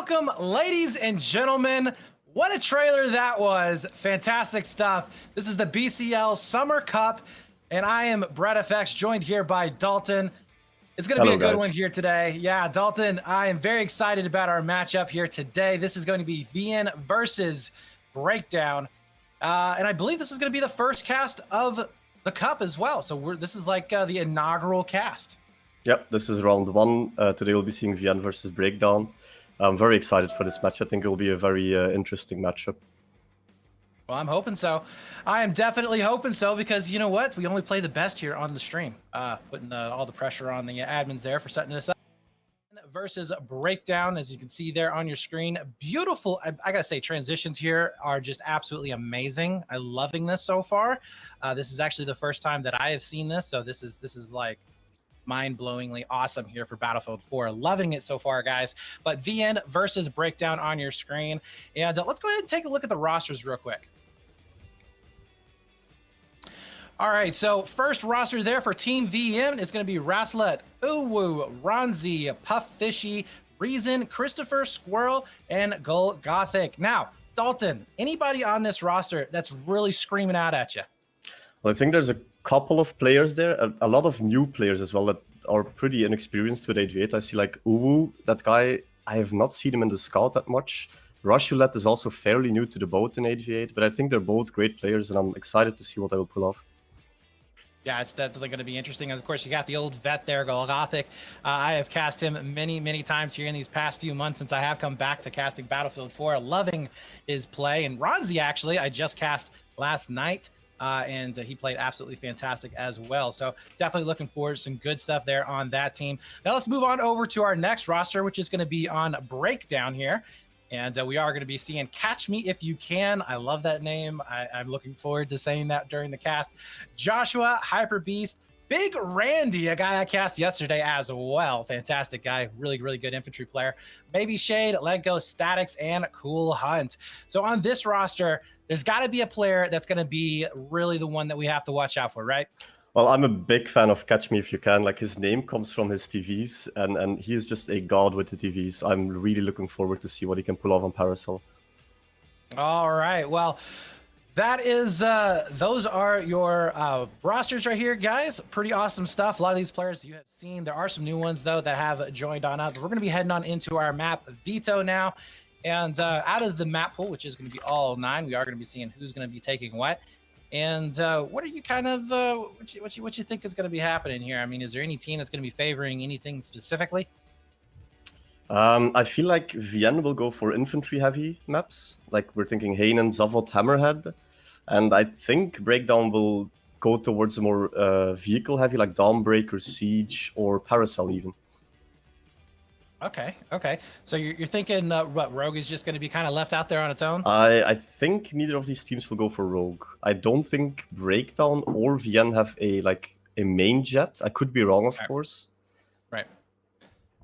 Welcome, ladies and gentlemen. What a trailer that was. Fantastic stuff. This is the BCL Summer Cup, and I am Brett FX, joined here by Dalton. It's going to be a good one here today. Yeah, Dalton, I am very excited about our matchup here today. This is going to be VN versus Breakdown. And I believe this is going to be the first cast of the Cup as well. So this is like the inaugural cast. Yep, this is round one. Today we'll be seeing VN versus Breakdown. I'm very excited for this match. I think it will be a very interesting matchup. Well, I'm hoping so. I am definitely hoping so because you know what? We only play the best here on the stream. Putting all the pressure on the admins there for setting this up. Versus Breakdown, as you can see there on your screen. Beautiful. I gotta say, transitions here are just absolutely amazing. I'm loving this so far. This is actually the first time that I have seen this, so this is like mind-blowingly awesome here for Battlefield 4. Loving it so far, guys. But VN versus Breakdown on your screen. And let's go ahead and take a look at the rosters real quick. All right, so first roster there for Team VN is going to be Raslet, Uwu, Ronzi, Puff Fishy, Reason, Christopher, Squirrel, and Gull Gothic. Now, Dalton, anybody on this roster that's really screaming out at you? Well, I think there's a couple of players there, a lot of new players as well that are pretty inexperienced with 8v8. I see like Uwu, that guy, I have not seen him in the scout that much. Rushulet is also fairly new to the boat in 8v8, but I think they're both great players and I'm excited to see what they will pull off. Yeah, it's definitely going to be interesting. Of course, you got the old vet there, Golgothic. I have cast him many times here in these past few months since I have come back to casting Battlefield 4. Loving his play. And Ronzi, actually, I just cast last night, and he played absolutely fantastic as well. So definitely looking forward to some good stuff there on that team. Now let's move on over to our next roster, which is going to be on Breakdown here. And we are going to be seeing Catch Me If You Can. I love that name. I'm looking forward to saying that during the cast. Joshua, Hyper Beast, Big Randy, a guy I cast yesterday as well. Fantastic guy. Really good infantry player. Baby Shade, Let Go Statics, and Cool Hunt. So on this roster, there's got to be a player that's going to be really the one that we have to watch out for, right? Well, I'm a big fan of Catch Me If You Can. Like, his name comes from his TVs, and he is just a god with the TVs. I'm really looking forward to see what he can pull off on Paracel. All right, well, that is, those are your rosters right here, guys. Pretty awesome stuff. A lot of these players you have seen. There are some new ones, though, that have joined on up. But we're going to be heading on into our map Veto now. And out of the map pool, which is going to be all 9, we are going to be seeing who's going to be taking what. And what are you kind of what you think is going to be happening here? I mean, is there any team that's going to be favoring anything specifically? I feel like VN will go for infantry heavy maps. Like, we're thinking Hainan, Zavod, Hammerhead. And I think Breakdown will go towards a more vehicle heavy, like Dawnbreaker, Siege, or Paracel even. Okay. So you're thinking what, Rogue is just going to be kind of left out there on its own? I think neither of these teams will go for Rogue. I don't think Breakdown or VN have a main jet. I could be wrong, of course. Right.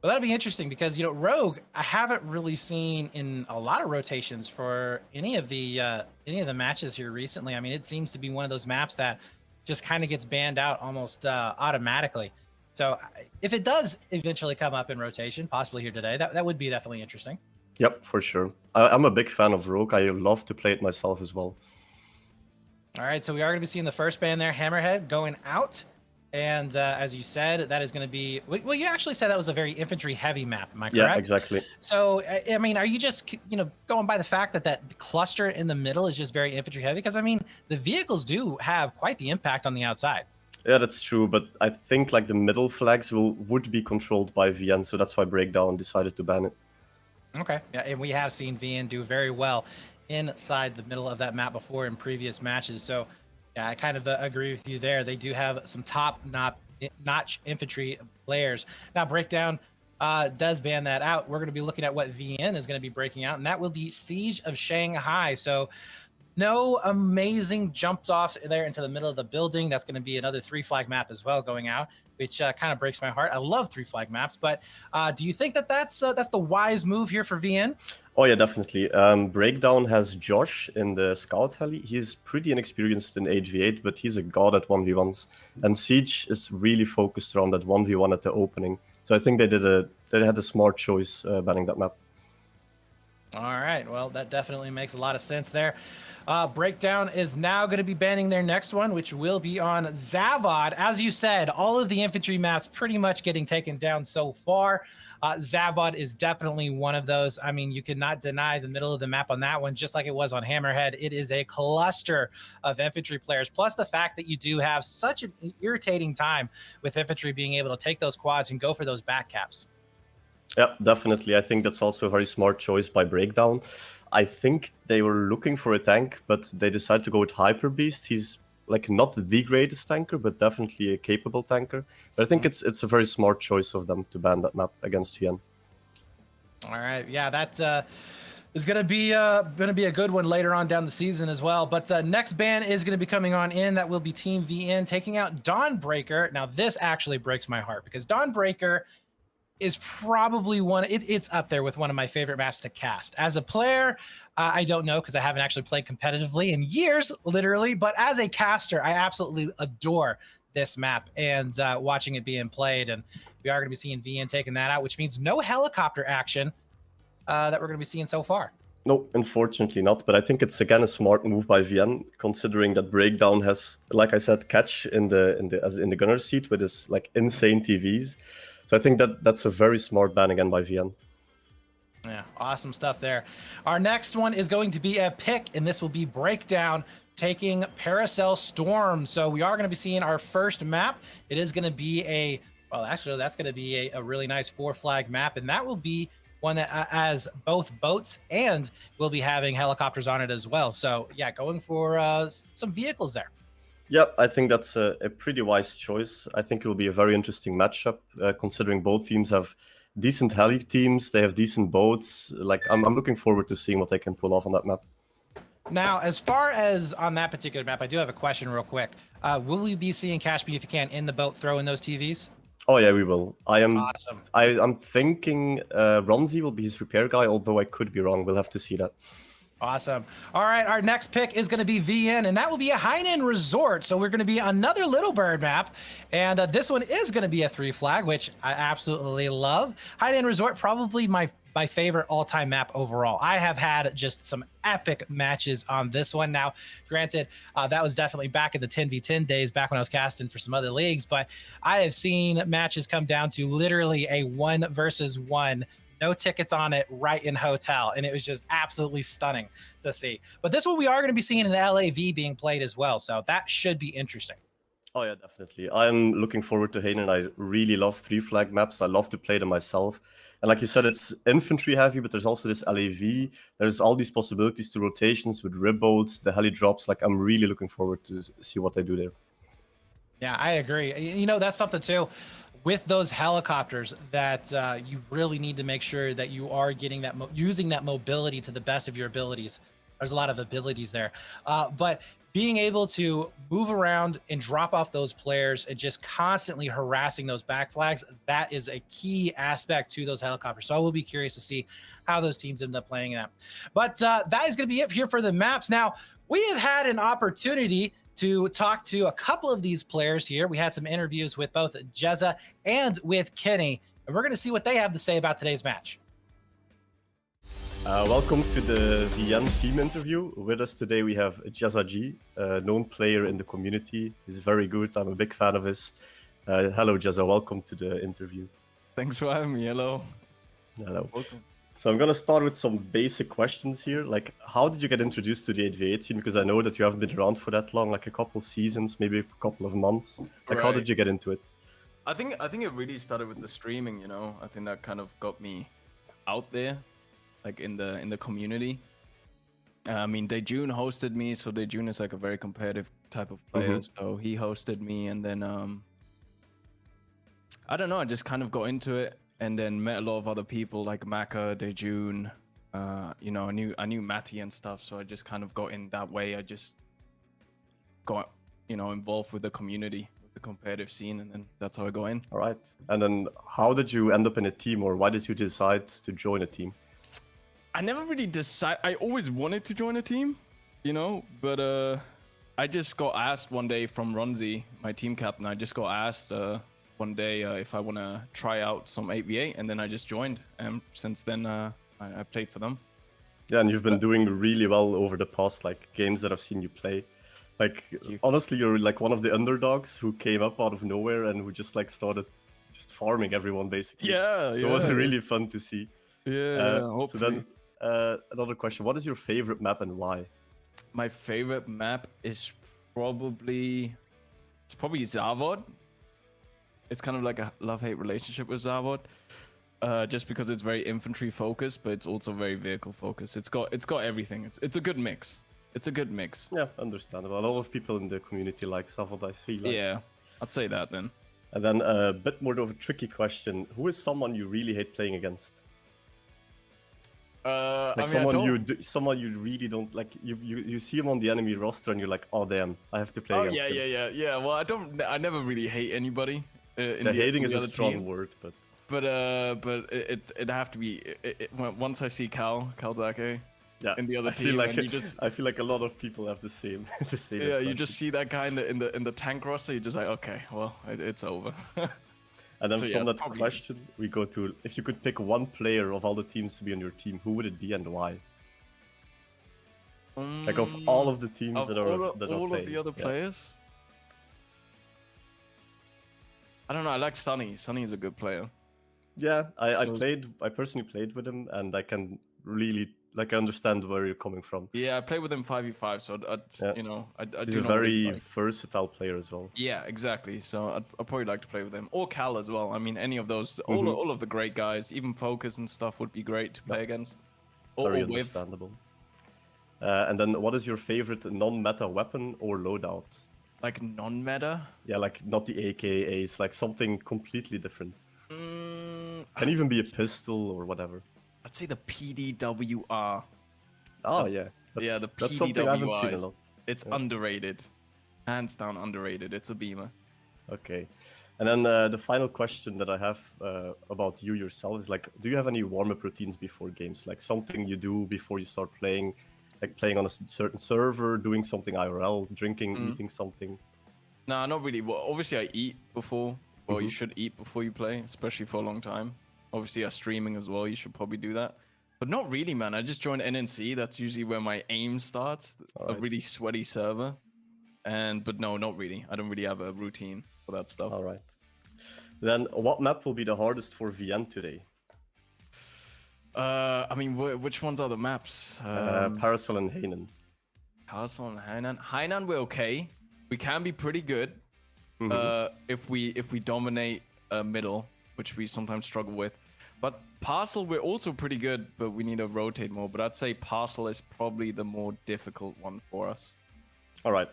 Well, that'd be interesting because, you know, Rogue, I haven't really seen in a lot of rotations for any of the matches here recently. I mean, it seems to be one of those maps that just kind of gets banned out almost automatically. So if it does eventually come up in rotation, possibly here today, that would be definitely interesting. Yep, for sure. I'm a big fan of Rogue. I love to play it myself as well. All right, so we are going to be seeing the first ban there, Hammerhead, going out. And as you said, that is going to be... Well, you actually said that was a very infantry-heavy map, am I correct? Yeah, exactly. So, I mean, are you just, you know, going by the fact that that cluster in the middle is just very infantry-heavy? Because, I mean, the vehicles do have quite the impact on the outside. Yeah, that's true, but I think like the middle flags would be controlled by VN, so that's why Breakdown decided to ban it. Okay, yeah, and we have seen VN do very well inside the middle of that map before in previous matches, so yeah, I kind of agree with you there. They do have some top-notch infantry players. Now, Breakdown does ban that out. We're going to be looking at what VN is going to be breaking out, and that will be Siege of Shanghai, so... No amazing jumps off there into the middle of the building. That's going to be another 3-flag map as well going out, which kind of breaks my heart. I love 3-flag maps, but do you think that that's the wise move here for VN? Oh yeah, definitely. Breakdown has Josh in the scout heli. He's pretty inexperienced in 8v8, but he's a god at 1v1s. And Siege is really focused around that 1v1 at the opening. So I think they had a smart choice banning that map. All right. Well, that definitely makes a lot of sense there. Breakdown is now going to be banning their next one, which will be on Zavod. As you said, all of the infantry maps pretty much getting taken down so far. Zavod is definitely one of those. I mean, you cannot deny the middle of the map on that one, just like it was on Hammerhead. It is a cluster of infantry players, plus the fact that you do have such an irritating time with infantry being able to take those quads and go for those back caps. Yeah, definitely. I think that's also a very smart choice by Breakdown. I think they were looking for a tank, but they decided to go with Hyper Beast. He's like not the greatest tanker, but definitely a capable tanker. But I think it's a very smart choice of them to ban that map against Vienne. All right, yeah, that is gonna be a good one later on down the season as well. But next ban is gonna be coming on in. That will be Team VN taking out Dawnbreaker. Now this actually breaks my heart because Dawnbreaker is probably it's up there with one of my favorite maps to cast. As a player, I don't know because I haven't actually played competitively in years, literally. But as a caster, I absolutely adore this map and watching it being played. And we are going to be seeing VN taking that out, which means no helicopter action that we're going to be seeing so far. No, unfortunately not. But I think it's again a smart move by VN, considering that Breakdown has, like I said, catch in the gunner seat with his like insane TVs. So I think that's a very smart ban again by VN. Yeah, awesome stuff there. Our next one is going to be a pick, and this will be Breakdown taking Paracel Storm. So we are going to be seeing our first map. It is going to be actually, that's going to be a really nice 4-flag map, and that will be one that has both boats and will be having helicopters on it as well. So yeah, going for some vehicles there. Yep, I think that's a pretty wise choice. I think it will be a very interesting matchup, considering both teams have decent heli teams, they have decent boats. Like I'm looking forward to seeing what they can pull off on that map. Now, as far as on that particular map, I do have a question real quick. Will we be seeing Cash B if you can in the boat throwing those TVs? Oh yeah, we will. Awesome. I'm thinking Ronzi will be his repair guy, although I could be wrong. We'll have to see that. Awesome. All right, our next pick is going to be VN, and that will be a Hainan Resort. So we're going to be another Little Bird map, and this one is going to be a 3-flag, which I absolutely love. Hainan Resort, probably my favorite all-time map overall. I have had just some epic matches on this one. Now, granted, that was definitely back in the 10v10 days, back when I was casting for some other leagues, but I have seen matches come down to literally a 1 versus 1. No tickets on it, right in hotel, and it was just absolutely stunning to see. But this one we are going to be seeing an LAV being played as well, so that should be interesting. Oh yeah, definitely. I'm looking forward to Hainan. I really love 3-flag maps. I love to play them myself. And like you said, it's infantry heavy, but there's also this LAV. There's all these possibilities to rotations with rib boats, the heli drops. Like I'm really looking forward to see what they do there. Yeah, I agree. You know, that's something too. With those helicopters, that you really need to make sure that you are getting that using that mobility to the best of your abilities. There's a lot of abilities there, but being able to move around and drop off those players and just constantly harassing those back flags, that is a key aspect to those helicopters. So I will be curious to see how those teams end up playing that. But that is going to be it here for the maps. Now, we have had an opportunity to talk to a couple of these players here. We had some interviews with both Jezza and with Kenny, and we're going to see what they have to say about today's match. Welcome to the VN team interview. With us today we have JezzaGee, a known player in the community. He's very good. I'm a big fan of his. Hello, Jezza. Welcome to the interview. Thanks for having me. Hello. Hello. Welcome. So I'm gonna start with some basic questions here. Like, how did you get introduced to the 8v8 team? Because I know that you haven't been around for that long, like a couple seasons, maybe a couple of months. Like, how did you get into it? I think it really started with the streaming. You know, I think that kind of got me out there, like in the community. I mean, Daejun hosted me, so Daejun is like a very competitive type of player. So he hosted me, and then I don't know, I just kind of got into it. And then met a lot of other people like Maka, Daejun, you know, I knew Matty and stuff, so I just kind of got in that way. I just got, you know, involved with the community, with the competitive scene, and then that's how I got in. All right. And then how did you end up in a team, or why did you decide to join a team? I never really decided. I always wanted to join a team, you know, but I just got asked one day from Ronzi, my team captain. I just got asked one day if I want to try out some 8v8, and then I just joined, and since then I played for them. Yeah, and you've been doing really well over the past games that I've seen you play. Like honestly, you're like one of the underdogs who came up out of nowhere and who just started just farming everyone basically. Yeah, It was really fun to see. Yeah, So hopefully. then another question: what is your favorite map and why? My favorite map is probably Zavod. It's kind of like a love-hate relationship with Zavod. Just because it's very infantry focused, but it's also very vehicle focused. It's got everything. It's a good mix. It's a good mix. Yeah, understandable. A lot of people in the community like Savod, I feel like. Yeah, I'd say that then. And then a bit more of a tricky question: who is someone you really hate playing against? Someone you really don't like. You see him on the enemy roster and you're like, oh damn, I have to play against him. Yeah. Well, I never really hate anybody. Hating is a strong word, but it have to be once I see Kalzake in the other team, I feel like a lot of people have the same Yeah, impression. you just see that guy in the tank roster, you're just like, okay, well, it's over. And then from that question, we go to: if you could pick one player of all the teams to be on your team, who would it be and why? Like of all of the teams that are all of the other players. I don't know. I like Sunny. Sunny is a good player. Yeah, I personally played with him, and I can really I understand where you're coming from. Yeah, I played with him 5v5, so He's a very versatile player as well. Yeah, exactly. So I'd probably like to play with him, or Cal as well. I mean, any of those, all of the great guys, even Focus and stuff would be great to play against. Very understandable. And then, what is your favorite non-meta weapon or loadout? Like non-meta? Yeah, like not the AKAs, like something completely different. Can even be a pistol or whatever. I'd say the PDWR. Oh yeah. That's something I haven't seen a lot. It's underrated. Hands down underrated. It's a beamer. Okay. And then the final question that I have about you yourself is do you have any warm-up routines before games? Like something you do before you start playing? Like playing on a certain server, doing something IRL, drinking, eating something? Nah, not really. Well, obviously I eat before. Well, you should eat before you play, especially for a long time. Obviously, you're streaming as well. You should probably do that. But not really, man. I just joined NNC. That's usually where my aim starts. A really sweaty server. But no, not really. I don't really have a routine for that stuff. All right. Then what map will be the hardest for VN today? I mean, which ones are the maps? Paracel and Hainan. Paracel and Hainan. Hainan, we're okay. We can be pretty good if we dominate middle, which we sometimes struggle with. But Parcel, we're also pretty good, but we need to rotate more. But I'd say Parcel is probably the more difficult one for us. All right.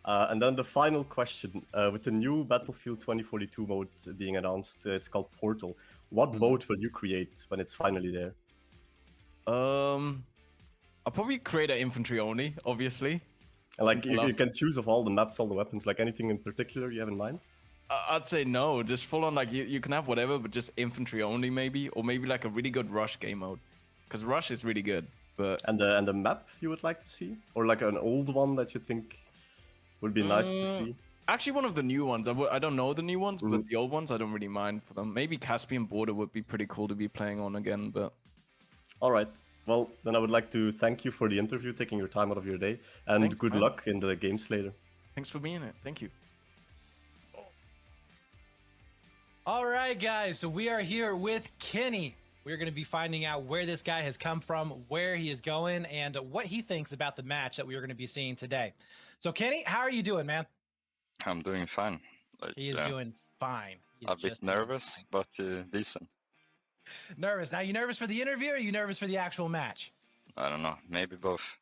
And then the final question. With the new Battlefield 2042 mode being announced, it's called Portal. What mode will you create when it's finally there? I'll probably create an infantry only, obviously. And you can choose of all the maps, all the weapons, like anything in particular you have in mind? I'd say no, just full on you can have whatever, but just infantry only maybe, or maybe like a really good rush game mode, because rush is really good. But and the map you would like to see, or like an old one that you think would be nice to see? Actually, one of the new ones. I don't know the new ones, but the old ones I don't really mind for them. Maybe Caspian Border would be pretty cool to be playing on again. But all right. Well, then I would like to thank you for the interview, taking your time out of your day, and thanks, good luck in the games later. Thanks for being here. Thank you. All right, guys. So we are here with Kenny. We're going to be finding out where this guy has come from, where he is going, and what he thinks about the match that we are going to be seeing today. So, Kenny, how are you doing, man? I'm doing fine. He is doing fine. A bit nervous, but decent. Nervous. Now, you nervous for the interview, or are you nervous for the actual match? I don't know. Maybe both.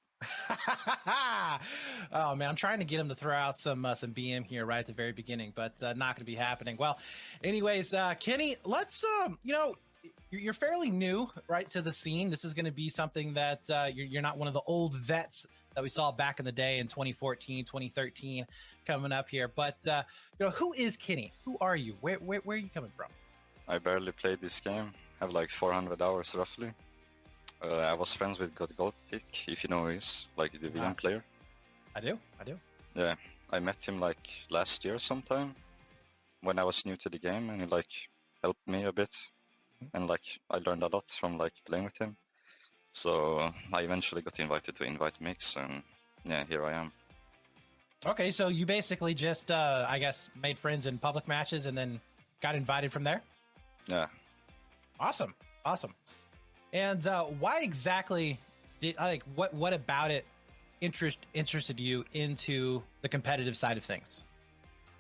Oh man, I'm trying to get him to throw out some BM here right at the very beginning, but not going to be happening. Well, anyways, Kenny, let's you're fairly new, right, to the scene. This is going to be something that you're not one of the old vets that we saw back in the day in 2014, 2013 coming up here. But who is Kenny? Who are you? Where are you coming from? I barely played this game. I have like 400 hours roughly. I was friends with Gothic, if you know who he is, like the VM player. I do. Yeah, I met him like last year sometime when I was new to the game, and he helped me a bit, and I learned a lot from playing with him. So I eventually got invited to Invite Mix, and yeah, here I am. Okay, so you basically just, I guess, made friends in public matches and then got invited from there? Yeah. Awesome. And why exactly what about it interested you into the competitive side of things?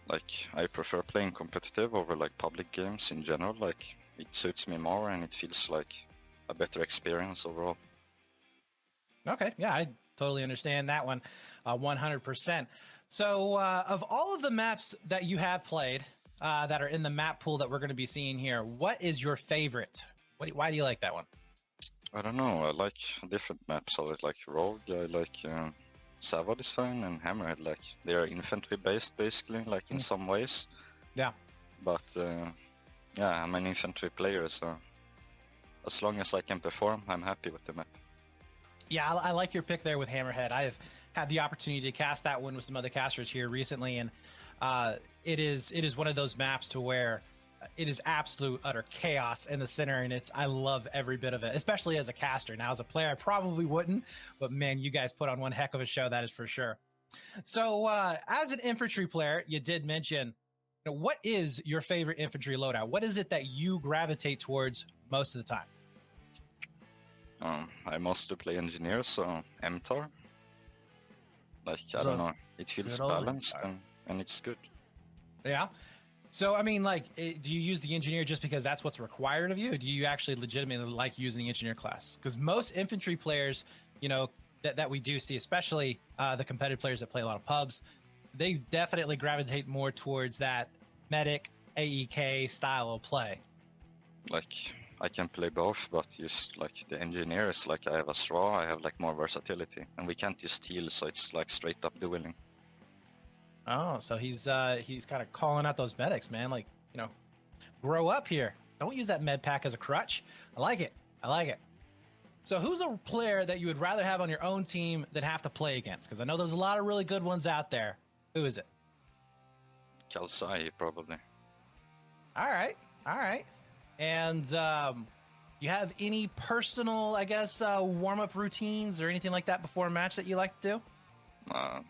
Like, I prefer playing competitive over like public games in general. Like, it suits me more and it feels like a better experience overall. Okay, yeah, I totally understand that one, 100%. So, of all of the maps that you have played that are in the map pool that we're going to be seeing here, what is your favorite? Why do you like that one? I don't know. I like different maps. I like Rogue. I like Savage is fine, and Hammerhead. Like, they are infantry based basically, like in some ways. Yeah. But yeah, I'm an infantry player, so as long as I can perform, I'm happy with the map. Yeah, I like your pick there with Hammerhead. I've had the opportunity to cast that one with some other casters here recently, and it is one of those maps to where it is absolute utter chaos in the center, and I love every bit of it, especially as a caster. Now, as a player, I probably wouldn't, but man, you guys put on one heck of a show, that is for sure. So, as an infantry player, you did mention, what is your favorite infantry loadout? What is it that you gravitate towards most of the time? I mostly play engineer, so MTAR. Like, I So, don't know, it feels good old balanced MTAR. and it's good. Yeah. So, I mean, like, do you use the engineer just because that's what's required of you? Or do you actually legitimately like using the engineer class? Because most infantry players, that we do see, especially the competitive players that play a lot of pubs, they definitely gravitate more towards that medic AEK style of play. Like, I can play both, but just like the engineers, like I have a straw, I have like more versatility, and we can't just heal, so it's like straight up dueling. Oh, so he's kind of calling out those medics, man. Like, grow up here. Don't use that med pack as a crutch. I like it. So who's a player that you would rather have on your own team than have to play against? Because I know there's a lot of really good ones out there. Who is it? Kalsai, probably. All right. And you have any personal, I guess, warm-up routines or anything like that before a match that you like to do?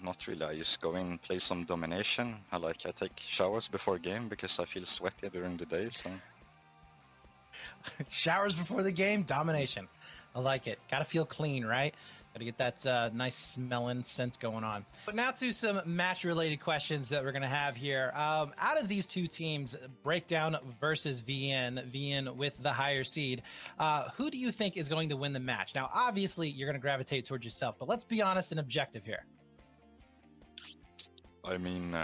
Not really. I just go in, play some domination. I take showers before game because I feel sweaty during the day. So Showers before the game, domination. I like it. Got to feel clean, right? Got to get that nice smelling scent going on. But now to some match-related questions that we're going to have here. Out of these two teams, Breakdown versus VN with the higher seed, who do you think is going to win the match? Now, obviously, you're going to gravitate towards yourself, but let's be honest and objective here. I mean,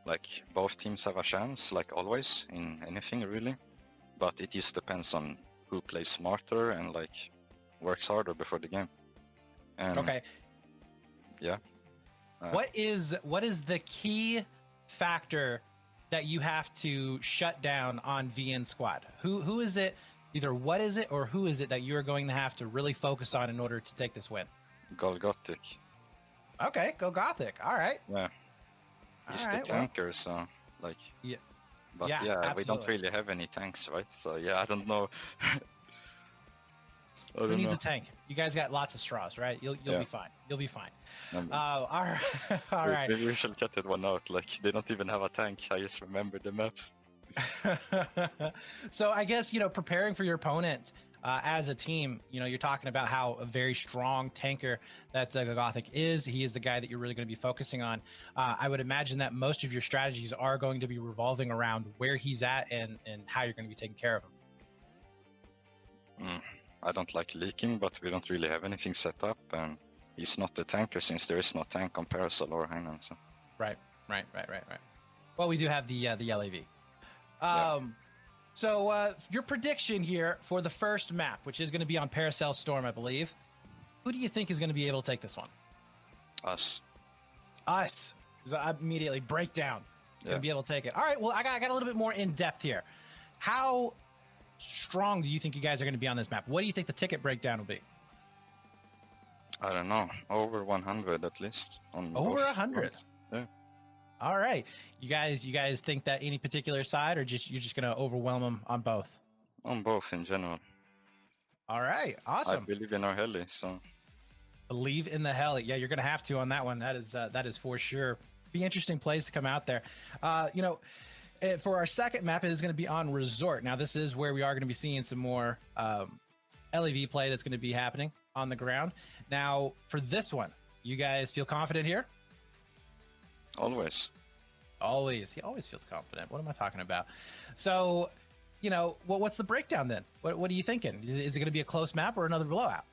like, both teams have a chance, like always in anything really, but it just depends on who plays smarter and like works harder before the game. And Okay. Yeah. What is the key factor that you have to shut down on VN squad? Who is it? Either what is it or who is it that you're going to have to really focus on in order to take this win? Golgothic. Okay, go Gothic. All right. Yeah. He's All the right, well, tanker, so like. Yeah. But Yeah, yeah, we don't absolutely. really have any tanks, right? So yeah, I don't know. Who needs a tank? You guys got lots of straws, right? You'll be fine. You'll be fine. All right. All right. Maybe we should cut that one out. Like, they don't even have a tank. I just remember the maps. So I guess, preparing for your opponent as a team, you're talking about how a very strong tanker that Gothic is. He is the guy that you're really going to be focusing on. I would imagine that most of your strategies are going to be revolving around where he's at and how you're going to be taking care of him. I don't like leaking, but we don't really have anything set up, and he's not the tanker since there is no tank on Paracel or Hainan. So. Right. Well, we do have the LAV. So your prediction here for the first map, which is going to be on Paracel Storm, I believe. Who do you think is going to be able to take this one? Us. So immediately Breakdown. Going Yeah. to be able to take it. All right. Well, I got a little bit more in depth here. How strong do you think you guys are going to be on this map? What do you think the ticket breakdown will be? I don't know. Over 100 at least. On Over both 100. sides. Yeah. All right. You guys think that any particular side, or you're just going to overwhelm them on both? On both in general. All right, I awesome. believe in our heli, so Believe in the hell. Yeah, you're gonna have to on that one. That is for sure. Be interesting plays to come out there. For our second map, it is going to be on Resort. Now, this is where we are going to be seeing some more LEV play that's going to be happening on the ground. Now, for this one, you guys feel confident here? always. Always. He always feels confident. What am I talking about? So, what's the breakdown then? What are you thinking? Is it going to be a close map or another blowout?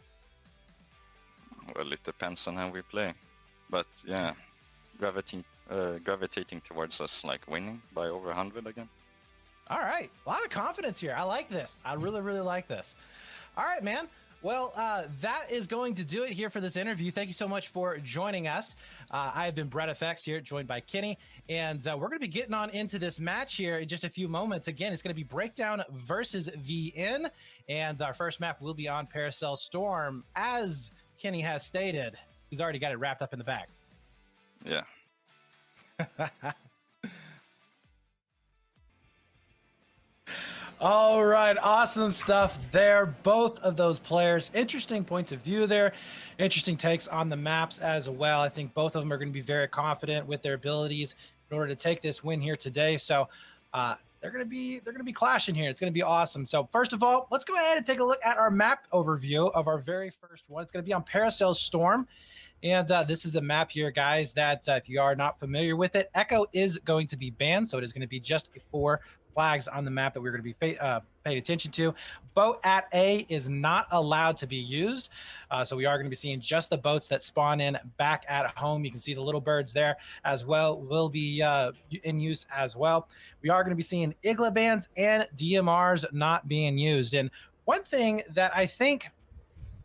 Well, it depends on how we play, but yeah, gravitating towards us like winning by over 100 again. All right, a lot of confidence here. I like this. I really, really like this. All right, man. Well, that is going to do it here for this interview. Thank you so much for joining us. I have been Brett FX here, joined by Kenny, and we're going to be getting on into this match here in just a few moments. Again, it's going to be Breakdown versus VN, and our first map will be on Paracel Storm. As Kenny has stated, he's already got it wrapped up in the bag. Yeah. All right, awesome stuff there. Both of those players, interesting points of view there, interesting takes on the maps as well. I think both of them are going to be very confident with their abilities in order to take this win here today. So they're going to be clashing here. It's going to be awesome. So first of all, let's go ahead and take a look at our map overview of our very first one. It's going to be on Paracel Storm. And this is a map here, guys, that if you are not familiar with it, Echo is going to be banned. So it is going to be just 4 flags on the map that we're going to be paid attention to. Boat at A is not allowed to be used. So we are going to be seeing just the boats that spawn in back at home. You can see the little birds there as well will be in use as well. We are going to be seeing Igla bans and DMRs not being used. And one thing that I think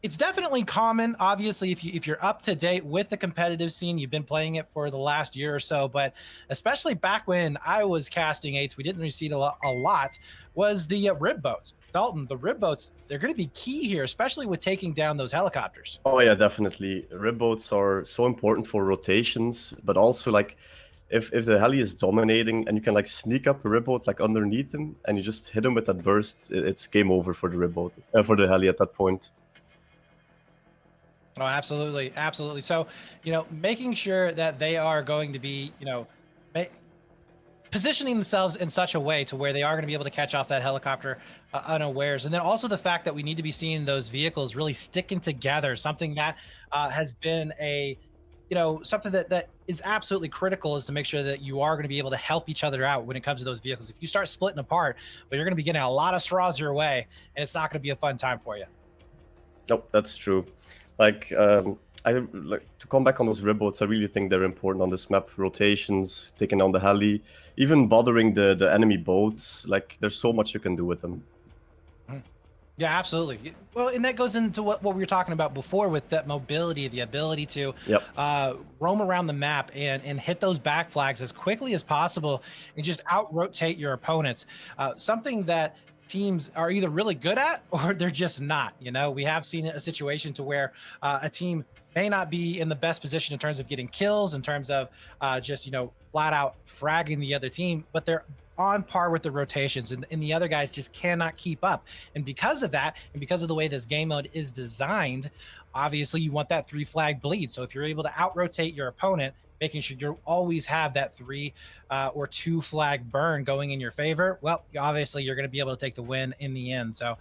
it's definitely common, obviously, if you're up to date with the competitive scene, you've been playing it for the last year or so, but especially back when I was casting 8s, we didn't receive a lot, was the rib boats. Dalton, the rib boats, they're going to be key here, especially with taking down those helicopters. Oh yeah, definitely. Rib boats are so important for rotations, but also like if the heli is dominating and you can like sneak up a rib boat like underneath him and you just hit him with that burst, it's game over for the rib boat, for the heli at that point. Oh, absolutely. Absolutely. So, making sure that they are going to be, positioning themselves in such a way to where they are going to be able to catch off that helicopter unawares. And then also the fact that we need to be seeing those vehicles really sticking together, something that has been something that is absolutely critical is to make sure that you are going to be able to help each other out when it comes to those vehicles. If you start splitting apart, well, you're going to be getting a lot of straws your way, and it's not going to be a fun time for you. Nope, that's true. Like, to come back on those rib boats, I really think they're important on this map. Rotations, taking on the heli, even bothering the enemy boats. Like, there's so much you can do with them. Yeah, absolutely. Well, and that goes into what we were talking about before with that mobility, the ability to roam around the map and hit those back flags as quickly as possible and just out-rotate your opponents. Something that teams are either really good at or they're just not. We have seen a situation to where a team may not be in the best position in terms of getting kills, in terms of just flat out fragging the other team, but they're on par with the rotations and the other guys just cannot keep up. And because of that, and because of the way this game mode is designed, obviously you want that 3 flag bleed. So if you're able to out rotate your opponent, making sure you always have that 3 or 2 flag burn going in your favor, well, obviously you're going to be able to take the win in the end. So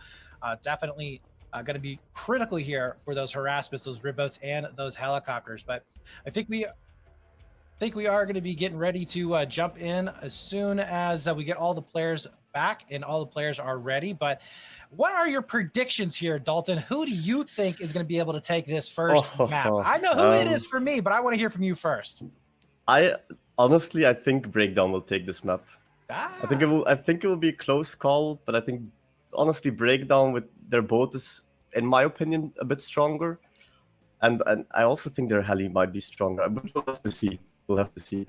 definitely going to be critical here for those harassments, those rib boats, and those helicopters. But I think we are going to be getting ready to jump in as soon as we get all the players back and all the players are ready. But what are your predictions here, Dalton? Who do you think is going to be able to take this first map? I know who it is for me, but I want to hear from you first. I think Breakdown will take this map. I think it will be a close call, but I think honestly Breakdown with their boat is, in my opinion, a bit stronger. And I also think their heli might be stronger. But we'll have to see.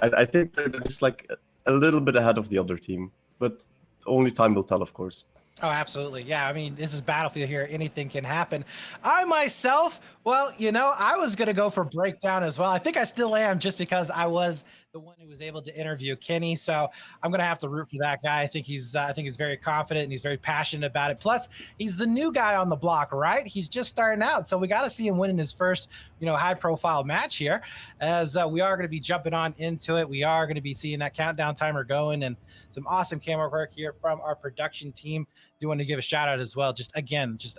I think they're just like a little bit ahead of the other team, but only time will tell, of course. Oh, absolutely. Yeah, I mean, this is Battlefield here. Anything can happen. I myself, well, I was going to go for Breakdown as well. I think I still am, just because I was the one who was able to interview Kenny. So I'm going to have to root for that guy. I think he's very confident and he's very passionate about it. Plus, he's the new guy on the block, right? He's just starting out. So we got to see him winning his first, high profile match here, as we are going to be jumping on into it. We are going to be seeing that countdown timer going, and some awesome camera work here from our production team. Do want to give a shout out as well. Just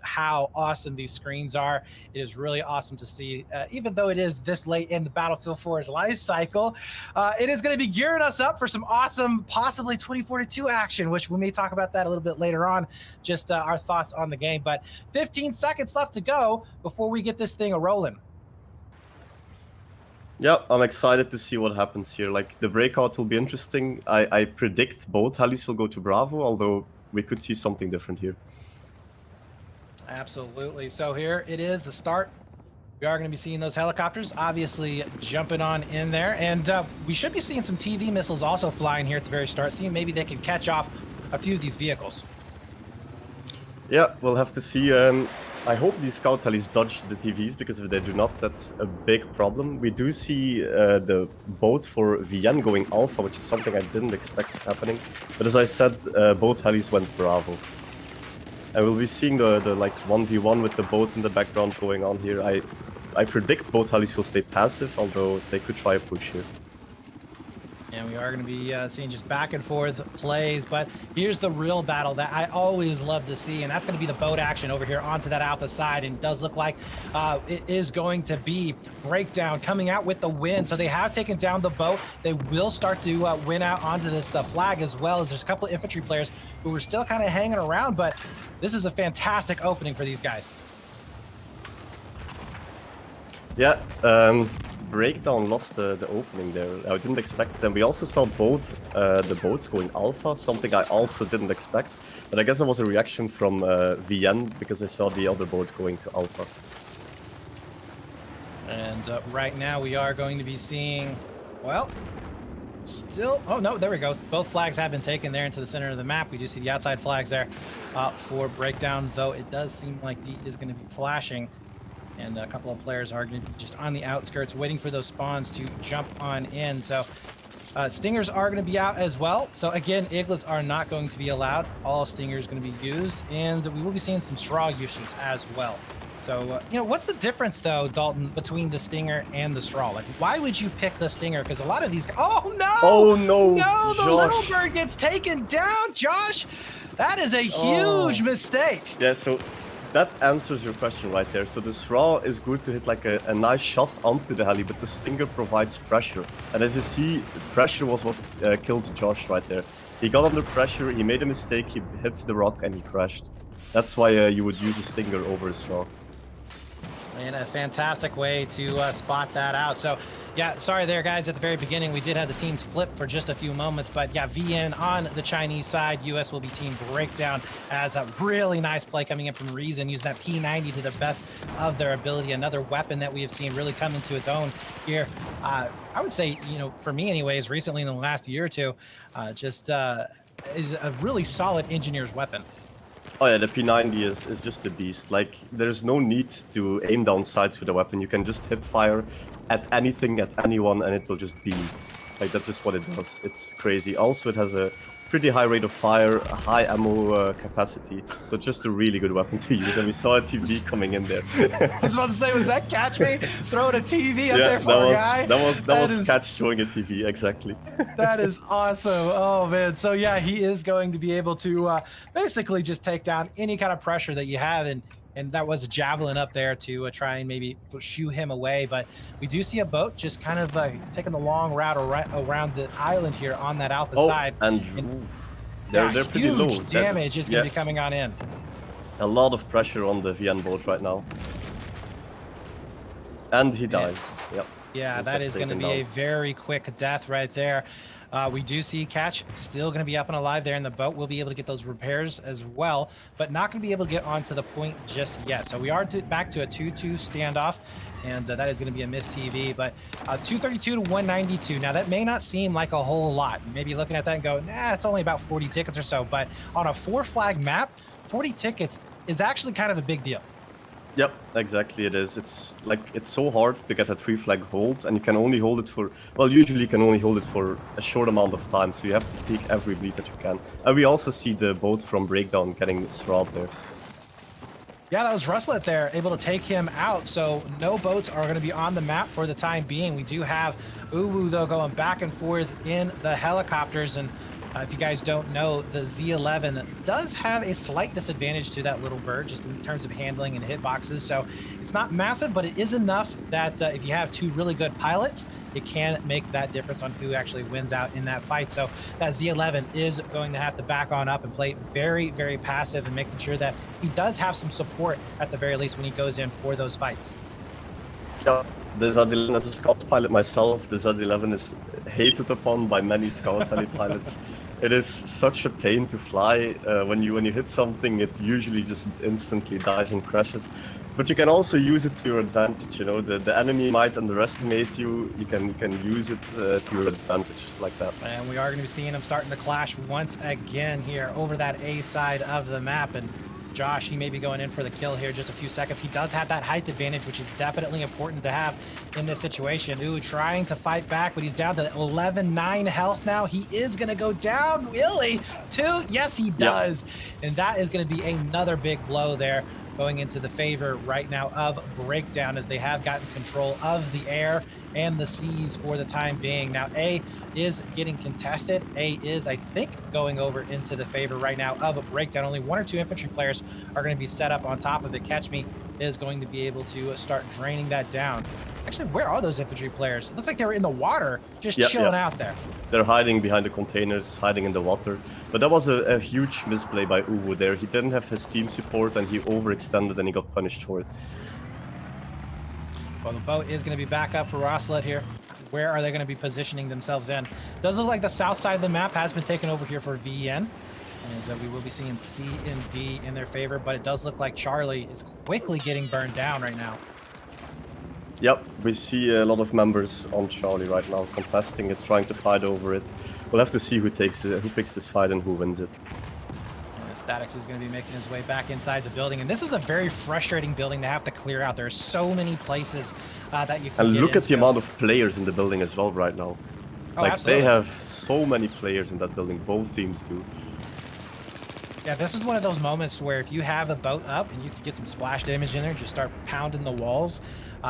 how awesome these screens are. It is really awesome to see, even though it is this late in the Battlefield 4's life cycle. It is going to be gearing us up for some awesome, possibly 2042 action, which we may talk about that a little bit later on, just our thoughts on the game. But 15 seconds left to go before we get this thing a-rolling. Yeah, I'm excited to see what happens here. Like, the breakout will be interesting. I predict both helis will go to Bravo, although we could see something different here. Absolutely. So here it is, the start. We are going to be seeing those helicopters obviously jumping on in there, and we should be seeing some TV missiles also flying here at the very start, seeing maybe they can catch off a few of these vehicles. Yeah, we'll have to see. I hope these scout helis dodge the TVs, because if they do not, that's a big problem. We do see the boat for VN going Alpha, which is something I didn't expect happening. But as I said, both helis went Bravo. And we'll be seeing the like 1v1 with the boat in the background going on here. I predict both helis will stay passive, although they could try a push here. And we are going to be seeing just back and forth plays, but here's the real battle that I always love to see, and that's going to be the boat action over here onto that Alpha side. And it does look like it is going to be Breakdown coming out with the win. So they have taken down the boat. They will start to win out onto this flag, as well as there's a couple of infantry players who are still kind of hanging around, but this is a fantastic opening for these guys. Yeah, Breakdown lost the opening there. I didn't expect them. We also saw both the boats going Alpha, something I also didn't expect. But I guess that was a reaction from VN, because I saw the other boat going to Alpha. And right now we are going to be seeing, well, still, oh no, there we go. Both flags have been taken there into the center of the map. We do see the outside flags there for Breakdown, though it does seem like D is going to be flashing. And a couple of players are going to be just on the outskirts waiting for those spawns to jump on in. So Stingers are going to be out as well. So again, Iglas are not going to be allowed. All Stingers going to be used, and we will be seeing some straw uses as well. So, what's the difference, though, Dalton, between the Stinger and the straw? Like, why would you pick the Stinger? Because a lot of these... Oh, no! Oh, no, no, the Josh. little bird gets taken down, Josh! That is a huge mistake. Yeah, so that answers your question right there. So the straw is good to hit like a nice shot onto the heli, but the Stinger provides pressure. And as you see, pressure was what killed Josh right there. He got under pressure, he made a mistake, he hit the rock, and he crashed. That's why you would use a Stinger over a straw. And a fantastic way to spot that out. So, yeah, sorry there, guys. At the very beginning, we did have the teams flip for just a few moments. But, yeah, VN on the Chinese side. US will be team Breakdown, as a really nice play coming in from Reason, using that P90 to the best of their ability. Another weapon that we have seen really come into its own here. I would say, for me anyways, recently in the last year or two, is a really solid engineer's weapon. Oh yeah, the P90 is just a beast. Like, there's no need to aim down sights with a weapon. You can just hip fire at anything, at anyone, and it will just beam. Like, that's just what it does. It's crazy. Also, it has a pretty high rate of fire, a high ammo capacity. So just a really good weapon to use. And we saw a TV coming in there. I was about to say, was that Catch Me throwing a TV up there for a guy? That was Catch throwing a TV, exactly. That is awesome. Oh, man. So, yeah, he is going to be able to basically just take down any kind of pressure that you have. And that was a javelin up there to try and maybe shoo him away. But we do see a boat just kind of taking the long route around the island here on that Alpha side. And they're pretty low. Huge damage is going to be coming on in. A lot of pressure on the VN boat right now. And he dies. Yep. Yeah, that is going to be a very quick death right there. We do see Catch still going to be up and alive there in the boat. We'll be able to get those repairs as well, but not going to be able to get onto the point just yet. So we are back to a 2-2 standoff, and that is going to be a missed TV. But 232 to 192. Now, that may not seem like a whole lot. You may be looking at that and go, nah, it's only about 40 tickets or so. But on a 4-flag map, 40 tickets is actually kind of a big deal. Yep, exactly it is. It's like, it's so hard to get a 3-flag hold, and you can only hold it for, well, usually you can only hold it for a short amount of time, so you have to take every bleed that you can. And we also see the boat from Breakdown getting swabbed there. Yeah, that was Rustlet there, able to take him out. So no boats are going to be on the map for the time being. We do have Uwu, though, going back and forth in the helicopters. And if you guys don't know, the Z11 does have a slight disadvantage to that little bird, just in terms of handling and hitboxes. So it's not massive, but it is enough that if you have two really good pilots, it can make that difference on who actually wins out in that fight. So that Z11 is going to have to back on up and play very, very passive and making sure that he does have some support at the very least when he goes in for those fights. Yeah, the Z11, as a scout pilot myself, the Z11 is hated upon by many scout heli pilots. It is such a pain to fly. When you hit something, it usually just instantly dies and crashes. But you can also use it to your advantage. You know, the enemy might underestimate you. You can use it to your advantage like that. And we are going to be seeing him starting to clash once again here over that A side of the map. And Josh, he may be going in for the kill here just a few seconds. He does have that height advantage, which is definitely important to have in this situation. Ooh, trying to fight back, but he's down to 11-9 health now. He is going to go down. Will he? Two? Yes, he does. Yep. And that is going to be another big blow there, going into the favor right now of Breakdown, as they have gotten control of the air and the seas for the time being. Now, A is getting contested. A is, I think, going over into the favor right now of a Breakdown. Only one or two infantry players are going to be set up on top of it. Catch Me is going to be able to start draining that down. Actually, where are those infantry players? It looks like they were in the water, just chilling out there. They're hiding behind the containers, hiding in the water. But that was a huge misplay by Uwu there. He didn't have his team support, and he overextended, and he got punished for it. Well, the boat is going to be back up for Roslet here. Where are they going to be positioning themselves in? Does look like the south side of the map has been taken over here for VN. As we will be seeing C and D in their favor, but it does look like Charlie is quickly getting burned down right now. Yep, we see a lot of members on Charlie right now, contesting it, trying to fight over it. We'll have to see who picks this fight and who wins it. Statics is going to be making his way back inside the building, and this is a very frustrating building to have to clear out. There are so many places that you can And get look at into. the amount of players in the building as well right now. Oh, like, absolutely. they have so many players in that building, both teams do. Yeah, this is one of those moments where if you have a boat up and you can get some splash damage in there, just start pounding the walls,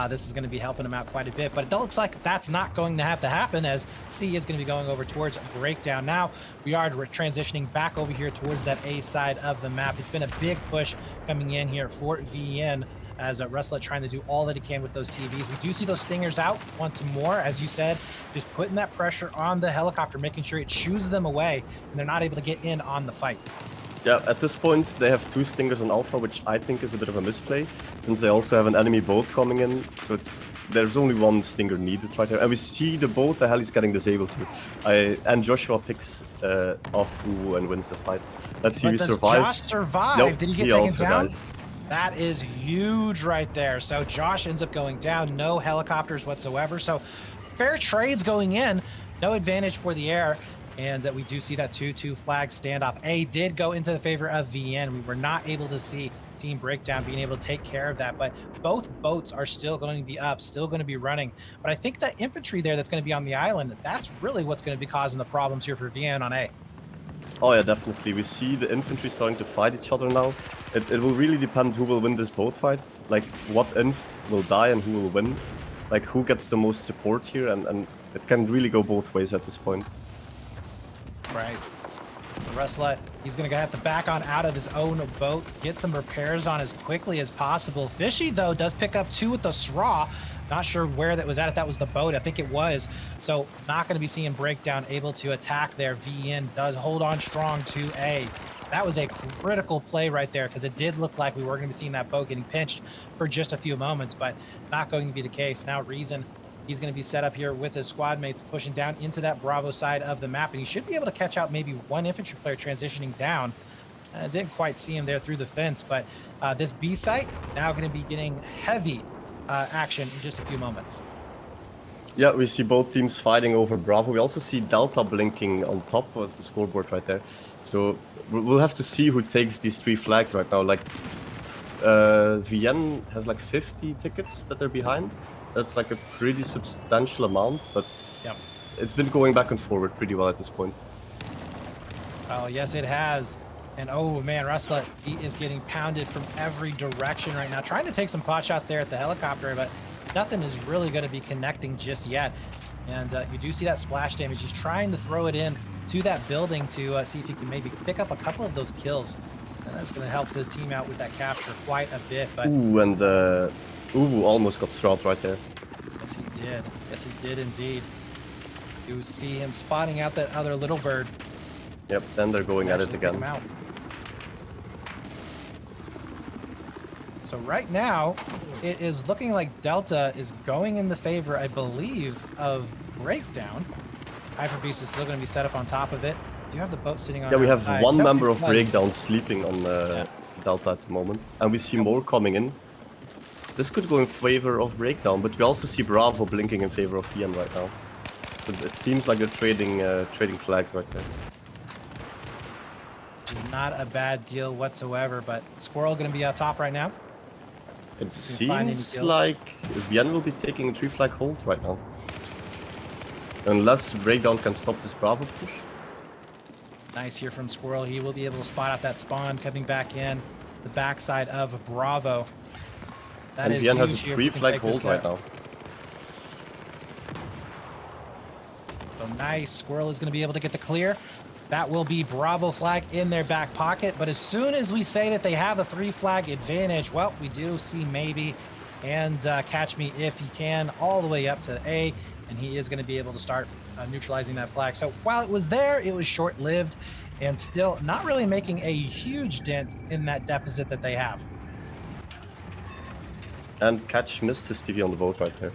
this is going to be helping him out quite a bit. But it looks like that's not going to have to happen, as C is going to be going over towards Breakdown. Now we are transitioning back over here towards that A side of the map. It's been a big push coming in here for VN, as Rustlet trying to do all that he can with those TVs. We do see those stingers out once more, as you said, just putting that pressure on the helicopter, making sure it shoos them away, and they're not able to get in on the fight. Yeah, at this point they have two stingers on Alpha, which I think is a bit of a misplay, since they also have an enemy boat coming in, so there's only one stinger needed right here. And we see the boat the heli's getting disabled to. And Joshua picks off Uwu and wins the fight. Let's see if he survives. Josh survive? Nope, Did he get taken down? Dies. That is huge right there. So Josh ends up going down, no helicopters whatsoever. So fair trades going in, no advantage for the air. And we do see that 2-2 flag standoff. A did go into the favor of VN. We were not able to see Team Breakdown being able to take care of that, but both boats are still going to be up, still going to be running. But I think that infantry there that's going to be on the island, that's really what's going to be causing the problems here for VN on A. Oh yeah, definitely. We see the infantry starting to fight each other now. It will really depend who will win this boat fight. Like, what inf will die and who will win. Like, who gets the most support here, and it can really go both ways at this point. Right. Rustlet, he's going to have to back on out of his own boat, get some repairs on as quickly as possible. Fishy, though, does pick up two with the straw. Not sure where that was at, if that was the boat. I think it was. So not going to be seeing Breakdown able to attack there. VN does hold on strong to A. That was a critical play right there, because it did look like we were going to be seeing that boat getting pinched for just a few moments, but not going to be the case. Now Reason, he's going to be set up here with his squad mates, pushing down into that Bravo side of the map, and he should be able to catch out maybe one infantry player transitioning down. Didn't quite see him there through the fence, but this B site now going to be getting heavy action in just a few moments. Yeah, we see both teams fighting over Bravo. We also see Delta blinking on top of the scoreboard right there. So we'll have to see who takes these three flags right now. Like, Vienne has like 50 tickets that they're behind. That's like a pretty substantial amount, but Yep. it's been going back and forward pretty well at this point. Oh, yes, it has. And oh man, Rustlet, he is getting pounded from every direction right now. Trying to take some pot shots there at the helicopter, but nothing is really going to be connecting just yet. And you do see that splash damage. He's trying to throw it in to that building to see if he can maybe pick up a couple of those kills. And that's going to help his team out with that capture quite a bit. But Ooh, and Uwu almost got strapped right there. yes, he did. Yes, he did indeed. You see him spotting out that other little bird. Yep, then they're going at it Actually pick him again. out. So right now, it is looking like Delta is going in the favor, I believe, of Breakdown. Hyper Beast is still going to be set up on top of it. Do you have the boat sitting on? Yeah, we have outside? one No, member it of does. Breakdown sleeping on Delta at the moment, and we see more coming in. This could go in favor of Breakdown, but we also see Bravo blinking in favor of Vienne right now. So it seems like they're trading flags right there. Which is not a bad deal whatsoever, but Squirrel going to be on top right now. It See if we can find any seems kills. like Vienne will be taking a 3-flag hold right now. Unless Breakdown can stop this Bravo push. Nice here from Squirrel. He will be able to spot out that spawn coming back in the backside of Bravo. That And is Vienne has a huge here if we can 3-flag take this hold right down. now. So nice. Squirrel is going to be able to get the clear. That will be Bravo flag in their back pocket. But as soon as we say that they have a 3-flag advantage, well, we do see Maybe and Catch Me If You Can all the way up to A. And he is going to be able to start neutralizing that flag. So while it was there, it was short-lived and still not really making a huge dent in that deficit that they have. And Catch missed his TV on the boat right there.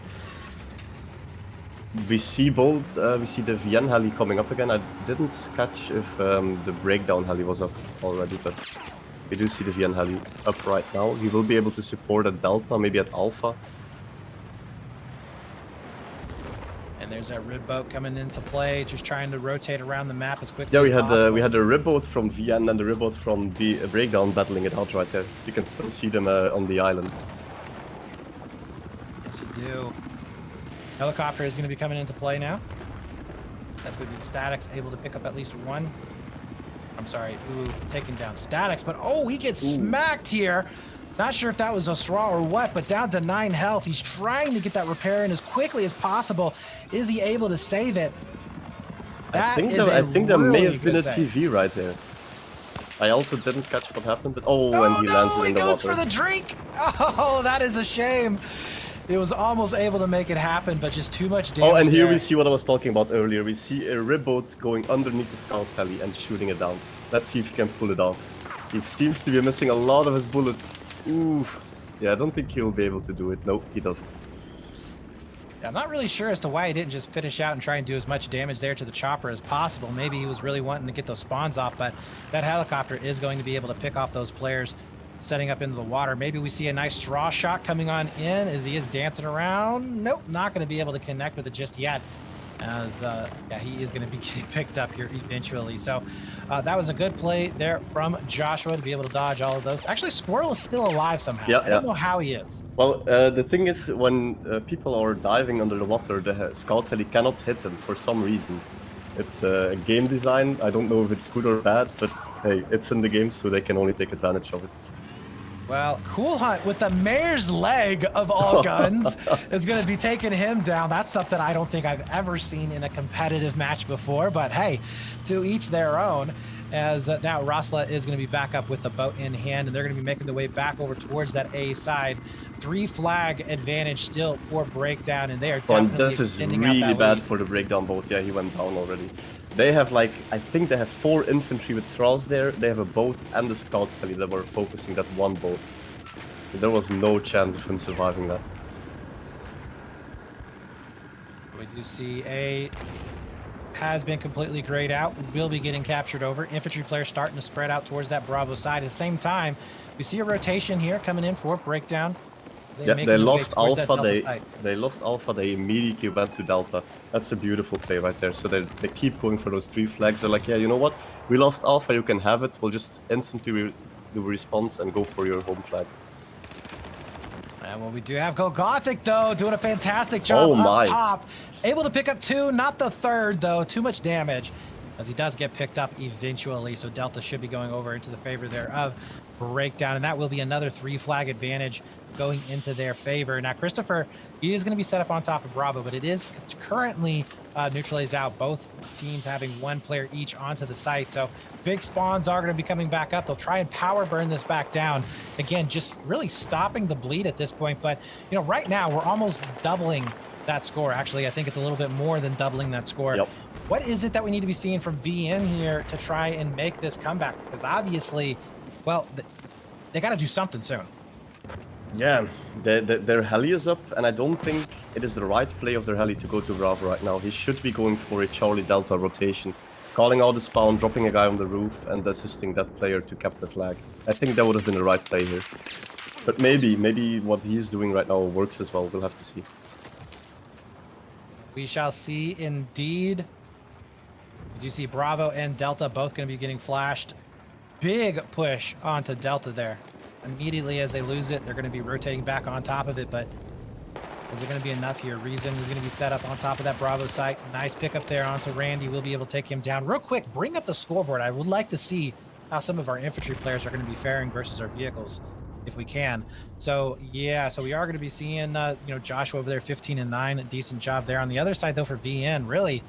We see both. We see the Vienne heli coming up again. I didn't catch if the Breakdown heli was up already, but we do see the Vienne heli up right now. He will be able to support at Delta, maybe at Alpha. And there's that rib boat coming into play, just trying to rotate around the map as quickly Yeah, as possible. we had a rib boat from Vienne and the rib boat from the Breakdown battling it out right there. You can still see them on the island. Yes, you do. Helicopter is going to be coming into play now. That's going to be Statics able to pick up at least one. I'm sorry, Ooh, taking down Statics, but oh, he gets smacked here. Not sure if that was a straw or what, but down to 9 health. He's trying to get that repair in as quickly as possible. Is he able to save it? I think is there may really have been a good save. TV right there. I also didn't catch what happened, but and he lands it in the goes water. for the drink. Oh, that is a shame. It was almost able to make it happen, but just too much damage. Oh, and here there. we see what I was talking about earlier. We see a rib boat going underneath the scout heli and shooting it down. Let's see if he can pull it off. He seems to be missing a lot of his bullets. Ooh. Yeah, I don't think he'll be able to do it. No, he doesn't. Yeah, I'm not really sure as to why he didn't just finish out and try and do as much damage there to the chopper as possible. Maybe he was really wanting to get those spawns off, but that helicopter is going to be able to pick off those players setting up into the water. Maybe we see a nice straw shot coming on in as he is dancing around. Nope, not going to be able to connect with it just yet, as yeah, he is going to be getting picked up here eventually. So that was a good play there from Joshua to be able to dodge all of those. Actually, Squirrel is still alive somehow. Yeah, I don't know how he is. Well, the thing is, when people are diving under the water, the scout heli cannot hit them for some reason. It's a game design. I don't know if it's good or bad, but hey, it's in the game, so they can only take advantage of it. Well, Cool Hunt with the mayor's leg of all guns is going to be taking him down. That's something I don't think I've ever seen in a competitive match before, but hey, to each their own. As now Rosla is going to be back up with the boat in hand, and they're going to be making their way back over towards that A side. 3-flag advantage still for Breakdown, and they are definitely And this is extending out really that bad lead. for the Breakdown boat. Yeah, he went down already. They have like, I think they have 4 infantry with straws there. They have a boat and a scout heli that were focusing that one boat. There was no chance of him surviving that. We do see A has been completely grayed out, will be getting captured over. Infantry players starting to spread out towards that Bravo side. At the same time, we see a rotation here coming in for Breakdown. Yeah, make they their way lost towards that Alpha. Delta side. They lost Alpha. They immediately went to Delta. That's a beautiful play right there. So they keep going for those 3 flags. They're like, yeah, you know what? We lost Alpha. You can have it. We'll just instantly do a response and go for your home flag. Well, we do have Gothic, though, doing a fantastic job up top. Able to pick up 2, not the 3rd, though. Too much damage, as he does get picked up eventually. So Delta should be going over into the favor there of Breakdown, and that will be another 3-flag advantage going into their favor. Now, Christopher, he is going to be set up on top of Bravo, but it is currently neutralized out. Both teams having 1 player each onto the site. So big spawns are going to be coming back up. They'll try and power burn this back down. Again, just really stopping the bleed at this point. But, you know, right now we're almost doubling that score. Actually, I think it's a little bit more than doubling that score. Yep. What is it that we need to be seeing from VN here to try and make this comeback? Because obviously, well, they got to do something soon. Yeah, their heli is up, and I don't think it is the right play of their heli to go to Bravo right now. He should be going for a Charlie Delta rotation, calling out the spawn, dropping a guy on the roof, and assisting that player to cap the flag. I think that would have been the right play here. But maybe what he's doing right now works as well. We'll have to see. We shall see indeed. You do see Bravo and Delta both going to be getting flashed. Big push onto Delta there. Immediately as they lose it, they're going to be rotating back on top of it, but is it going to be enough here? Reason is going to be set up on top of that Bravo site. Nice pickup there onto Randy. We'll be able to take him down. Real quick, bring up the scoreboard. I would like to see how some of our infantry players are going to be faring versus our vehicles, if we can. So, yeah, so we are going to be seeing, you know, Joshua over there, 15-9. A decent job there. On the other side, though, for VN, really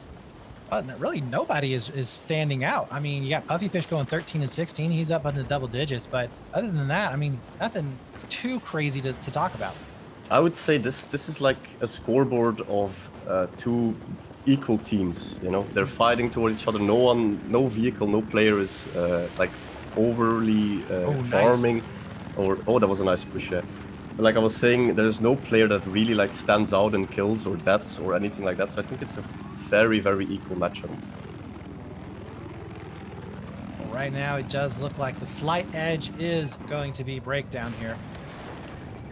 nobody is standing out. I mean, you got Puffyfish going 13-16. He's up into double digits, but other than that, I mean, nothing too crazy to talk about. I would say this is like a scoreboard of 2 equal teams. You know, they're fighting toward each other. No vehicle, no player is like overly farming. Nice. Or that was a nice push. Yeah. But like I was saying, there is no player that really like stands out in kills or deaths or anything like that. So I think it's a very, very equal matchup. Well, right now, it does look like the slight edge is going to be Breakdown here.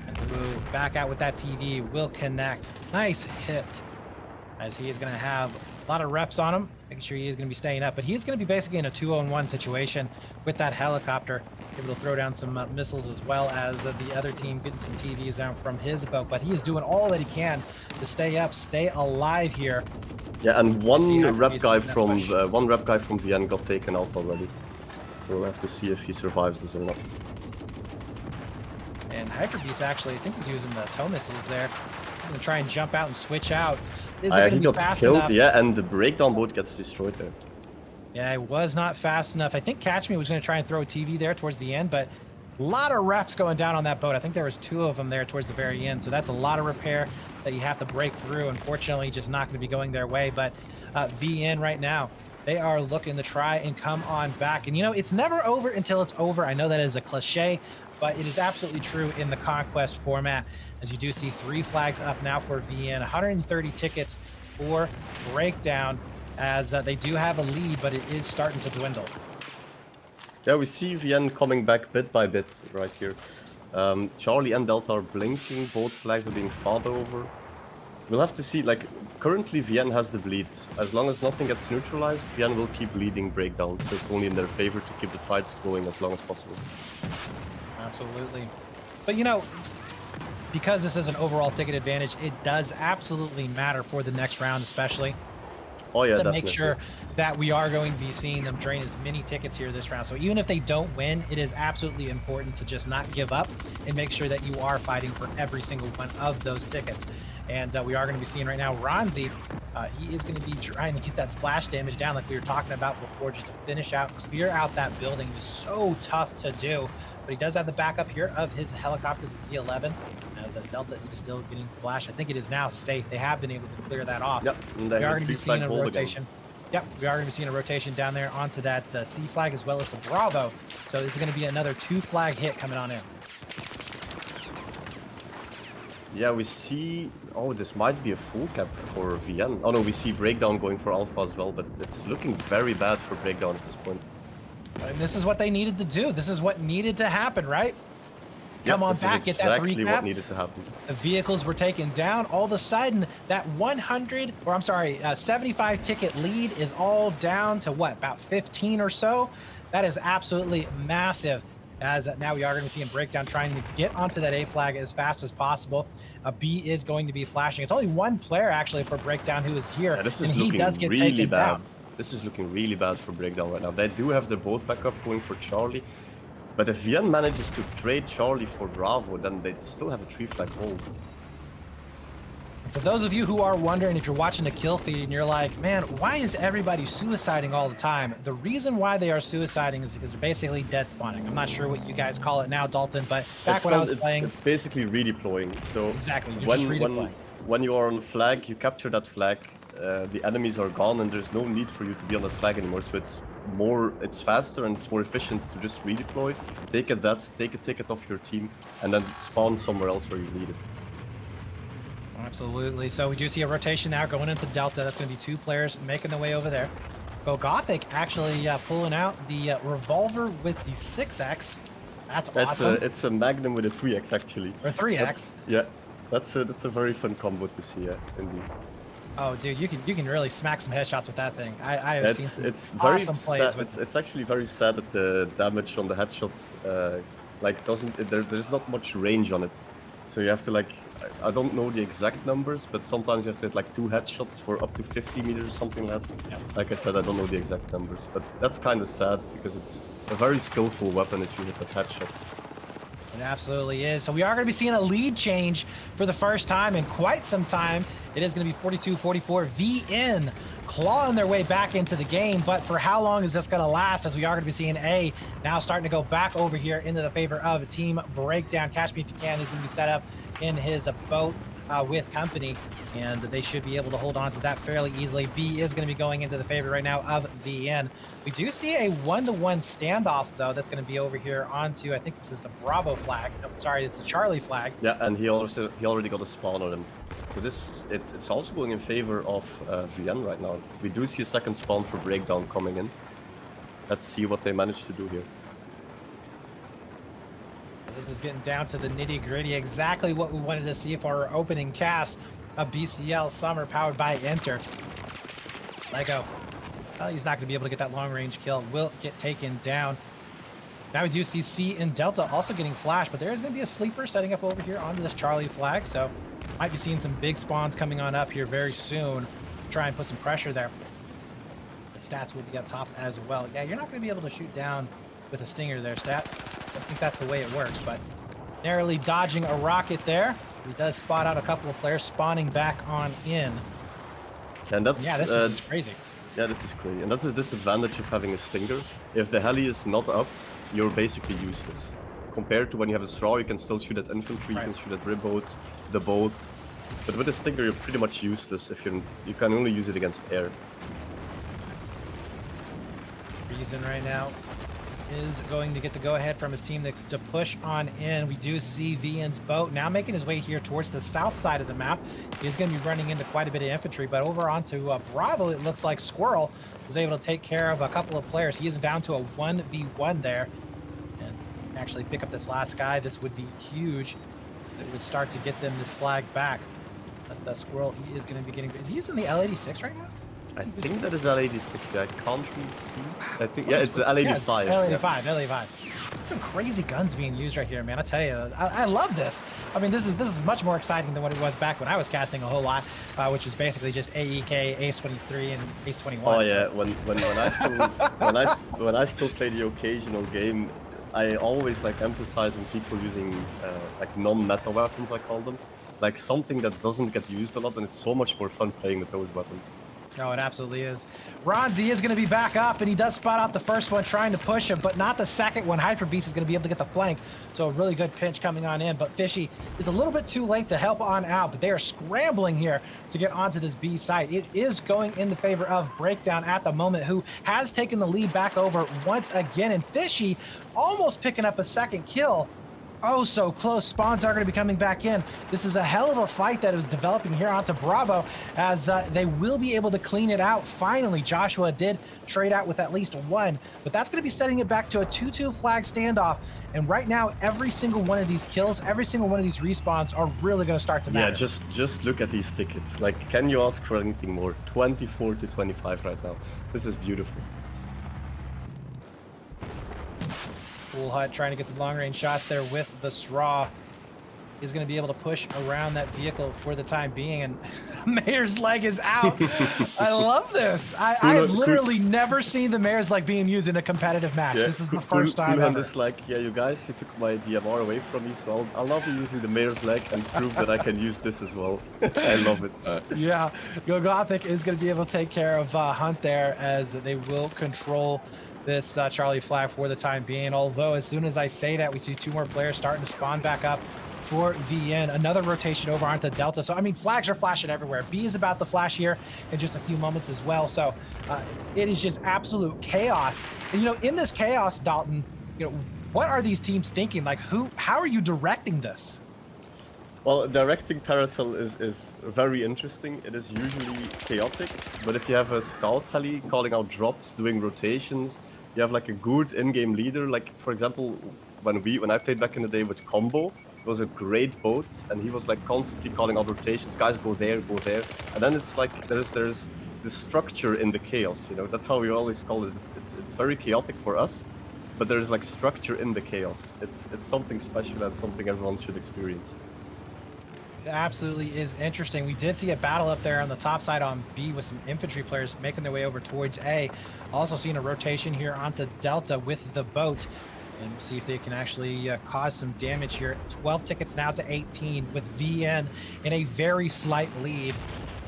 And Wu back out with that TV, will connect. Nice hit, as he is going to have a lot of reps on him, making sure he is going to be staying up. But he's going to be basically in a 2-on-1 situation with that helicopter, able to throw down some missiles, as well as the other team getting some TVs out from his boat. But he is doing all that he can to stay up, stay alive here. Yeah, and one rep guy from VN got taken out already. So we'll have to see if he survives this or not. And Hyperbeast actually, I think he's using the tow missiles there. I'm gonna try and jump out and switch out. Is it gonna he be got fast killed, enough? yeah, and the breakdown boat gets destroyed there. Yeah, it was not fast enough. I think Catch Me was gonna try and throw a TV there towards the end, but a lot of reps going down on that boat. I think there was 2 of them there towards the very end. So that's a lot of repair that you have to break through. Unfortunately, just not going to be going their way. But VN right now, they are looking to try and come on back. And, you know, it's never over until it's over. I know that is a cliche, but it is absolutely true in the Conquest format. As you do see 3 flags up now for VN, 130 tickets for Breakdown, as they do have a lead, but it is starting to dwindle. Yeah, we see VN coming back bit by bit right here. Charlie and Delta are blinking, both flags are being fought over. We'll have to see, like, currently VN has the bleed. As long as nothing gets neutralized, VN will keep leading Breakdown, so it's only in their favor to keep the fights going as long as possible. Absolutely. But, you know, because this is an overall ticket advantage, it does absolutely matter for the next round, especially. Oh yeah, to definitely. Make sure that we are going to be seeing them drain as many tickets here this round. So even if they don't win, it is absolutely important to just not give up and make sure that you are fighting for every single one of those tickets. And we are going to be seeing right now Ronzi, he is going to be trying to get that splash damage down like we were talking about before, just to finish out, clear out that building. It's so tough to do, but he does have the backup here of his helicopter, the Z11. As Delta is still getting flashed. I think it is now safe. They have been able to clear that off. Yep. We are going to be seeing a rotation. Yep, we are going to be seeing a rotation down there onto that C flag as well as to Bravo. So this is going to be another 2 flag hit coming on in. Yeah, we see... Oh, this might be a full cap for VN. Oh no, we see Breakdown going for Alpha as well, but it's looking very bad for Breakdown at this point. And this is what they needed to do. This is what needed to happen, right? Come on back, get that 3 cap. Exactly what needed to happen. The vehicles were taken down. All of a sudden, that 75 ticket lead is all down to what, about 15 or so? That is absolutely massive. as now we are going to see him Breakdown trying to get onto that A flag as fast as possible. B is going to be flashing. It's only one player actually for Breakdown who is here, Yeah, this is and he looking does get really taken bad. down. This is looking really bad for Breakdown right now. They do have their both backup going for Charlie, but if Vian manages to trade Charlie for Bravo, then they still have a 3 flag hold. For those of you who are wondering, if you're watching the kill feed and you're like, man, why is everybody suiciding all the time? The reason why they are suiciding is because they're basically dead spawning. I'm not sure what you guys call it now, Dalton, but back when I was playing... It's basically redeploying. So exactly, you're just redeploying. When you are on flag, you capture that flag, the enemies are gone, and there's no need for you to be on that flag anymore. So it's faster and it's more efficient to just redeploy, take a ticket off your team, and then spawn somewhere else where you need it. Absolutely. So we do see a rotation now going into Delta. That's going to be 2 players making their way over there. Go Gothic actually pulling out the revolver with the 6x. That's awesome. It's a Magnum with a 3x actually. Or 3x. That's a very fun combo to see. Yeah, indeed. Oh, dude, you can really smack some headshots with that thing. I have seen some awesome plays with it's actually very sad that the damage on the headshots there's not much range on it. So you have to I don't know the exact numbers, but sometimes you have to hit like 2 headshots for up to 50 meters or something like that. Yeah. Like I said, I don't know the exact numbers, but that's kind of sad because it's a very skillful weapon if you hit that headshot. It absolutely is. So we are going to be seeing a lead change for the first time in quite some time. It is going to be 42-44. VN clawing their way back into the game, but for how long is this going to last, as we are going to be seeing A now starting to go back over here into the favor of Team Breakdown. Catch Me If You Can is going to be set up in his boat with company, and they should be able to hold on to that fairly easily. B is going to be going into the favor right now of VN. We do see a 1-to-1 standoff, though, that's going to be over here onto, I think this is the Bravo flag. No, sorry, it's the Charlie flag. Yeah, and he already got a spawn on him. So it's also going in favor of VN right now. We do see a second spawn for Breakdown coming in. Let's see what they manage to do here. This is getting down to the nitty-gritty, exactly what we wanted to see for our opening cast of BCL Summer powered by Enter. Lego. Well, he's not going to be able to get that long-range kill. Will get taken down. Now we do see C and Delta also getting flashed, but there's going to be a sleeper setting up over here onto this Charlie flag, so might be seeing some big spawns coming on up here very soon. Try and put some pressure there. The Stats will be up top as well. Yeah, you're not going to be able to shoot down with a stinger there, Stats. I think that's the way it works, but narrowly dodging a rocket there. He does spot out a couple of players spawning back on in. And that's this is crazy. Yeah, this is crazy, and that's a disadvantage of having a stinger. If the heli is not up, you're basically useless. Compared to when you have a straw, you can still shoot at infantry, you can shoot at rib boats, the boat. But with a stinger, you're pretty much useless if you can only use it against air. Reason right now is going to get the go-ahead from his team to push on in. We do see VN's boat now making his way here towards the south side of the map. He's going to be running into quite a bit of infantry, but over onto Bravo, it looks like Squirrel was able to take care of a couple of players. He is down to a 1v1 there, and actually pick up this last guy. This would be huge, as it would start to get them this flag back. But the Squirrel, he is going to be getting... Is he using the L86 right now? I think that is L86, yeah, I can't really see. I think, yeah, it's L85. Yeah, L85. Some crazy guns being used right here, man. I tell you, I love this. I mean, this is much more exciting than what it was back when I was casting a whole lot, which was basically just AEK, Ace-23, and Ace-21. Oh yeah, when I still play the occasional game, I always emphasize on people using non-meta weapons, I call them. Like something that doesn't get used a lot, and it's so much more fun playing with those weapons. Oh, it absolutely is. Ronzi is going to be back up, and he does spot out the first one trying to push him, but not the second one. Hyper Beast is going to be able to get the flank, so a really good pinch coming on in, but Fishy is a little bit too late to help on out, but they are scrambling here to get onto this B site. It is going in the favor of Breakdown at the moment, who has taken the lead back over once again, and Fishy almost picking up a second kill. Oh, so close. Spawns are going to be coming back in. This is a hell of a fight that is developing here onto Bravo, as they will be able to clean it out. Finally, Joshua did trade out with at least one, but that's going to be setting it back to a 2-2 flag standoff. And right now, every single one of these kills, every single one of these respawns are really going to start to matter. Yeah, just look at these tickets. Like, can you ask for anything more? 24-25 right now. This is beautiful. Cool Hut trying to get some long-range shots there with the straw. Is going to be able to push around that vehicle for the time being, and Mayor's leg is out. I love this. I've literally never seen the Mayor's leg being used in a competitive match. Yeah, this is the first time ever. Is like, yeah, you guys, you took my DMR away from me, so I'll now be using the Mayor's leg and prove that I can use this as well. I love it. Yeah, Go Gothic is going to be able to take care of Hunt there, as they will control this Charlie flag for the time being. Although as soon as I say that, we see 2 more players starting to spawn back up for VN. Another rotation over onto Delta. So I mean, flags are flashing everywhere. B is about to flash here in just a few moments as well. So it is just absolute chaos. And, you know, in this chaos, Dalton, you know, what are these teams thinking? Like, how are you directing this? Well, directing Paracel is very interesting. It is usually chaotic, but if you have a scout tally calling out drops, doing rotations, you have like a good in-game leader. Like, for example, when I played back in the day with Combo, it was a great boat, and he was like constantly calling out rotations. Guys, go there, go there. And then it's like there's this structure in the chaos. You know, that's how we always call it. It's very chaotic for us, but there's like structure in the chaos. It's something special and something everyone should experience. It absolutely is interesting. We did see a battle up there on the top side on B with some infantry players making their way over towards A. Also seeing a rotation here onto Delta with the boat. And see if they can actually cause some damage here. 12 tickets now to 18 with VN in a very slight lead.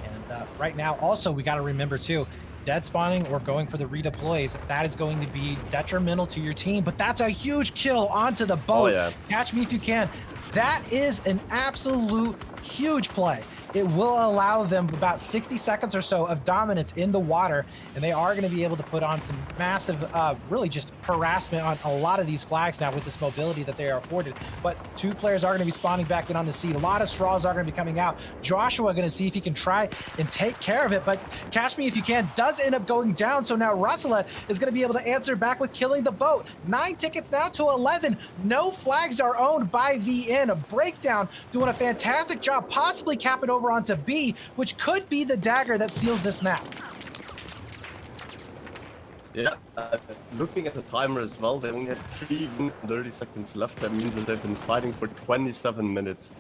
And right now, also, we got to remember too, dead spawning or going for the redeploys, that is going to be detrimental to your team. But that's a huge kill onto the boat. Oh, yeah. Catch me if you can. That is an absolute huge play. It will allow them about 60 seconds or so of dominance in the water, and they are going to be able to put on some massive, really just harassment on a lot of these flags now with this mobility that they are afforded. But 2 players are going to be spawning back in on the sea. A lot of straws are going to be coming out. Joshua going to see if he can try and take care of it, but Catch Me If You Can does end up going down, so now Russell is going to be able to answer back with killing the boat. 9 tickets now to 11. No flags are owned by VN. A Breakdown doing a fantastic job, possibly capping over onto B, which could be the dagger that seals this map. Yeah, looking at the timer as well, they only have 3 and 30 seconds left. That means that they've been fighting for 27 minutes.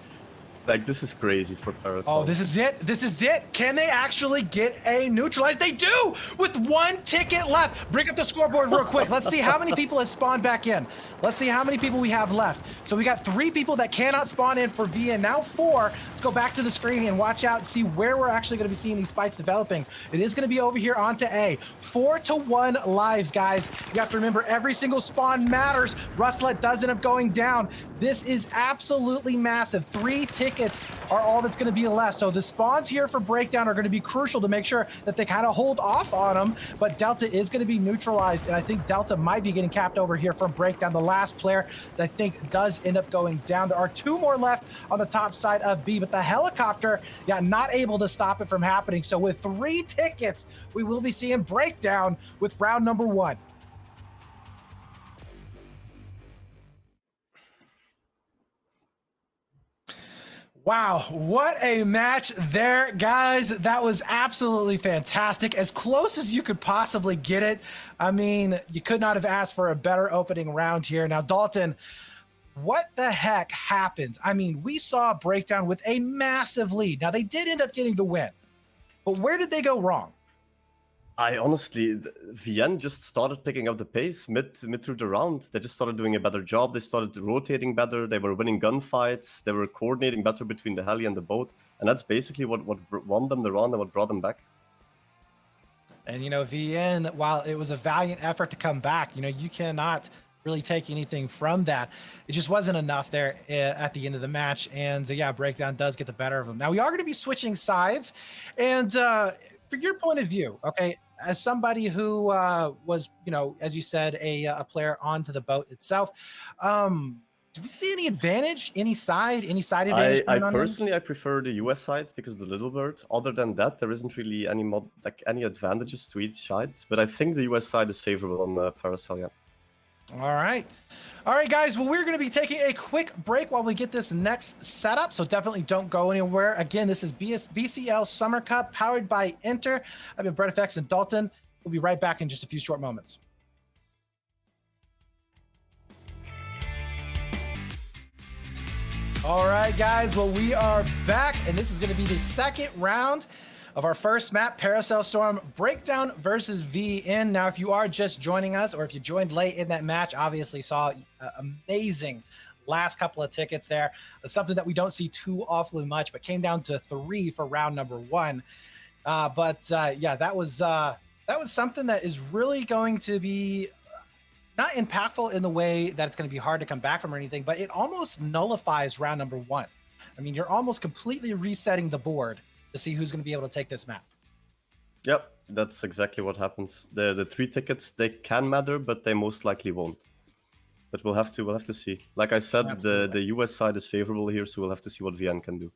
Like, this is crazy for Paracel. Oh, this is it. This is it. Can they actually get a neutralize? They do with 1 ticket left. Bring up the scoreboard real quick. Let's see how many people have spawned back in. Let's see how many people we have left. So we got 3 people that cannot spawn in for VN. Now 4. Let's go back to the screen and watch out and see where we're actually going to be seeing these fights developing. It is going to be over here onto A. 4-1 lives, guys. You have to remember every single spawn matters. Russell does end up going down. This is absolutely massive. 3 tickets are all that's going to be left. So the spawns here for Breakdown are going to be crucial to make sure that they kind of hold off on them. But Delta is going to be neutralized, and I think Delta might be getting capped over here from Breakdown. The last player that I think does end up going down. There are 2 more left on the top side of B, but the helicopter, yeah, not able to stop it from happening. So with 3 tickets, we will be seeing Breakdown with round number 1. Wow, what a match there, guys. That was absolutely fantastic. As close as you could possibly get it. I mean, you could not have asked for a better opening round here. Now, Dalton, what the heck happened? I mean, we saw Breakdown with a massive lead. Now, they did end up getting the win, but where did they go wrong? I honestly, VN just started picking up the pace mid through the round. They just started doing a better job. They started rotating better. They were winning gunfights. They were coordinating better between the heli and the boat. And that's basically what won them the round and what brought them back. And, you know, VN, while it was a valiant effort to come back, you know, you cannot really take anything from that. It just wasn't enough there at the end of the match. And yeah, Breakdown does get the better of them. Now, we are going to be switching sides. And for your point of view, okay, as somebody who was, you know, as you said, a player onto the boat itself, do we see any advantage, any side advantage? I personally, I prefer the US side because of the Little Bird. Other than that, there isn't really any advantages to each side. But I think the US side is favorable on Paracel, yeah. All right, guys. Well, we're going to be taking a quick break while we get this next setup. So definitely don't go anywhere. Again, this is BCL Summer Cup powered by Enter. I've been Brett FX and Dalton. We'll be right back in just a few short moments. All right, guys. Well, we are back, and this is going to be the second round of our first map, Paracel Storm Breakdown versus VN. Now, if you are just joining us, or if you joined late in that match, obviously saw amazing last couple of tickets there. Something that we don't see too awfully much, but came down to 3 for round number 1. Yeah, that was something that is really going to be not impactful in the way that it's going to be hard to come back from or anything, but it almost nullifies round number 1. I mean, you're almost completely resetting the board to see who's going to be able to take this map. Yep, that's exactly what happens. The 3 tickets, they can matter, but they most likely won't. But we'll have to see. Like I said, the US side is favorable here, so we'll have to see what VN can do.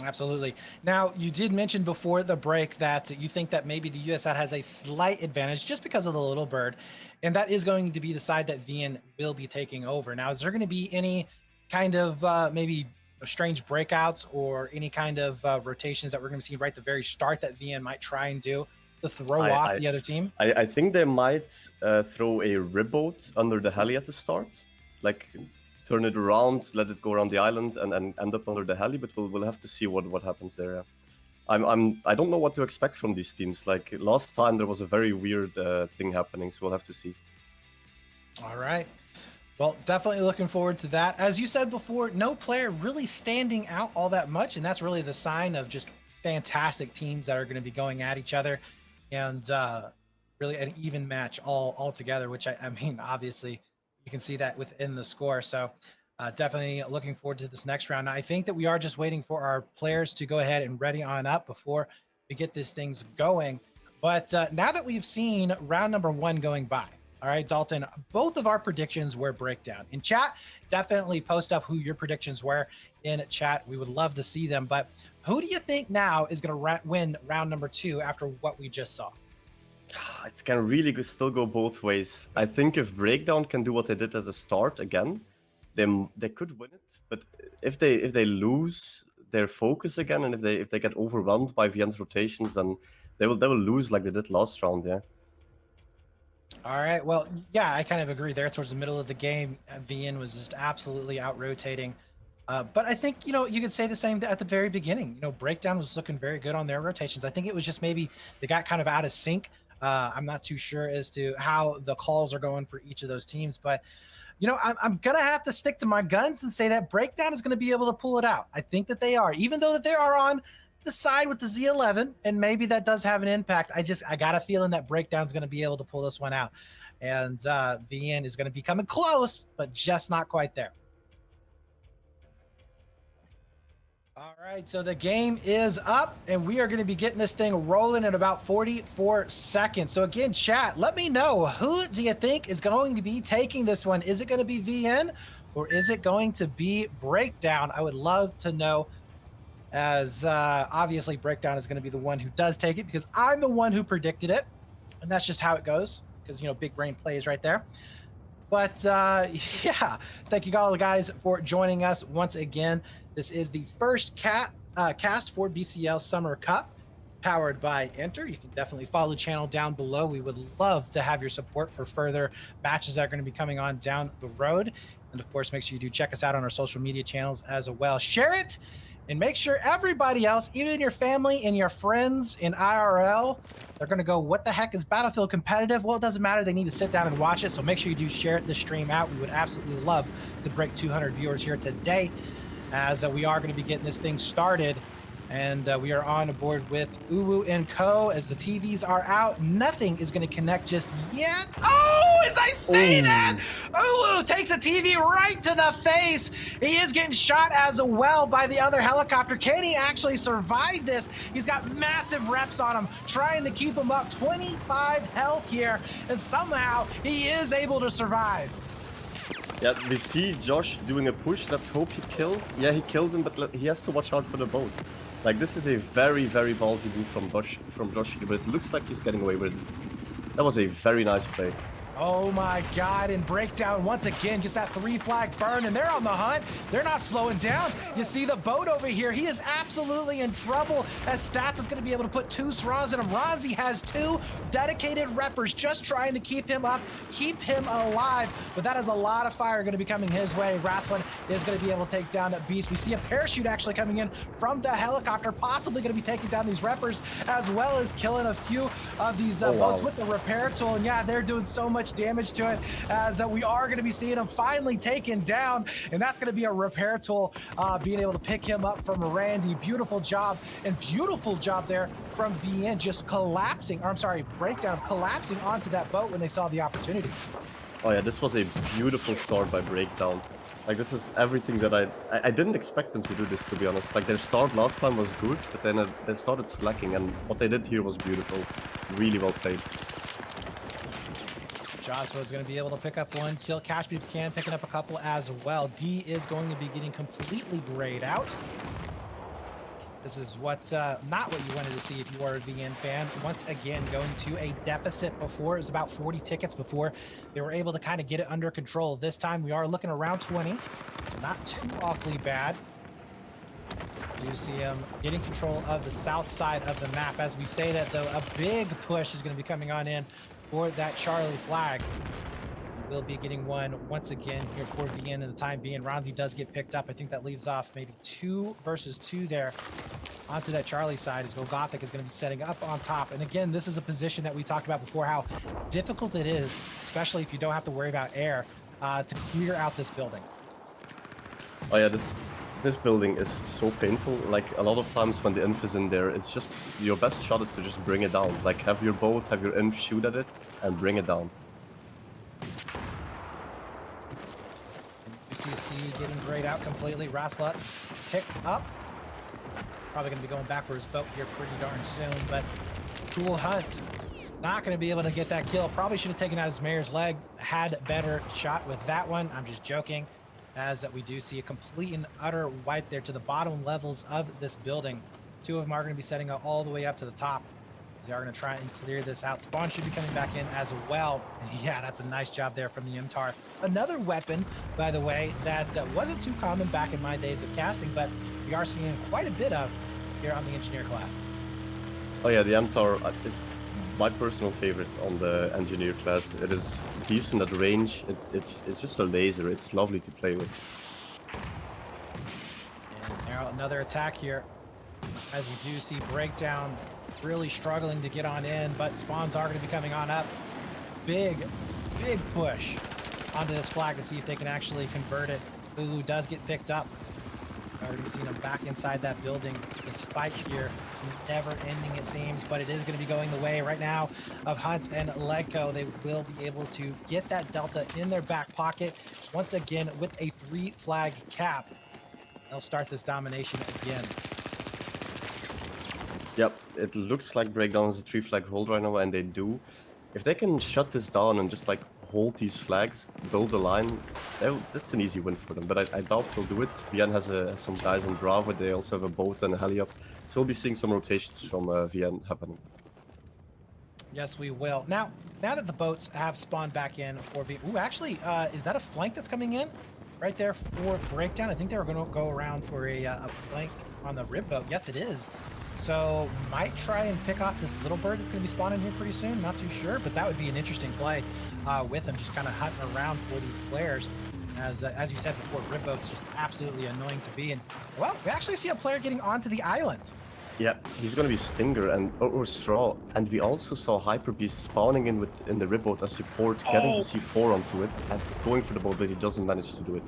Absolutely. Now, you did mention before the break that you think that maybe the US side has a slight advantage just because of the little bird, and that is going to be the side that VN will be taking over. Now, is there going to be any kind of maybe strange breakouts or any kind of rotations that we're going to see right at the very start that VN might try and do to throw off the other team? I think they might throw a ribboat under the heli at the start, like turn it around, let it go around the island, and end up under the heli. But we'll have to see what happens there. Yeah. I don't know what to expect from these teams. Like last time, there was a very weird thing happening, so we'll have to see. All right. Well, definitely looking forward to that. As you said before, no player really standing out all that much, and that's really the sign of just fantastic teams that are going to be going at each other, and really an even match all together. Which I mean, obviously, you can see that within the score. So definitely looking forward to this next round. Now, I think that we are just waiting for our players to go ahead and ready on up before we get these things going. But now that we've seen round number 1 going by, all right, Dalton, both of our predictions were breakdown. In chat, definitely post up who your predictions were in chat. We would love to see them. But who do you think now is going to win round number 2 after what we just saw? It can really still go both ways. I think if Breakdown can do what they did at the start again, they could win it. But if they lose their focus again, and if they get overwhelmed by VN's rotations, then they will lose like they did last round. Yeah. All right. Well, yeah, I kind of agree there. Towards the middle of the game, VN was just absolutely out-rotating. But I think, you could say the same at the very beginning. Breakdown was looking very good on their rotations. I think it was just maybe they got kind of out of sync. I'm not too sure as to how the calls are going for each of those teams. But, I'm going to have to stick to my guns and say that Breakdown is going to be able to pull it out. I think that they are. Even though that they are on the side with the Z11, and maybe that does have an impact. I got a feeling that Breakdown's going to be able to pull this one out, and VN is going to be coming close, but just not quite there. All right, so the game is up, and we are going to be getting this thing rolling in about 44 seconds. So again, chat, let me know, who do you think is going to be taking this one? Is it going to be VN, or is it going to be Breakdown? I would love to know, as obviously Breakdown is going to be the one who does take it because I'm the one who predicted it, and that's just how it goes because, big brain plays right there. But yeah, thank you all the guys for joining us once again. This is the first cast for BCL Summer Cup powered by Enter. You can definitely follow the channel down below. We would love to have your support for further matches that are going to be coming on down the road. And of course, make sure you do check us out on our social media channels as well. Share it. And make sure everybody else, even your family and your friends in IRL, they're going to go, what the heck is Battlefield competitive? Well, it doesn't matter. They need to sit down and watch it. So make sure you do share the stream out. We would absolutely love to break 200 viewers here today, as we are going to be getting this thing started. And we are on board with Uwu and Co. As the TVs are out, nothing is going to connect just yet. Oh, as I say that, Uwu takes a TV right to the face. He is getting shot as well by the other helicopter. Can he actually survive this? He's got massive reps on him, trying to keep him up. 25 health here, and somehow he is able to survive. Yeah, we see Josh doing a push. Let's hope he kills. Yeah, he kills him, but he has to watch out for the boat. Like, this is a very, very ballsy move from Josh here, but it looks like he's getting away with it. That was a very nice play. Oh my God, and Breakdown once again gets that 3 flag burn, and they're on the hunt. They're not slowing down. You see the boat over here. He is absolutely in trouble as Stats is going to be able to put 2 straws in him. Ronzi has 2 dedicated reppers just trying to keep him up, keep him alive, but that is a lot of fire going to be coming his way. Rasslin is going to be able to take down that Beast. We see a parachute actually coming in from the helicopter, possibly going to be taking down these reppers, as well as killing a few of these boats with the repair tool. And yeah, they're doing so much damage to it, as we are going to be seeing him finally taken down, and that's going to be a repair tool being able to pick him up from Randy. Beautiful job, and beautiful job there from VN, just collapsing, or I'm sorry, Breakdown collapsing onto that boat when they saw the opportunity. Oh yeah, this was a beautiful start by Breakdown. Like, this is everything that I didn't expect them to do this, to be honest. Like, their start last time was good, but then they started slacking, and what they did here was beautiful. Really well played. Joshua is going to be able to pick up 1 kill. Cashby can picking up a couple as well. D is going to be getting completely grayed out. This is what not what you wanted to see if you are a VN fan. Once again, going to a deficit before. It was about 40 tickets before they were able to kind of get it under control. This time we are looking around 20, so not too awfully bad. Do see him getting control of the south side of the map. As we say that, though, a big push is going to be coming on in for that Charlie flag. We'll be getting one once again here for VN in the time being. Ronzi does get picked up. I think that leaves off maybe 2 versus 2 there onto that Charlie side, as Gothic is going to be setting up on top. And again, this is a position that we talked about before, how difficult it is, especially if you don't have to worry about air, to clear out this building. Oh yeah, this building is so painful. Like, a lot of times when the inf is in there, it's just your best shot is to just bring it down. Like, have your boat, have your inf shoot at it, and bring it down. UCC getting grayed out completely. Raslat picked up. Probably going to be going back for his boat here pretty darn soon, but Cool Hunt not going to be able to get that kill. Probably should have taken out his mayor's leg, had better shot with that one. I'm just joking, as we do see a complete and utter wipe there to the bottom levels of this building. 2 of them are going to be setting up all the way up to the top. They are going to try and clear this out. Spawn should be coming back in as well. And yeah, that's a nice job there from the MTAR. Another weapon, by the way, that wasn't too common back in my days of casting, but we are seeing quite a bit of here on the engineer class. Oh yeah, the MTAR is my personal favorite on the engineer class. It is decent at range. It's just a laser. It's lovely to play with. And now another attack here, as we do see Breakdown really struggling to get on in, but spawns are going to be coming on up. Big push onto this flag to see if they can actually convert it. Lulu does get picked up. Already seen him back inside that building. This fight here is never ending, it seems, but it is going to be going the way right now of Hunt and Lego. They will be able to get that Delta in their back pocket once again with a 3 flag cap. They'll start this domination again. Yep, it looks like Breakdown is a 3 flag hold right now, and they do. If they can shut this down and just like hold these flags, build a line, that's an easy win for them. But I doubt they'll do it. VN has some guys on Bravo. They also have a boat and a heli up. So we'll be seeing some rotations from VN happening. Yes, we will. Now that the boats have spawned back in for VN... Ooh, actually, is that a flank that's coming in? Right there for Breakdown? I think they were going to go around for a flank on the rib boat. Yes, it is. So might try and pick off this little bird that's going to be spawning here pretty soon. Not too sure, but that would be an interesting play with him, just kind of hunting around for these players. As you said before, rib boat's just absolutely annoying to be in. Well, we actually see a player getting onto the island. Yeah, he's gonna be Stinger and or Straw, and we also saw Hyper Beast spawning in the rib boat as support, getting the C4 onto it and going for the boat, but he doesn't manage to do it.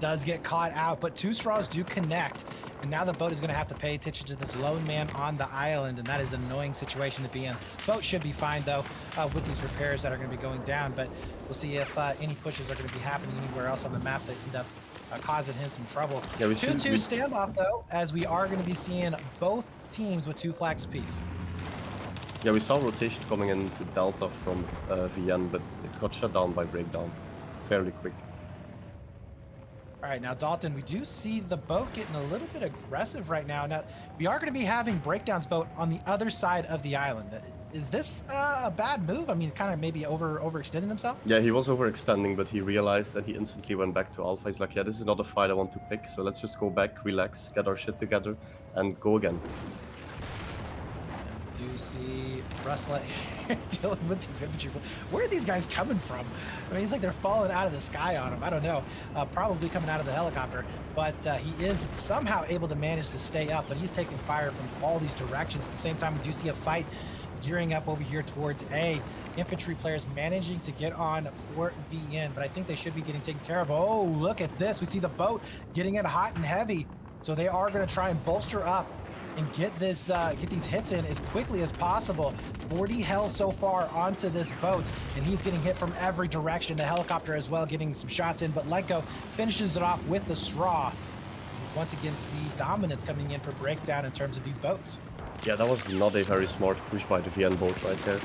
Does get caught out, but 2 straws do connect, and now the boat is going to have to pay attention to this lone man on the island, and that is an annoying situation to be in. Boat should be fine though with these repairs that are going to be going down, but we'll see if any pushes are going to be happening anywhere else on the map to end up causing him some trouble. Yeah, 2-2 standoff though, as we are going to be seeing both teams with 2 flags apiece. Yeah, we saw rotation coming into Delta from VN, but it got shut down by Breakdown fairly quick. All right, now Dalton, we do see the boat getting a little bit aggressive right now. Now, we are going to be having Breakdown's boat on the other side of the island. Is this a bad move? I mean, kind of maybe overextending himself? Yeah, he was overextending, but he realized that he instantly went back to Alpha. He's like, yeah, this is not a fight I want to pick, so let's just go back, relax, get our shit together, and go again. Do you see Russell dealing with these infantry? Where are these guys coming from? I mean, it's like they're falling out of the sky on him. I don't know. Probably coming out of the helicopter, but he is somehow able to manage to stay up, but he's taking fire from all these directions. At the same time, we do see a fight gearing up over here towards A. Infantry players managing to get on for VN, but I think they should be getting taken care of. Oh, look at this. We see the boat getting it hot and heavy. So they are going to try and bolster up and get this, get these hits in as quickly as possible. 40 health so far onto this boat, and he's getting hit from every direction. The helicopter as well, getting some shots in, but Lego finishes it off with the straw. Once again, see dominance coming in for breakdown in terms of these boats. Yeah, that was not a very smart push by the VN boat right there.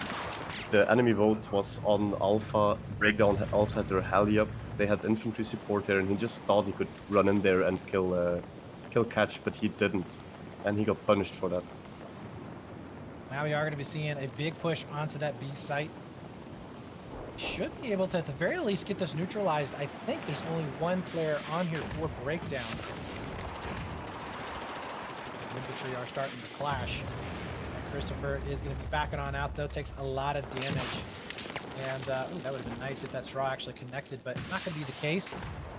The enemy boat was on Alpha. Breakdown also had their heli up. They had infantry support there, and he just thought he could run in there and kill Catch, but he didn't, and he got punished for that. Now we are going to be seeing a big push onto that B site. Should be able to, at the very least, get this neutralized. I think there's only one player on here for breakdown. Infantry are starting to clash. Christopher is going to be backing on out, though. Takes a lot of damage. And ooh, that would have been nice if that straw actually connected, but not going to be the case.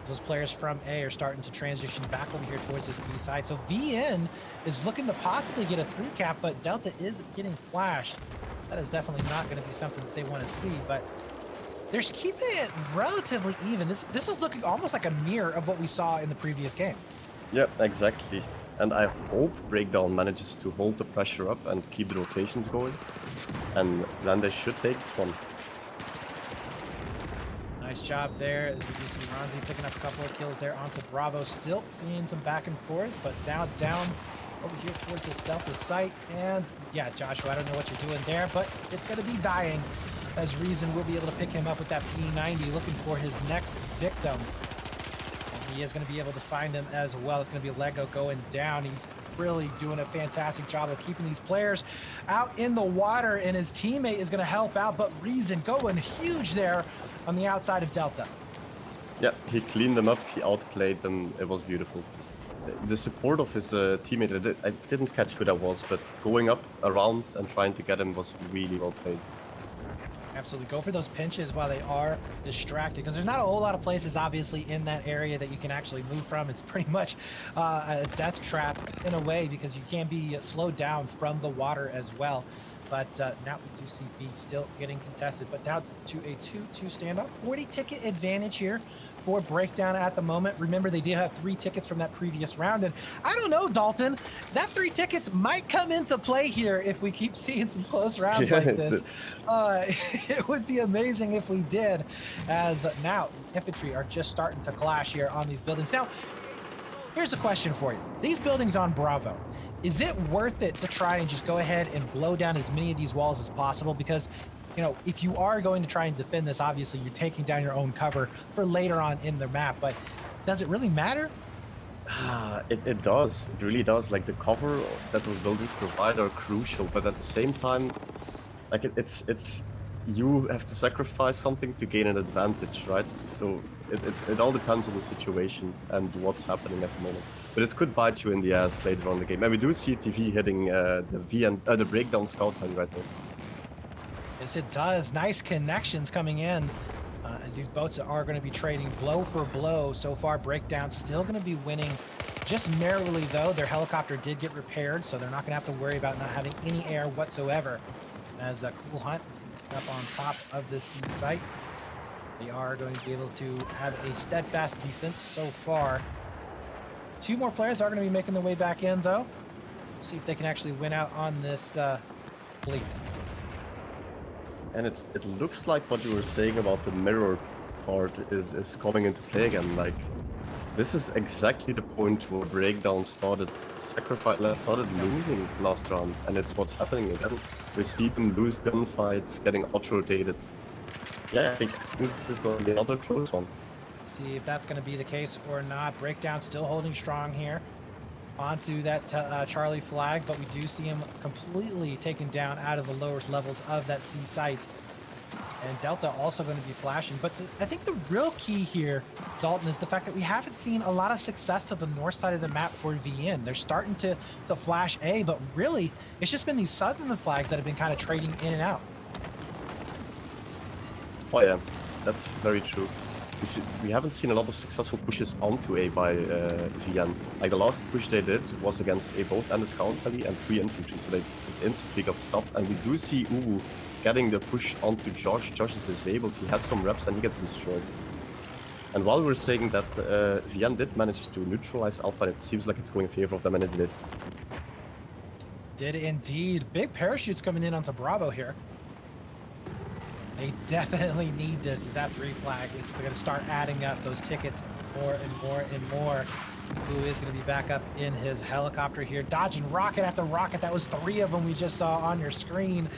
Those players from A are starting to transition back over here towards this B side. So VN is looking to possibly get a 3-cap, but Delta is getting flashed. That is definitely not going to be something that they want to see, but they're keeping it relatively even. This is looking almost like a mirror of what we saw in the previous game. Yep, exactly. And I hope Breakdown manages to hold the pressure up and keep the rotations going. And then they should take this one. Nice job there, as we do see Ronzi picking up a couple of kills there onto Bravo. Still seeing some back and forth, but now down over here towards this Delta site. And yeah, Joshua, I don't know what you're doing there, but it's going to be dying, as Reason will be able to pick him up with that P90, looking for his next victim. And he is going to be able to find him as well. It's going to be Lego going down. He's really doing a fantastic job of keeping these players out in the water, and his teammate is going to help out, but Reason going huge there on the outside of Delta. Yeah, he cleaned them up, he outplayed them, it was beautiful. The support of his teammate, I didn't catch who that was, but going up around and trying to get him was really well played. Absolutely. Go for those pinches while they are distracted, because there's not a whole lot of places, obviously, in that area that you can actually move from. It's pretty much a death trap in a way, because you can be slowed down from the water as well. But now we do see B still getting contested, but now to a 2-2 standoff. 40 ticket advantage here for Breakdown at the moment. Remember, they did have 3 tickets from that previous round, and I don't know, Dalton, that 3 tickets might come into play here if we keep seeing some close rounds like this. It would be amazing if we did, as now infantry are just starting to clash here on these buildings. Now, here's a question for you. These buildings on Bravo, is it worth it to try and just go ahead and blow down as many of these walls as possible? Because, you know, if you are going to try and defend this, obviously you're taking down your own cover for later on in the map, but does it really matter? It does. It really does. Like, the cover that those buildings provide are crucial, but at the same time, like, it's you have to sacrifice something to gain an advantage, right? So it all depends on the situation and what's happening at the moment. But it could bite you in the ass later on in the game. And we do see TV hitting the Breakdown scout heli right there. Yes, it does. Nice connections coming in, as these boats are going to be trading blow for blow. So far, Breakdown still going to be winning just narrowly, though. Their helicopter did get repaired, so they're not going to have to worry about not having any air whatsoever. As Cool Hunt is going to be up on top of this sea site. They are going to be able to have a steadfast defense so far. 2 more players are going to be making their way back in, though. See if they can actually win out on this fleet. And it looks like what you were saying about the mirror part is coming into play again. Like, this is exactly the point where Breakdown started losing last round, and it's what's happening again. We see them lose gunfights, getting auto-rotated. Yeah, I think this is going to be another close one. See if that's going to be the case or not. Breakdown still holding strong here onto that Charlie flag, but we do see him completely taken down out of the lower levels of that C site. And Delta also going to be flashing. But I think the real key here, Dalton, is the fact that we haven't seen a lot of success to the north side of the map for VN. They're starting to flash A, but really, it's just been these southern flags that have been kind of trading in and out. Oh yeah, that's very true. We haven't seen a lot of successful pushes onto A by VN. Like the last push they did was against A both and the scout heli and 3 infantry, so they instantly got stopped. And we do see Uwu getting the push onto Josh. Josh is disabled, he has some reps and he gets destroyed. And while we're saying that VN did manage to neutralize Alpha, it seems like it's going in favor of them, and it did. Did indeed. Big parachutes coming in onto Bravo here. They definitely need this. Is that 3 flag? It's going to start adding up those tickets more and more and more. Who is going to be back up in his helicopter here, dodging rocket after rocket. That was 3 of them we just saw on your screen,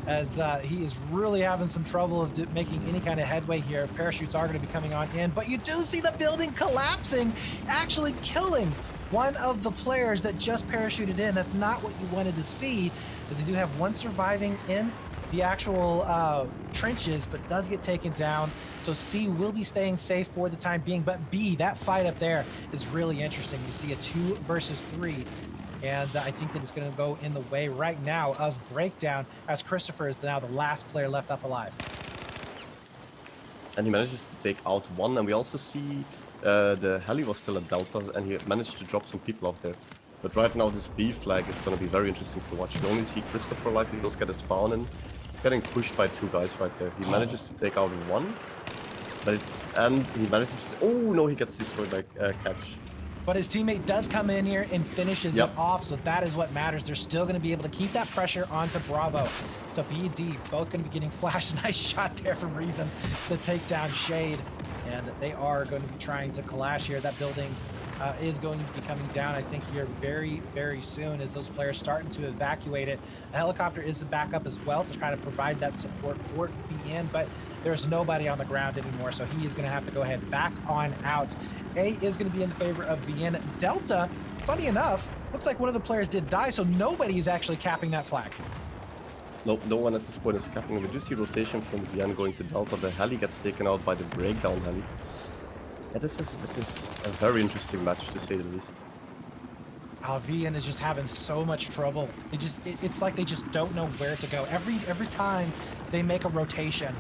as he is really having some trouble of making any kind of headway here. Parachutes are going to be coming on in, but you do see the building collapsing, actually killing one of the players that just parachuted in. That's not what you wanted to see, as you do have one surviving in the actual trenches, but does get taken down. So C will be staying safe for the time being, but B, that fight up there is really interesting. You see a 2 versus 3, and I think that it's going to go in the way right now of Breakdown, as Christopher is now the last player left up alive. And he manages to take out 1, and we also see the heli was still at Delta, and he managed to drop some people off there. But right now this B flag is going to be very interesting to watch. You only see Christopher alive, he does get a spawn in. He's getting pushed by 2 guys right there. He manages to take out 1, and he manages to... Oh no, he gets destroyed by Catch. But his teammate does come in here and finishes it off, so that is what matters. They're still going to be able to keep that pressure onto Bravo. So B and D both going to be getting flashed. Nice shot there from Reason to take down Shade. And they are going to be trying to clash here. That building is going to be coming down, I think, here very, very soon, as those players starting to evacuate it. A helicopter is a backup as well to try to provide that support for BN, but there's nobody on the ground anymore, so he is going to have to go ahead back on out. A is going to be in favor of VN. Delta, funny enough, looks like one of the players did die, so nobody is actually capping that flag. No one at this point is capping. We do see rotation from VN going to Delta. The heli gets taken out by the breakdown heli. Yeah, this is a very interesting match, to say the least. VN is just having so much trouble. It's like they just don't know where to go. Every time they make a rotation,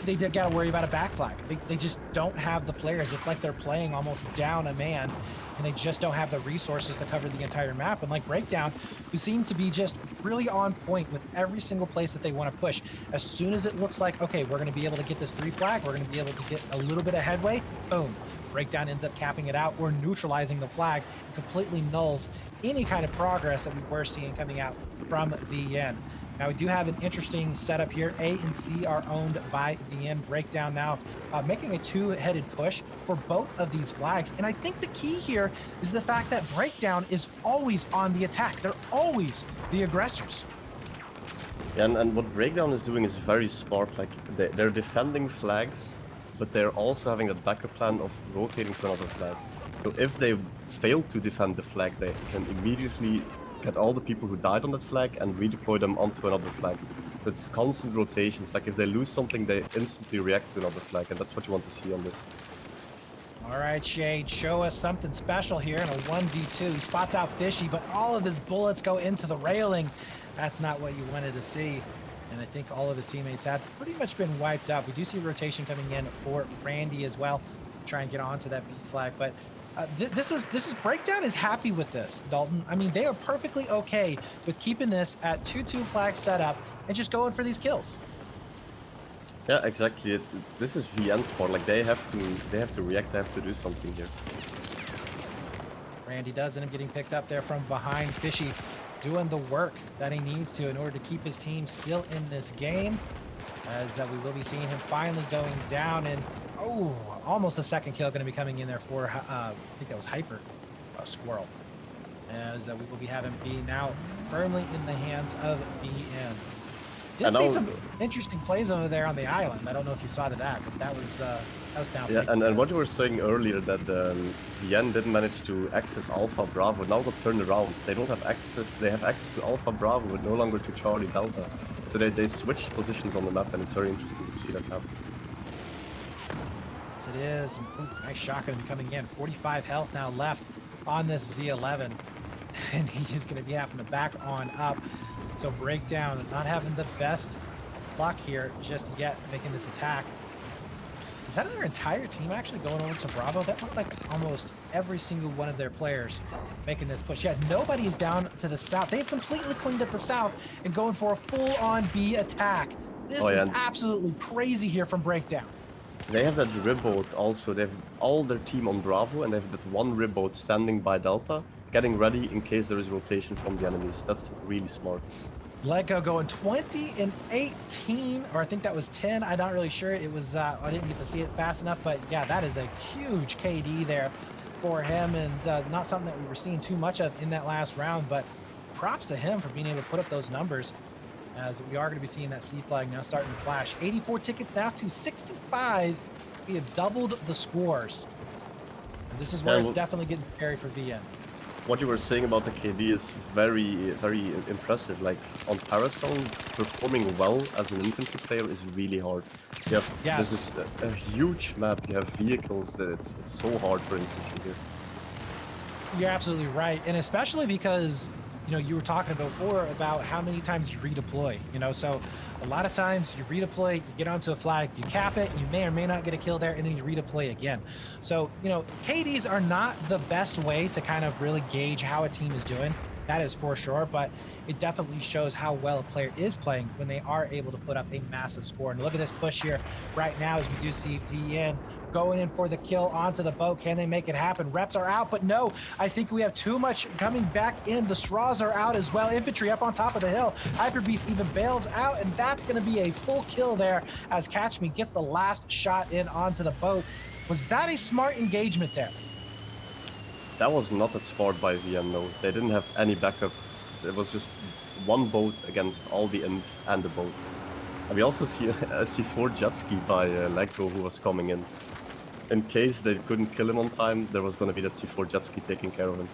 they got to worry about a back flag. They just don't have the players. It's like they're playing almost down a man, and they just don't have the resources to cover the entire map. And like Breakdown, who seem to be just really on point with every single place that they want to push. As soon as it looks like, okay, we're going to be able to get this 3 flag, we're going to be able to get a little bit of headway, boom. Breakdown ends up capping it out or neutralizing the flag, and completely nulls any kind of progress that we were seeing coming out from VN. Now we do have an interesting setup here. A and C are owned by VN. Breakdown now making a 2-headed push for both of these flags. And I think the key here is the fact that Breakdown is always on the attack. They're always the aggressors. Yeah, and what Breakdown is doing is very smart. Like they're defending flags, but they're also having a backup plan of rotating to another flag. So if they fail to defend the flag, they can immediately get all the people who died on that flag and redeploy them onto another flag. So it's constant rotations. Like if they lose something, they instantly react to another flag, and that's what you want to see on this. All right, Shade, show us something special here in a 1v2. He spots out Fishy, but all of his bullets go into the railing. That's not what you wanted to see. And I think all of his teammates have pretty much been wiped out. We do see rotation coming in for Randy as well, try and get onto that B flag, but this is Breakdown is happy with this, Dalton. I mean, they are perfectly okay with keeping this at 2-2 flag setup and just going for these kills. Yeah, exactly. This is VN's part. Like they have to react. They have to do something here. Randy does end up getting picked up there from behind. Fishy doing the work that he needs to in order to keep his team still in this game, as we will be seeing him finally going down, and almost a second kill going to be coming in there for I think that was Hyper Squirrel, as we will be having B now firmly in the hands of BN. Did see some interesting plays over there on the island. I don't know if you saw that, but that was down. Yeah, and what you were saying earlier that Vienne didn't manage to access Alpha Bravo. Now got turned around. They don't have access. They have access to Alpha Bravo, but no longer to Charlie Delta. So they switched positions on the map, and it's very interesting to see that happen. Yes, it is. And, ooh, nice shot going to be coming in. 45 health now left on this Z11, and he is going to be having to back on up. So Breakdown not having the best luck here just yet, making this attack. Is that their entire team actually going over to Bravo? That looked like almost every single one of their players making this push. Yeah, nobody's down to the south. They've completely cleaned up the south and going for a full-on B attack. This is absolutely crazy here from Breakdown. They have that ribboat also. They have all their team on Bravo, and they have that one ribboat standing by Delta, getting ready in case there is rotation from the enemies. That's really smart. Lego going 20 and 18, or I think that was 10. I'm not really sure. It was I didn't get to see it fast enough, but yeah, that is a huge KD there for him, and not something that we were seeing too much of in that last round. But props to him for being able to put up those numbers, as we are going to be seeing that C flag now starting to flash. 84 tickets now to 65. We have doubled the scores. And this is where it's definitely getting scary for VN. What you were saying about the KD is very, very impressive. Like on Paracel, performing well as an infantry player is really hard. This is a huge map. You have vehicles. It's so hard for infantry here. You're absolutely right, and especially because you were talking before about how many times you redeploy. So a lot of times you redeploy, you get onto a flag, you cap it, you may or may not get a kill there, and then you redeploy again. So KDs are not the best way to kind of really gauge how a team is doing. That is for sure, but it definitely shows how well a player is playing when they are able to put up a massive score. And look at this push here right now as we do see VN going in for the kill onto the boat. Can they make it happen? Reps are out, but no, I think we have too much coming back in. The straws are out as well. Infantry up on top of the hill. Hyper Beast even bails out, and that's going to be a full kill there as Catch Me gets the last shot in onto the boat. Was that a smart engagement there? That was not that smart by VN, no. They didn't have any backup. It was just one boat against all the inf and the boat. And we also see a C4 jet ski by Legro who was coming in. In case they couldn't kill him on time, there was going to be that C4 jet ski taking care of him.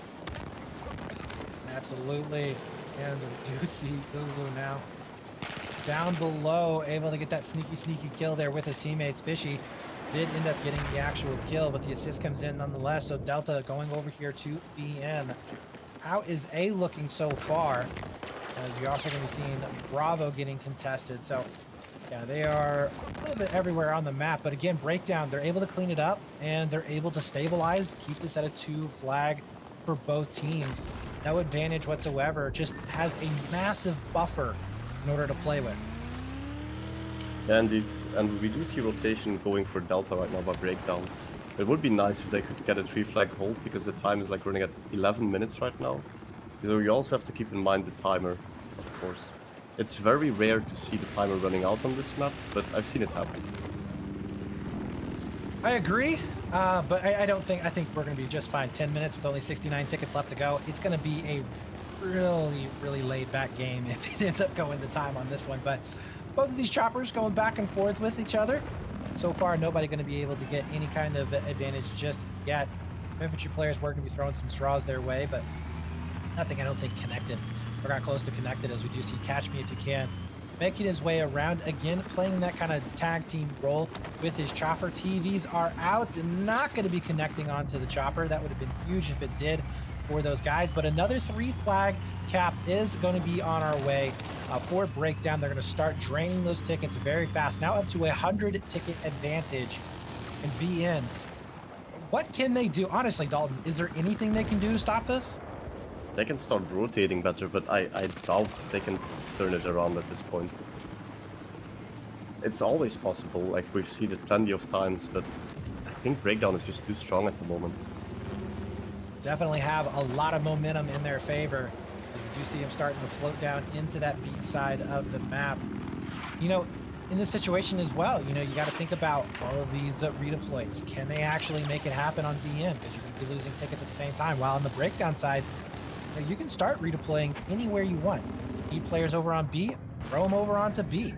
Absolutely. And we do see Lulu now down below, able to get that sneaky kill there with his teammates. Fishy did end up getting the actual kill, but the assist comes in nonetheless. So Delta going over here to BN. How is A looking so far? As we're also going to be seeing Bravo getting contested. So yeah, they are a little bit everywhere on the map, but again, Breakdown, they're able to clean it up and they're able to stabilize, keep this at a 2 flag for both teams. No advantage whatsoever, just has a massive buffer in order to play with. Yeah, indeed, and we do see rotation going for Delta right now by Breakdown. It would be nice if they could get a 3 flag hold, because the time is like running at 11 minutes right now. So you also have to keep in mind the timer, of course. It's very rare to see the timer running out on this map, but I've seen it happen. I agree, but I think we're going to be just fine. 10 minutes with only 69 tickets left to go. It's going to be a really laid back game if it ends up going to time on this one. But both of these choppers going back and forth with each other. So far, nobody going to be able to get any kind of advantage just yet. Infantry players were going to be throwing some straws their way, but nothing, I don't think, connected. We're not close to connected, as we do see Catch Me If You Can making his way around again, playing that kind of tag team role with his chopper. TVs are out and not going to be connecting onto the chopper. That would have been huge if it did for those guys, but another 3 flag cap is going to be on our way for Breakdown. They're going to start draining those tickets very fast, now up to 100 ticket advantage in VN. What can they do? Honestly, Dalton, is there anything they can do to stop this? They can start rotating better, but I doubt they can turn it around at this point. It's always possible, like we've seen it plenty of times, but I think Breakdown is just too strong at the moment. Definitely have a lot of momentum in their favor. We do see him starting to float down into that beat side of the map. In this situation as well, you got to think about all of these redeploys. Can they actually make it happen on BN? Because you're going to be losing tickets at the same time. While on the Breakdown side, you can start redeploying anywhere you want. Need players over on B, throw him over onto B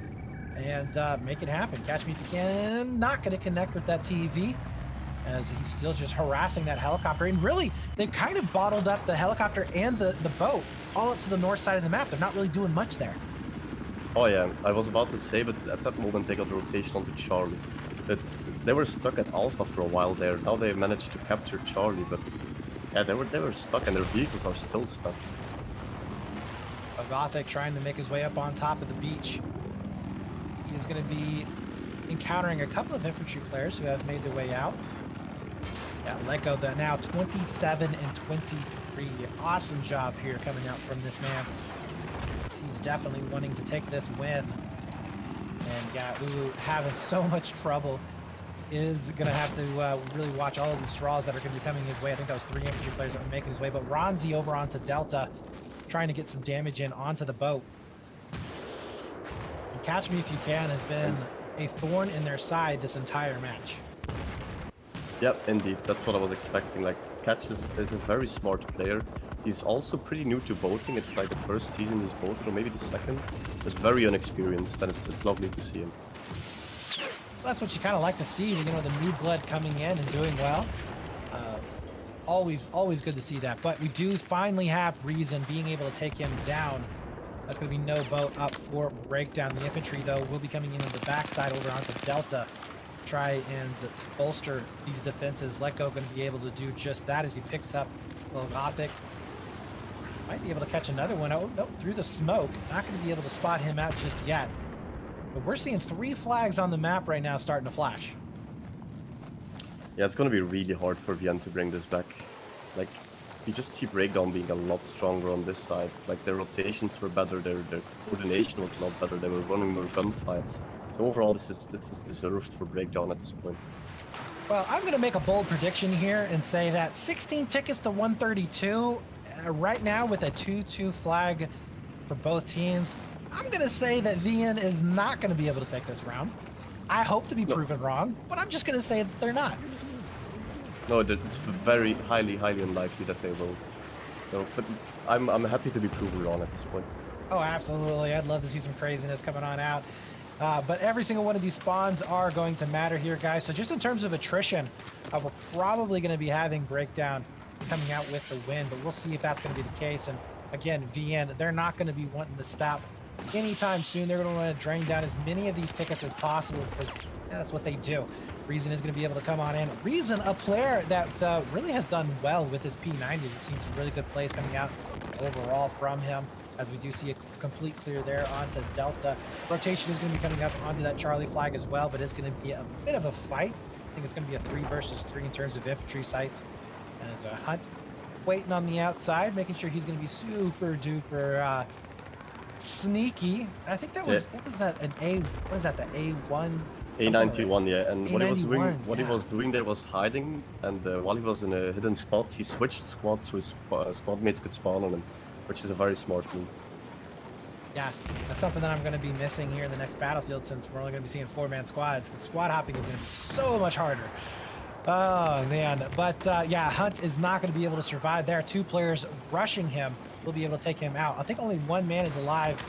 and make it happen. Catch me if you can. Not going to connect with that TV as he's still just harassing that helicopter. And really, they've kind of bottled up the helicopter and the boat all up to the north side of the map. They're not really doing much there. Oh yeah, I was about to say, but at that moment they got the rotation onto Charlie. They were stuck at Alpha for a while there. Now they managed to capture Charlie, but yeah, they were stuck and their vehicles are still stuck. A Gothic trying to make his way up on top of the beach. He is going to be encountering a couple of infantry players who have made their way out. Yeah, let go. They're now 27 and 23. Awesome job here coming out from this man. He's definitely wanting to take this win. And yeah, Ulu having so much trouble is going to have to really watch all of these straws that are going to be coming his way. I think that was 3 infantry players that were making his way. But Ronzi over onto Delta, trying to get some damage in onto the boat. And Catch Me If You Can has been a thorn in their side this entire match. Yep, indeed. That's what I was expecting. Like, Catch is a very smart player. He's also pretty new to boating. It's like the first season he's boated, or maybe the second. But very unexperienced, and it's lovely to see him. That's what you kind of like to see, you know, the new blood coming in and doing well. Always good to see that. But we do finally have Reason being able to take him down. That's going to be no boat up for Breakdown. The infantry, though, will be coming in on the backside over onto Delta. Try and bolster these defenses. Let Go going to be able to do just that as he picks up Gothic. Might be able to catch another one. Oh, no, through the smoke. Not going to be able to spot him out just yet. But we're seeing 3 flags on the map right now starting to flash. Yeah, it's going to be really hard for Vienne to bring this back. Like, you just see Breakdown being a lot stronger on this side. Like, their rotations were better, their coordination was a lot better, they were running more gunfights. So overall, this is deserved for Breakdown at this point. Well, I'm going to make a bold prediction here and say that 16 tickets to 132, right now with a 2-2 flag for both teams, I'm going to say that Vienne is not going to be able to take this round. I hope to be proven wrong, but I'm just going to say that they're not. No, it's very highly unlikely that they will. So, but I'm happy to be proven wrong at this point. Oh, absolutely. I'd love to see some craziness coming on out. But every single one of these spawns are going to matter here, guys. So just in terms of attrition, we're probably going to be having Breakdown coming out with the win, but we'll see if that's going to be the case. And again, Vienne, they're not going to be wanting to stop anytime soon. They're going to want to drain down as many of these tickets as possible because that's what they do. Reason is going to be able to come on in. Reason, a player that really has done well with his P90. We've seen some really good plays coming out overall from him, as we do see a complete clear there onto Delta. Rotation is going to be coming up onto that Charlie flag as well, but it's going to be a bit of a fight. I think it's going to be a 3 versus 3 in terms of infantry sites. And there's a Hunt waiting on the outside, making sure he's going to be super duper sneaky. I think that was, what was that, an A, what is that, the A1? A91, yeah, and what he A91, was doing there was hiding, and while he was in a hidden spot, he switched squads so his squad mates could spawn on him, which is a very smart move. Yes, that's something that I'm going to be missing here in the next battlefield, since we're only going to be seeing 4-man squads, because squad hopping is going to be so much harder. Oh, man. But, yeah, Hunt is not going to be able to survive. There are 2 players rushing him. We'll be able to take him out. I think only 1 man is alive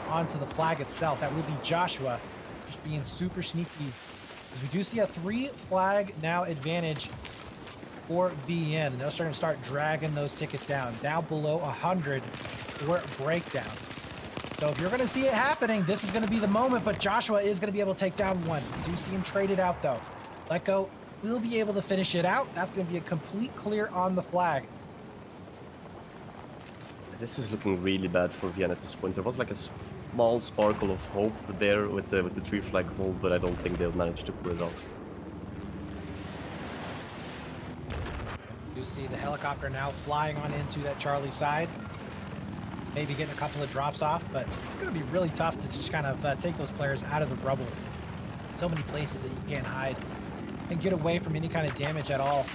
onto the flag itself. That would be Joshua, just being super sneaky. As we do see a 3 flag now advantage for VN, and they're starting to start dragging those tickets down below 100 for Breakdown. So if you're going to see it happening, this is going to be the moment, but Joshua is going to be able to take down 1. We do see him traded out, though. Let Go will be able to finish it out. That's going to be a complete clear on the flag. This is looking really bad for Vienne at this point. There was like a small sparkle of hope there with the 3 flag hold, but I don't think they'll manage to pull it off. You see the helicopter now flying on into that Charlie side. Maybe getting a couple of drops off, but it's going to be really tough to just kind of take those players out of the rubble. So many places that you can't hide and get away from any kind of damage at all.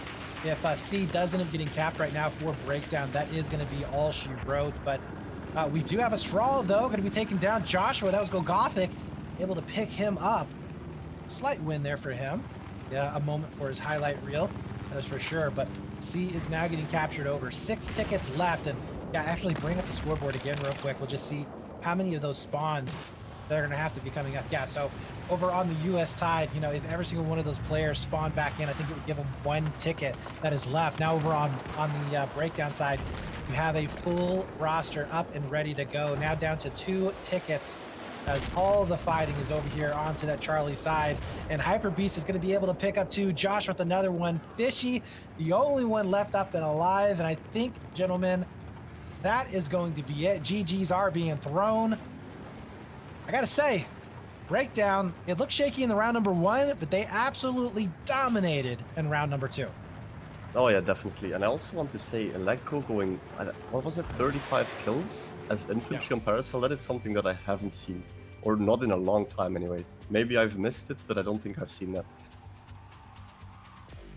If C does end up getting capped right now for Breakdown, that is going to be all she wrote. But we do have a straw, though, going to be taking down Joshua. That was Go Gothic, able to pick him up. Slight win there for him. Yeah, a moment for his highlight reel, that's for sure. But C is now getting captured over. 6 tickets left, and yeah, actually bring up the scoreboard again real quick. We'll just see how many of those spawns they're going to have to be coming up. Yeah, so over on the US side, you know, if every single one of those players spawned back in, I think it would give them 1 ticket that is left. Now over on the breakdown side, you have a full roster up and ready to go. Now down to 2 tickets as all the fighting is over here onto that Charlie side. And Hyper Beast is going to be able to pick up 2. Josh with another one. Fishy, the only one left up and alive. And I think, gentlemen, that is going to be it. GGs are being thrown. I gotta say, Breakdown, it looked shaky in the round number 1, but they absolutely dominated in round number 2. Oh yeah, definitely. And I also want to say, Elecco going, what was it, 35 kills as infantry on Paracel? That is something that I haven't seen, or not in a long time anyway. Maybe I've missed it, but I don't think I've seen that.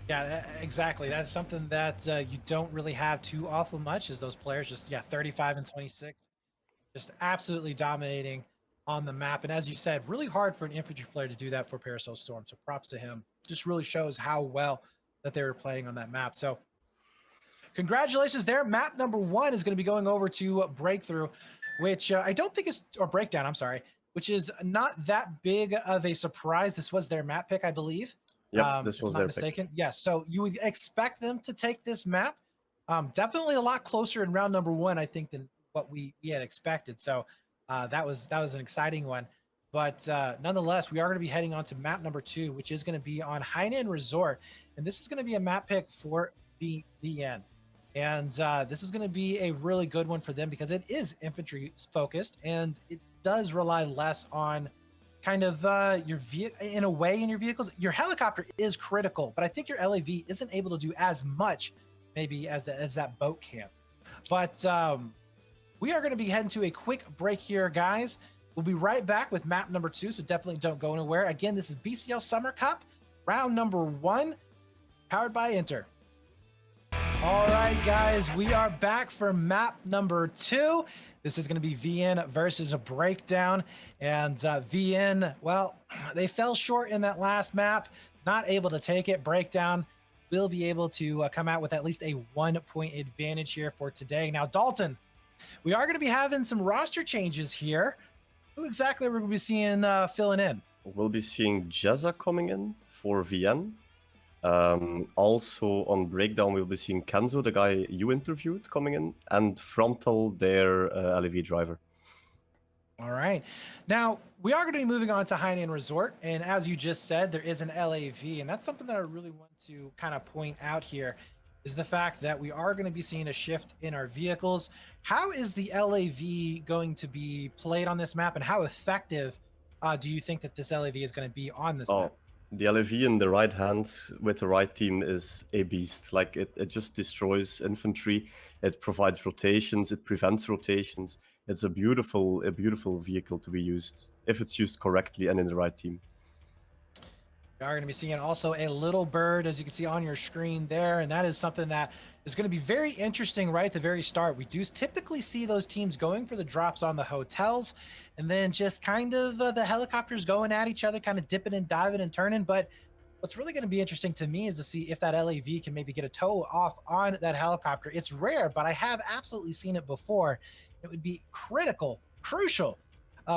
Yeah, exactly. That's something that you don't really have too awful much, is those players just, 35 and 26, just absolutely dominating on the map. And as you said, really hard for an infantry player to do that for Paracel Storm. So props to him. Just really shows how well that they were playing on that map. So congratulations there. Map number 1 is going to be going over to Breakthrough, which I don't think is, or Breakdown, I'm sorry, which is not that big of a surprise. This was their map pick, I believe. Yeah, this was if I'm not mistaken. Yes, yeah, so you would expect them to take this map. Definitely a lot closer in round number 1, I think, than what we had expected. So that was an exciting one. But nonetheless, we are going to be heading on to map number 2, which is going to be on Hainan Resort. And this is going to be a map pick for VN. And this is going to be a really good one for them because it is infantry focused and it does rely less on kind of your vehicle in a way in your vehicles. Your helicopter is critical, but I think your LAV isn't able to do as much maybe as that boat can. But we are going to be heading to a quick break here, guys. We'll be right back with map number 2, so definitely don't go anywhere. Again, this is BCL Summer Cup, round number 1, powered by Inter. All right, guys, we are back for map number 2. This is going to be VN versus a Breakdown. And VN, well, they fell short in that last map, not able to take it. Breakdown will be able to come out with at least a 1-point advantage here for today. Now, Dalton, we are going to be having some roster changes here. Who exactly are we going to be seeing filling in? We'll be seeing Jezza coming in for VN. Also on Breakdown, we'll be seeing Kenzo, the guy you interviewed, coming in, and Frontal, their LEV driver. All right. Now, we are going to be moving on to Hainan Resort. And as you just said, there is an LAV. And that's something that I really want to kind of point out here, is the fact that we are going to be seeing a shift in our vehicles. How is the LAV going to be played on this map, and how effective do you think that this LAV is going to be on this map? The LAV in the right hands with the right team is a beast. Like it just destroys infantry. It provides rotations. It prevents rotations. It's a beautiful vehicle to be used if it's used correctly and in the right team. We are going to be seeing also a little bird, as you can see on your screen there, and that is something that is going to be very interesting right at the very start. We do typically see those teams going for the drops on the hotels, and then just kind of the helicopters going at each other, kind of dipping and diving and turning. But what's really going to be interesting to me is to see if that LAV can maybe get a toe off on that helicopter. It's rare, but I have absolutely seen it before. It would be crucial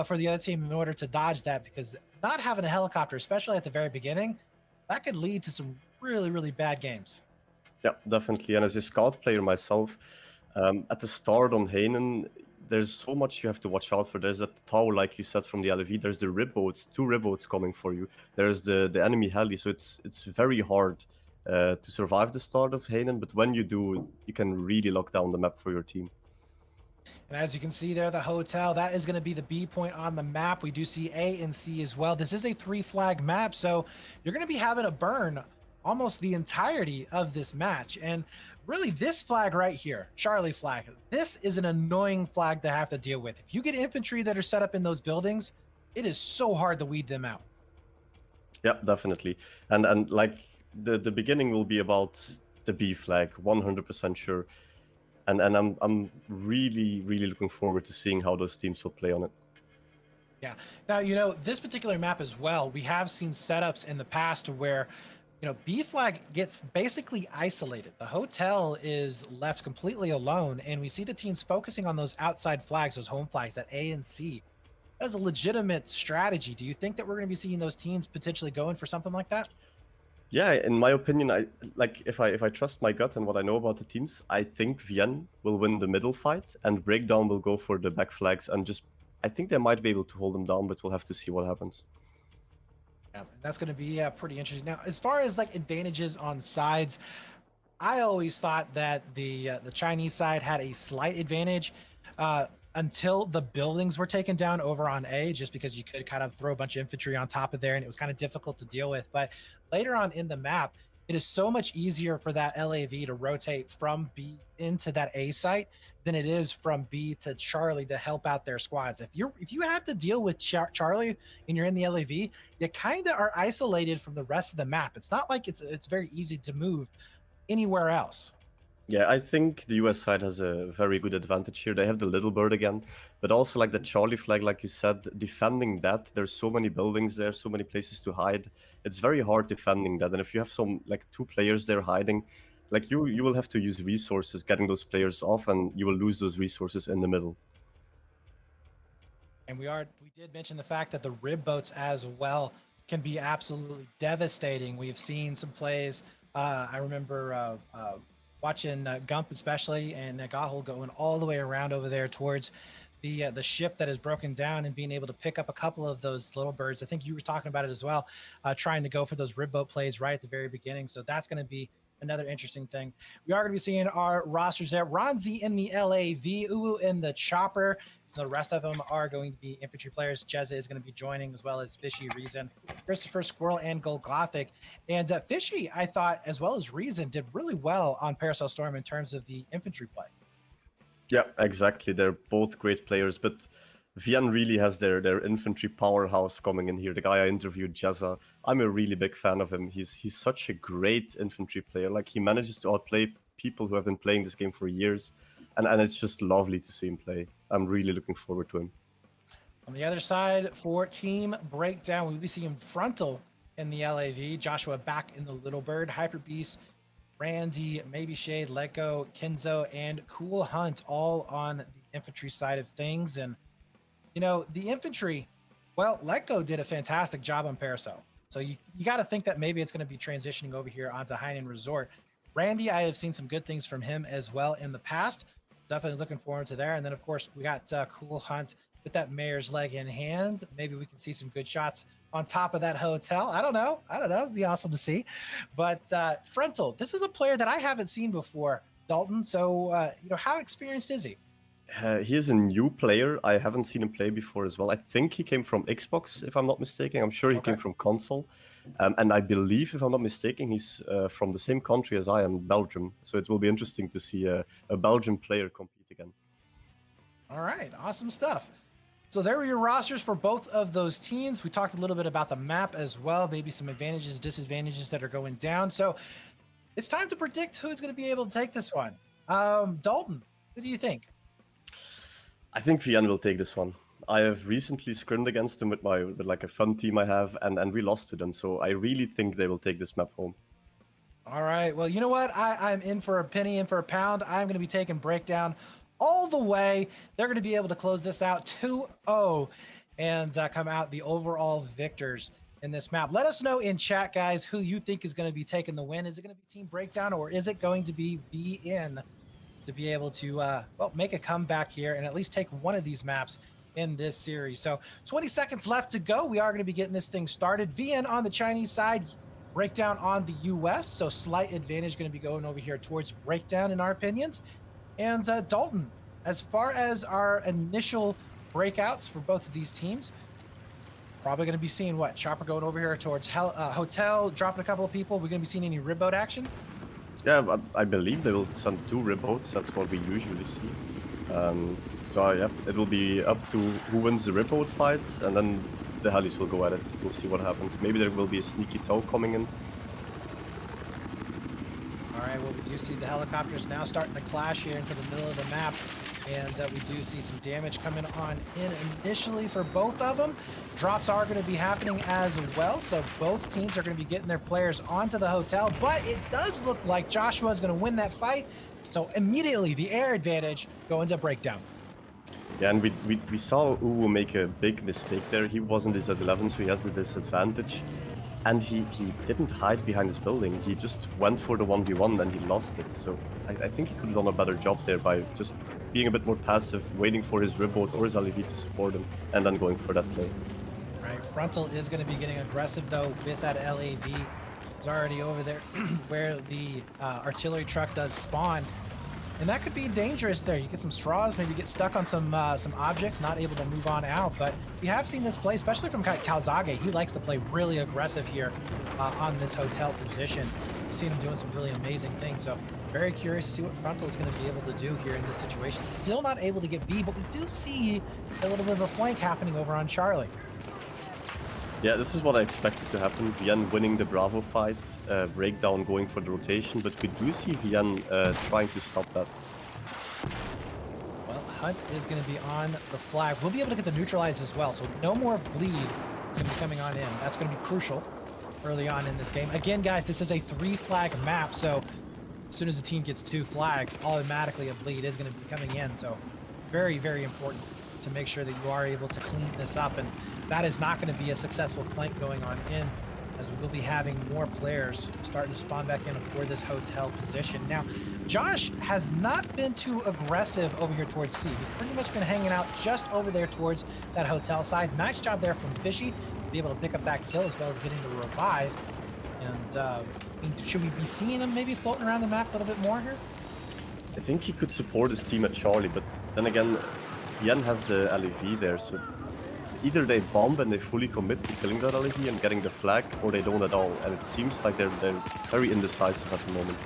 for the other team in order to dodge that, because not having a helicopter, especially at the very beginning, that could lead to some really, really bad games. Yeah, definitely. And as a scout player myself, at the start on Hainan, there's so much you have to watch out for. There's that tower, like you said, from the LV. There's the rib boats, 2 rib boats coming for you. There's the enemy heli. So it's very hard to survive the start of Hainan. But when you do, you can really lock down the map for your team. And as you can see there, the hotel, that is going to be the B point on the map. We do see A and C as well. This is a 3-flag map, so you're going to be having to burn almost the entirety of this match. And really, this flag right here, Charlie flag, this is an annoying flag to have to deal with. If you get infantry that are set up in those buildings, it is so hard to weed them out. Yeah, definitely. And like the beginning will be about the B flag, 100% sure. And I'm really looking forward to seeing how those teams will play on it. Yeah. Now, you know, this particular map as well, we have seen setups in the past where you know, B flag gets basically isolated. The hotel is left completely alone, and we see the teams focusing on those outside flags, those home flags, that A and C. That is a legitimate strategy. Do you think that we're going to be seeing those teams potentially going for something like that? Yeah, in my opinion, I like if I trust my gut and what I know about the teams, I think Vienne will win the middle fight and Breakdown will go for the back flags and just I think they might be able to hold them down, but we'll have to see what happens. Yeah, that's going to be pretty interesting. Now, as far as like advantages on sides, I always thought that the Chinese side had a slight advantage until the buildings were taken down over on A, just because you could kind of throw a bunch of infantry on top of there, and it was kind of difficult to deal with. But later on in the map, it is so much easier for that LAV to rotate from B into that A site than it is from B to Charlie to help out their squads. If you have to deal with Charlie and you're in the LAV, you kind of are isolated from the rest of the map. It's not like it's very easy to move anywhere else. Yeah, I think the US side has a very good advantage here. They have the little bird again, but also like the Charlie flag, like you said, defending that, there's so many buildings there, so many places to hide. It's very hard defending that. And if you have some like 2 players there hiding, like you will have to use resources getting those players off, and you will lose those resources in the middle. And we did mention the fact that the rib boats as well can be absolutely devastating. We've seen some plays. I remember watching Gump especially, and Gahul going all the way around over there towards the ship that is broken down and being able to pick up a couple of those little birds. I think you were talking about it as well, trying to go for those rib boat plays right at the very beginning. So that's going to be another interesting thing. We are going to be seeing our rosters there. Ronzi in the LAV, Uwu in the chopper. The rest of them are going to be infantry players. Jezza is going to be joining, as well as Fishy, Reason, Christopher, Squirrel, and Gold Gothic. And Fishy, I thought, as well as Reason, did really well on Paracel Storm in terms of the infantry play. Yeah, exactly. They're both great players, but Vienne really has their infantry powerhouse coming in here. The guy I interviewed, Jezza, I'm a really big fan of him. He's such a great infantry player. Like, he manages to outplay people who have been playing this game for years. And it's just lovely to see him play. I'm really looking forward to him. On the other side, for Team Breakdown, we'll be seeing Frontal in the LAV, Joshua back in the Little Bird, Hyper Beast, Randy, Maybe Shade, Letgo, Kenzo, and Cool Hunt, all on the infantry side of things. And, you know, the infantry, well, Letgo did a fantastic job on Paracel. So you got to think that maybe it's going to be transitioning over here onto Hainan Resort. Randy, I have seen some good things from him as well in the past. Definitely looking forward to there. And then, of course, we got Cool Hunt with that mayor's leg in hand. Maybe we can see some good shots on top of that hotel. I don't know. It'd be awesome to see. But Frontal, this is a player that I haven't seen before, Dalton. So, you know, how experienced is he? He is a new player. I haven't seen him play before as well. I think he came from Xbox, if I'm not mistaken. I'm sure he came from console. And I believe, if I'm not mistaken, he's from the same country as I am, Belgium. So it will be interesting to see a Belgian player compete again. All right, awesome stuff. So there were your rosters for both of those teams. We talked a little bit about the map as well, maybe some advantages, disadvantages that are going down. So it's time to predict who's going to be able to take this one. Dalton, who do you think? I think Vienne will take this one. I have recently scrimmed against them with like a fun team I have, and we lost to them. So I really think they will take this map home. All right. Well, you know what? I'm in for a penny, in for a pound. I'm going to be taking Breakdown all the way. They're going to be able to close this out 2-0 and come out the overall victors in this map. Let us know in chat, guys, who you think is going to be taking the win. Is it going to be Team Breakdown, or is it going to be BN to be able to well, make a comeback here and at least take one of these maps in this series? So 20 seconds left to go. We are going to be getting this thing started. VN on the Chinese side, Breakdown on the US. So slight advantage going to be going over here towards Breakdown in our opinions. And Dalton, as far as our initial breakouts for both of these teams, probably going to be seeing what? Chopper going over here towards Hotel, dropping a couple of people. We're going to be seeing any rib boat action? Yeah, I believe they will send 2 rib boats. That's what we usually see. So yeah, it will be up to who wins the rib boat fights, and then the helis will go at it. We'll see what happens. Maybe there will be a sneaky tow coming in. All right, well, we do see the helicopters now starting to clash here into the middle of the map. And we do see some damage coming on in initially for both of them. Drops are going to be happening as well, so both teams are going to be getting their players onto the hotel, but it does look like Joshua is going to win that fight. So immediately the air advantage go into breakdown. Yeah, and we saw Uwu make a big mistake there. He wasn't this at 11, so he has the disadvantage. And he didn't hide behind his building. He just went for the 1v1 and he lost it. So I think he could have done a better job there by just being a bit more passive, waiting for his ribboat or his LEV to support him, and then going for that play. Right, Frontal is going to be getting aggressive though with that LAV. He's already over there where the artillery truck does spawn. And that could be dangerous there. You get some straws, maybe get stuck on some objects, not able to move on out. But we have seen this play, especially from Calzage. He likes to play really aggressive here on this hotel position. We've seen him doing some really amazing things. So very curious to see what Frontal is going to be able to do here in this situation. Still not able to get B, but we do see a little bit of a flank happening over on Charlie. Yeah, this is what I expected to happen. Vienne winning the Bravo fight, Breakdown going for the rotation, but we do see Vienne trying to stop that. Well, Hunt is going to be on the flag. We'll be able to get the neutralize as well, so no more bleed is going to be coming on in. That's going to be crucial early on in this game. Again, guys, this is a 3-flag map, so as soon as the team gets 2 flags, automatically a bleed is going to be coming in. So very, very important to make sure that you are able to clean this up, and that is not going to be a successful flank going on in, as we will be having more players starting to spawn back in for this hotel position. Now, Josh has not been too aggressive over here towards C. He's pretty much been hanging out just over there towards that hotel side. Nice job there from Fishy to be able to pick up that kill as well as getting the revive. And I mean, should we be seeing him maybe floating around the map a little bit more here? I think he could support his team at Charlie, but then again, Vienne has the LEV there, so either they bomb and they fully commit to killing that LEV and getting the flag, or they don't at all. And it seems like they're very indecisive at the moment.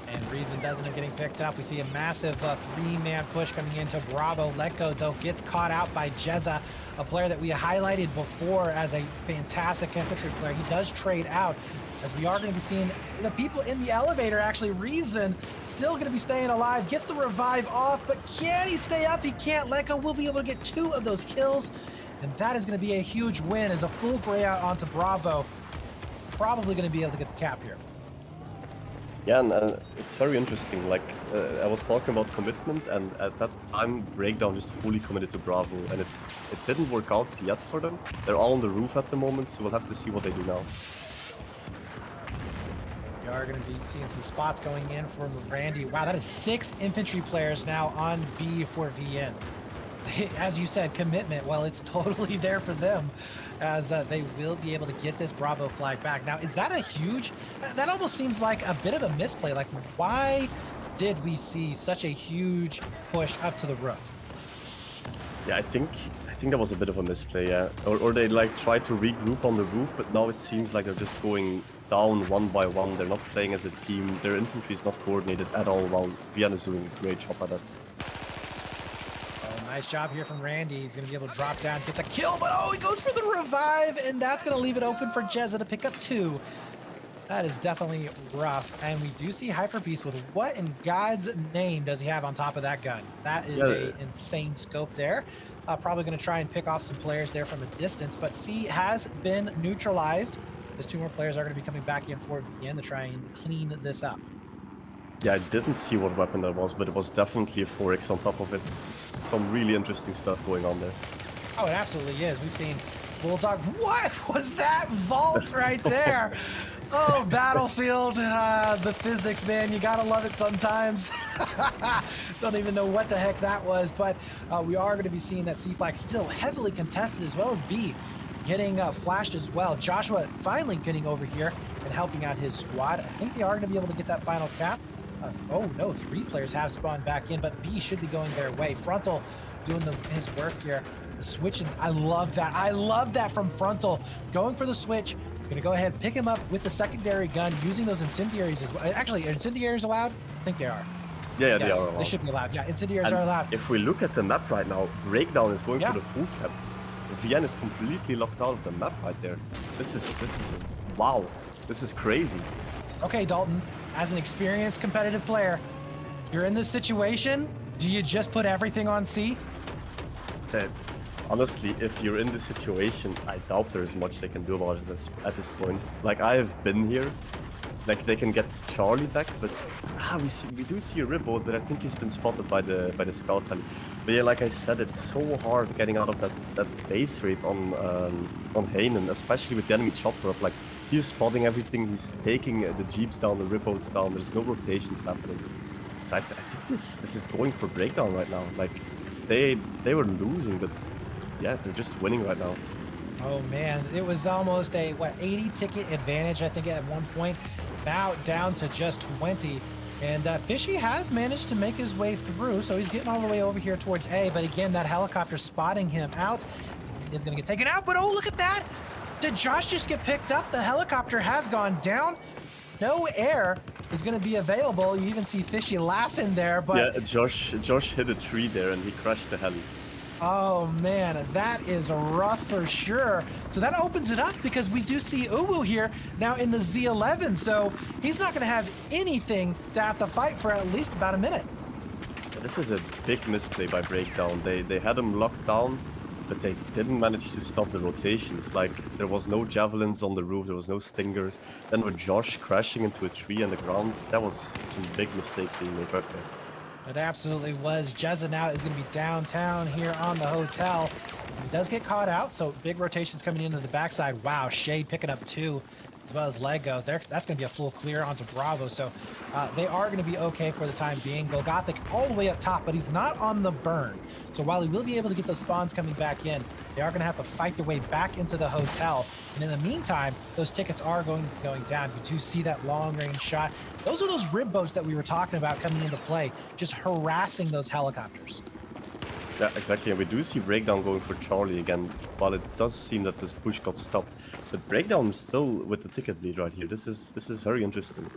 And Reason doesn't end getting picked up. We see a massive 3-man push coming into Bravo. Letgo, though, gets caught out by Jezza, a player that we highlighted before as a fantastic infantry player. He does trade out, as we are going to be seeing the people in the elevator. Actually, Reason still going to be staying alive, gets the revive off, but can he stay up? He can't. Letgo will be able to get 2 of those kills, and that is going to be a huge win as a full gray out onto Bravo. Probably going to be able to get the cap here. Yeah, and it's very interesting. Like, I was talking about commitment, and at that time, Breakdown just fully committed to Bravo, and it didn't work out yet for them. They're all on the roof at the moment, so we'll have to see what they do now. We are going to be seeing some spots going in from Randy. Wow, that is 6 infantry players now on B for VN. As you said, commitment. Well, it's totally there for them, as they will be able to get this Bravo flag back. Now, is that a huge... That almost seems like a bit of a misplay. Like, why did we see such a huge push up to the roof? Yeah, I think that was a bit of a misplay, yeah. Or they like tried to regroup on the roof, but now it seems like they're just going down one by one. They're not playing as a team. Their infantry is not coordinated at all, while Vienna is doing a great job at that. Nice job here from Randy. He's going to be able to drop down, get the kill, but oh, he goes for the revive, and that's going to leave it open for Jezza to pick up 2. That is definitely rough. And we do see Hyper Beast with what in God's name does he have on top of that gun? That is an insane scope there. Probably going to try and pick off some players there from a distance, but C has been neutralized. There's 2 more players are going to be coming back in for VN to try and clean this up. Yeah, I didn't see what weapon that was, but it was definitely a 4X on top of it. It's some really interesting stuff going on there. Oh, it absolutely is. We've seen Bulldog. What was that vault right there? Oh, Battlefield, the physics, man. You gotta love it sometimes. Don't even know what the heck that was, but we are going to be seeing that C flag still heavily contested, as well as B getting flashed as well. Joshua finally getting over here and helping out his squad. I think they are going to be able to get that final cap. Oh no, 3 players have spawned back in, but B should be going their way. Frontal doing his work here. The switch, I love that. I love that from Frontal. Going for the switch. Gonna go ahead, pick him up with the secondary gun, using those incendiaries as well. Actually, are incendiaries allowed? I think they are. Yeah, yes, they are allowed. They should be allowed. Yeah, incendiaries are allowed. If we look at the map right now, Breakdown is going for the full cap. Vienne is completely locked out of the map right there. This is wow. This is crazy. Okay, Dalton, as an experienced competitive player, you're in this situation. Do you just put everything on C? That, honestly, if you're in this situation, I doubt there's much they can do about it at this point. Like, I have been here. Like, they can get Charlie back, but we do see a Ribbo, but I think he's been spotted by the scout heli. But yeah, like I said, it's so hard getting out of that base raid on Hainan, especially with the enemy chopper up. Like, he's spotting everything, he's taking the jeeps down, the Ribbos down. There's no rotations happening. So I think this is going for breakdown right now. Like, they were losing, but yeah, they're just winning right now. Oh man, it was almost a 80 ticket advantage, I think, at one point. Now down to just 20. And Fishy has managed to make his way through, so he's getting all the way over here towards A. But again, that helicopter spotting him out. He is going to get taken out, but oh, look at that! Did Josh just get picked up? The helicopter has gone down. No air is going to be available. You even see Fishy laughing there, but... Yeah, Josh hit a tree there and he crashed the heli. Oh man, that is rough for sure. So that opens it up because we do see Uwu here now in the Z11, so he's not going to have anything to have to fight for at least about a minute. This is a big misplay by Breakdown. They had him locked down, but they didn't manage to stop the rotations. Like, there was no javelins on the roof, there was no stingers. Then with Josh crashing into a tree on the ground, that was some big mistakes being made right there. It absolutely was. Jezza now is going to be downtown here on the hotel. He does get caught out, so big rotations coming into the backside. Wow, Shade picking up 2, as well as Lego. That's going to be a full clear onto Bravo, so they are going to be okay for the time being. Golgothic all the way up top, but he's not on the burn. So while he will be able to get those spawns coming back in, they are going to have to fight their way back into the hotel. And in the meantime, those tickets are going down. You do see that long-range shot. Those are those rib boats that we were talking about coming into play, just harassing those helicopters. Yeah, exactly. And we do see Breakdown going for Charlie again, while it does seem that this push got stopped. But Breakdown is still with the ticket lead right here. This is very interesting.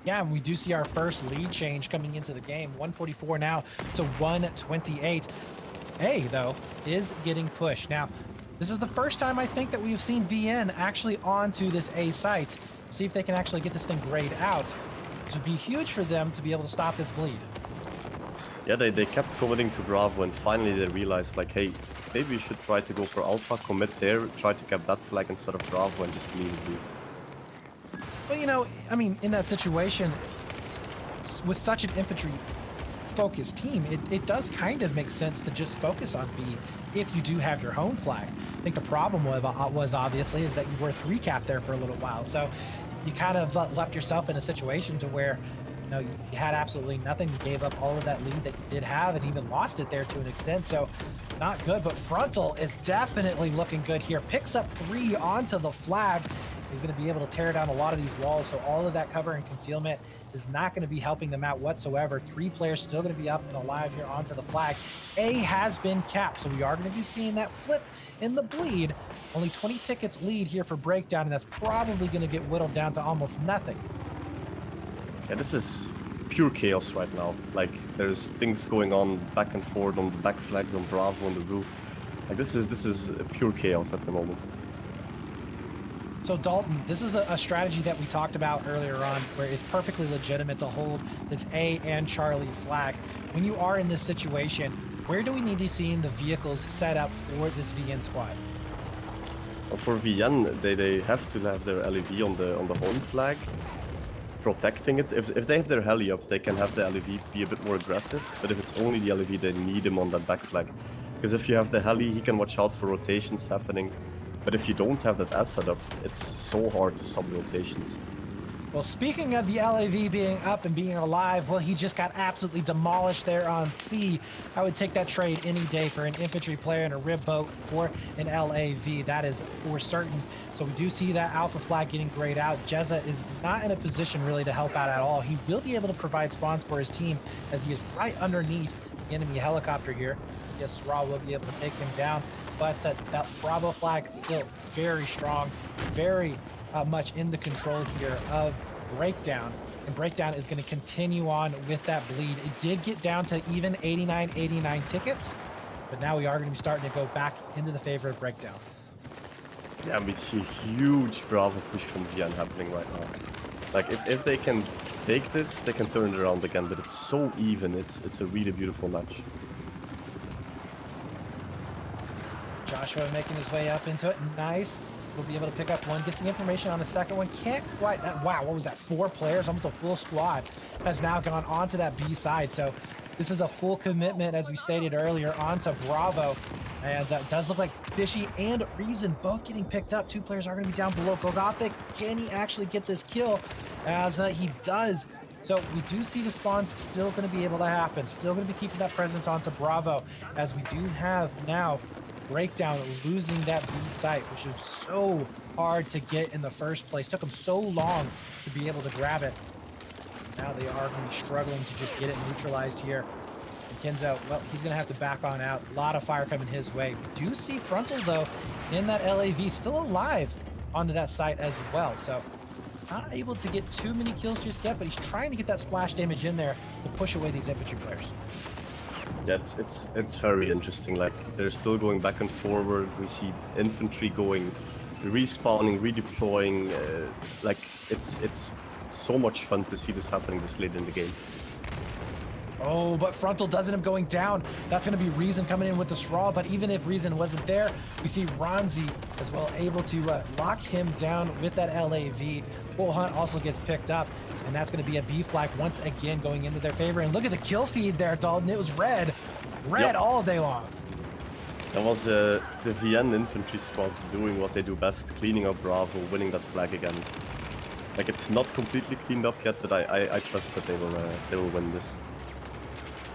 Yeah, and we do see our first lead change coming into the game. 144 now to 128. A, though, is getting pushed. Now, this is the first time I think that we've seen VN actually onto this A site. See if they can actually get this thing grayed out. This would be huge for them to be able to stop this bleed. Yeah, they kept committing to Bravo, and finally they realized, like, hey, maybe we should try to go for Alpha, commit there, try to cap that flag instead of Bravo, and just leave it. Well, you know, I mean, in that situation, with such an infantry-focused team, it does kind of make sense to just focus on B if you do have your home flag. I think the problem was obviously is that you were 3-cap there for a little while, so you kind of left yourself in a situation to where, you know, you had absolutely nothing. You gave up all of that lead that you did have and even lost it there to an extent, so not good. But Frontal is definitely looking good here. Picks up 3 onto the flag. He's going to be able to tear down a lot of these walls, so all of that cover and concealment is not going to be helping them out whatsoever. 3 players still going to be up and alive here onto the flag. A has been capped, so we are going to be seeing that flip in the bleed. Only 20 tickets lead here for Breakdown, and that's probably going to get whittled down to almost nothing. Yeah, this is pure chaos right now. Like, there's things going on back and forth on the back flags, on Bravo, on the roof. Like, this is pure chaos at the moment. So Dalton, this is a strategy that we talked about earlier on, where it's perfectly legitimate to hold this A and Charlie flag. When you are in this situation, where do we need to see the vehicles set up for this VN squad? Well, for VN, they have to have their LEV on the home flag, protecting it. If they have their heli up, they can have the LEV be a bit more aggressive. But if it's only the LEV, they need him on that back flag. Because if you have the heli, he can watch out for rotations happening. But if you don't have that asset up, it's so hard to stop rotations. Well, speaking of the LAV being up and being alive, well, he just got absolutely demolished there on C. I would take that trade any day for an infantry player in a rib boat or an LAV. That is for certain. So we do see that alpha flag getting grayed out. Jezza is not in a position really to help out at all. He will be able to provide spawns for his team as he is right underneath the enemy helicopter here. Yes, Ra will be able to take him down. But that Bravo flag is still very strong, very much in the control here of Breakdown. And Breakdown is going to continue on with that bleed. It did get down to even 89 tickets, but now we are going to be starting to go back into the favor of Breakdown. Yeah, we see a huge Bravo push from VN happening right now. Like if they can take this, they can turn it around again. But it's so even. It's a really beautiful match. Joshua making his way up into it. Nice. We'll be able to pick up one. Gets the information on the second one. Can't quite. Wow, what was that? 4 players, almost a full squad, has now gone onto that B side. So this is a full commitment, as we stated earlier, onto Bravo. And it does look like Fishy and Reason both getting picked up. 2 players are going to be down below. Golgothic, can he actually get this kill? As he does. So we do see the spawns still going to be able to happen. Still going to be keeping that presence onto Bravo, as we do have now Breakdown losing that B site, which is so hard to get in the first place. Took them so long to be able to grab it. Now they are going to be struggling to just get it neutralized here. And Kenzo, well, he's going to have to back on out. A lot of fire coming his way. We do see Frontal, though, in that LAV, still alive onto that site as well. So not able to get too many kills just yet, but he's trying to get that splash damage in there to push away these infantry players. Yeah, it's very interesting. Like they're still going back and forward. We see infantry going, respawning, redeploying. Like it's so much fun to see this happening this late in the game. Oh, but Frontal does end up going down. That's going to be Reason coming in with the straw, but even if Reason wasn't there, we see Ronzi as well able to lock him down with that LAV. Bull Hunt also gets picked up, and that's going to be a B flag once again going into their favor. And look at the kill feed there, Dalton. It was red Yep. all day long. That was the VN infantry squads doing what they do best, cleaning up Bravo, winning that flag again. Like it's not completely cleaned up yet, but I trust that they will win this.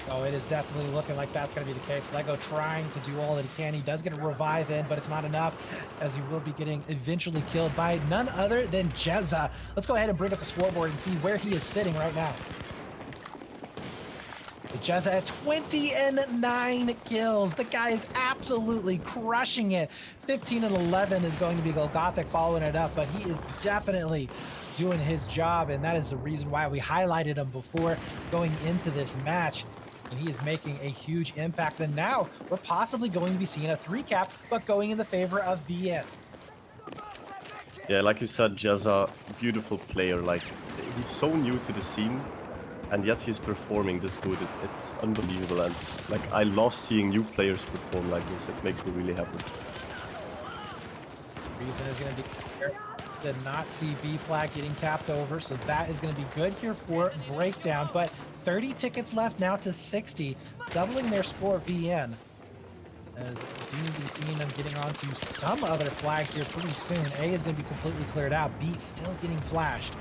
Oh, it is definitely looking like that's going to be the case. Lego trying to do all that he can. He does get a revive in, but it's not enough, as he will be getting eventually killed by none other than Jezza. Let's go ahead and bring up the scoreboard and see where he is sitting right now. Jezza at 20 and 9 kills. The guy is absolutely crushing it. 15 and 11 is going to be Golgothic following it up, but he is definitely doing his job, and that is the reason why we highlighted him before going into this match. And he is making a huge impact. And now we're possibly going to be seeing a 3-cap, but going in the favor of VN. Yeah, like you said, Jezza, beautiful player. Like he's so new to the scene, and yet he's performing this good. It's unbelievable. And like I love seeing new players perform like this. It makes me really happy. Reason is going to be here. Did not see B flag getting capped over, so that is going to be good here for Breakdown. But 30 tickets left now to 60, doubling their score VN. As we do need to be seeing them getting onto some other flag here pretty soon. A is going to be completely cleared out. B still getting flashed.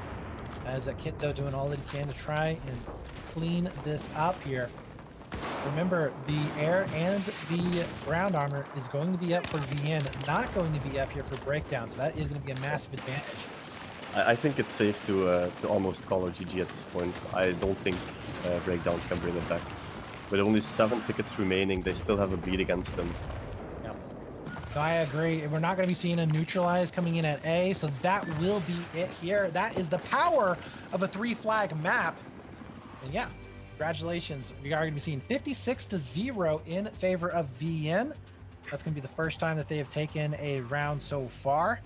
As Kitzo doing all that he can to try and clean this up here. Remember, the air and the ground armor is going to be up for VN, not going to be up here for Breakdown. So that is going to be a massive advantage. I think it's safe to almost call a GG at this point. I don't think Breakdown can bring it back. With only 7 tickets remaining, they still have a bleed against them. Yeah. So I agree. We're not going to be seeing a neutralize coming in at A, so that will be it here. That is the power of a 3-flag map. And yeah, congratulations. We are going to be seeing 56-0 in favor of VN. That's going to be the first time that they have taken a round so far.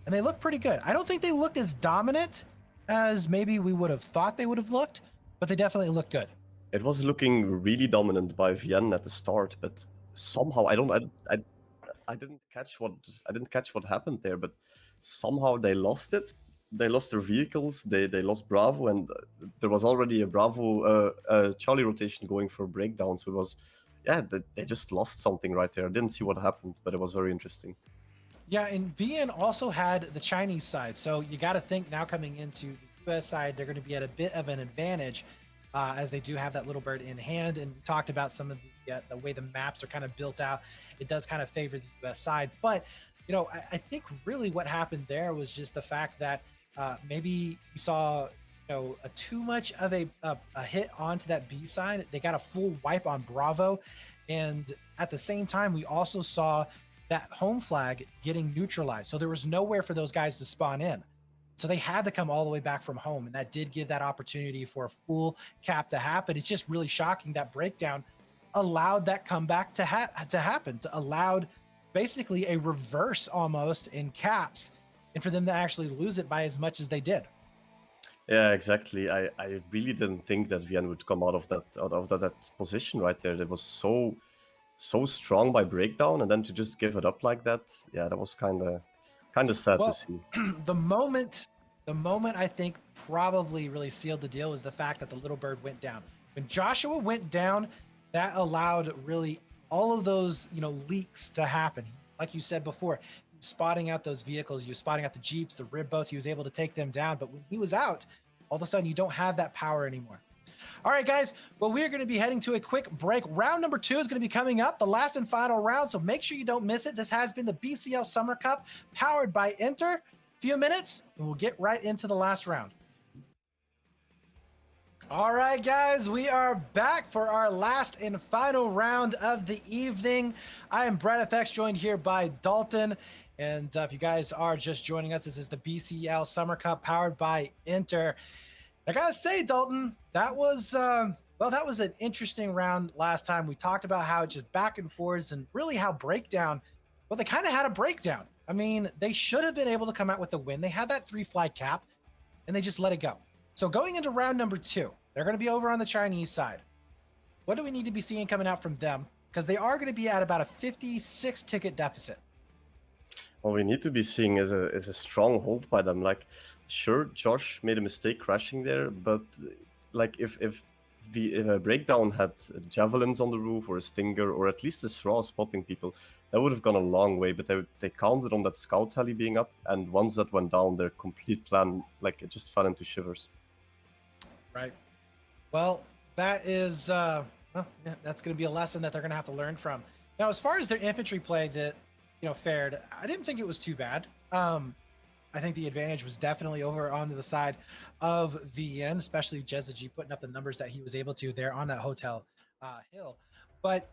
And they look pretty good. I don't think they looked as dominant as maybe we would have thought they would have looked, but they definitely look good. It was looking really dominant by VN at the start, but somehow I didn't catch what happened there. But somehow they lost it. They lost their vehicles. They lost Bravo, and there was already a Bravo Charlie rotation going for Breakdown. So it was, yeah, they just lost something right there. I didn't see what happened, but it was very interesting. Yeah, and VN also had the Chinese side. So you got to think now coming into the US side, they're going to be at a bit of an advantage as they do have that little bird in hand. And we talked about some of the way the maps are kind of built out. It does kind of favor the US side. But, you know, I think really what happened there was just the fact that maybe we saw, you know, too much of a hit onto that B side. They got a full wipe on Bravo. And at the same time, we also saw that home flag getting neutralized. So there was nowhere for those guys to spawn in. So they had to come all the way back from home. And that did give that opportunity for a full cap to happen. It's just really shocking that Breakdown allowed that comeback to happen, to allowed basically a reverse almost in caps, and for them to actually lose it by as much as they did. Yeah, exactly. I really didn't think that Vienne would come out of that position right there. That was so strong by breakdown, and then to just give it up like that, yeah, that was kind of sad to Well, see. the moment I think probably really sealed the deal was the fact that the little bird went down. When Joshua went down, that allowed really all of those, leaks to happen. Like you said before, spotting out those vehicles, you spotting out the Jeeps, the rib boats, he was able to take them down. But when he was out, all of a sudden you don't have that power anymore. All right, guys. Well, we're going to be heading to a quick break. Round number 2 is going to be coming up, the last and final round. So make sure you don't miss it. This has been the BCL Summer Cup powered by Enter. Few minutes, and we'll get right into the last round. All right, guys, we are back for our last and final round of the evening. I am Brett FX, joined here by Dalton. And if you guys are just joining us, this is the BCL Summer Cup powered by Enter. I gotta say, Dalton, that was that was an interesting round last time. We talked about how it just back and forths and really how breakdown, well, they kind of had a breakdown. I mean, they should have been able to come out with the win. They had that 3-flag cap, and they just let it go. So going into round number 2, they're going to be over on the Chinese side. What do we need to be seeing coming out from them? Because they are going to be at about a 56 ticket deficit. What we need to be seeing is a strong hold by them. Like, sure, Josh made a mistake crashing there, but like if a breakdown had javelins on the roof or a stinger or at least a straw spotting people, that would have gone a long way. But they counted on that scout heli being up, and once that went down, their complete plan, like, it just fell into shivers. Right. Well, that is that's going to be a lesson that they're going to have to learn from. Now, as far as their infantry play that fared, I didn't think it was too bad. I think the advantage was definitely over onto the side of VN, especially JezzaGee putting up the numbers that he was able to there on that hotel hill. But,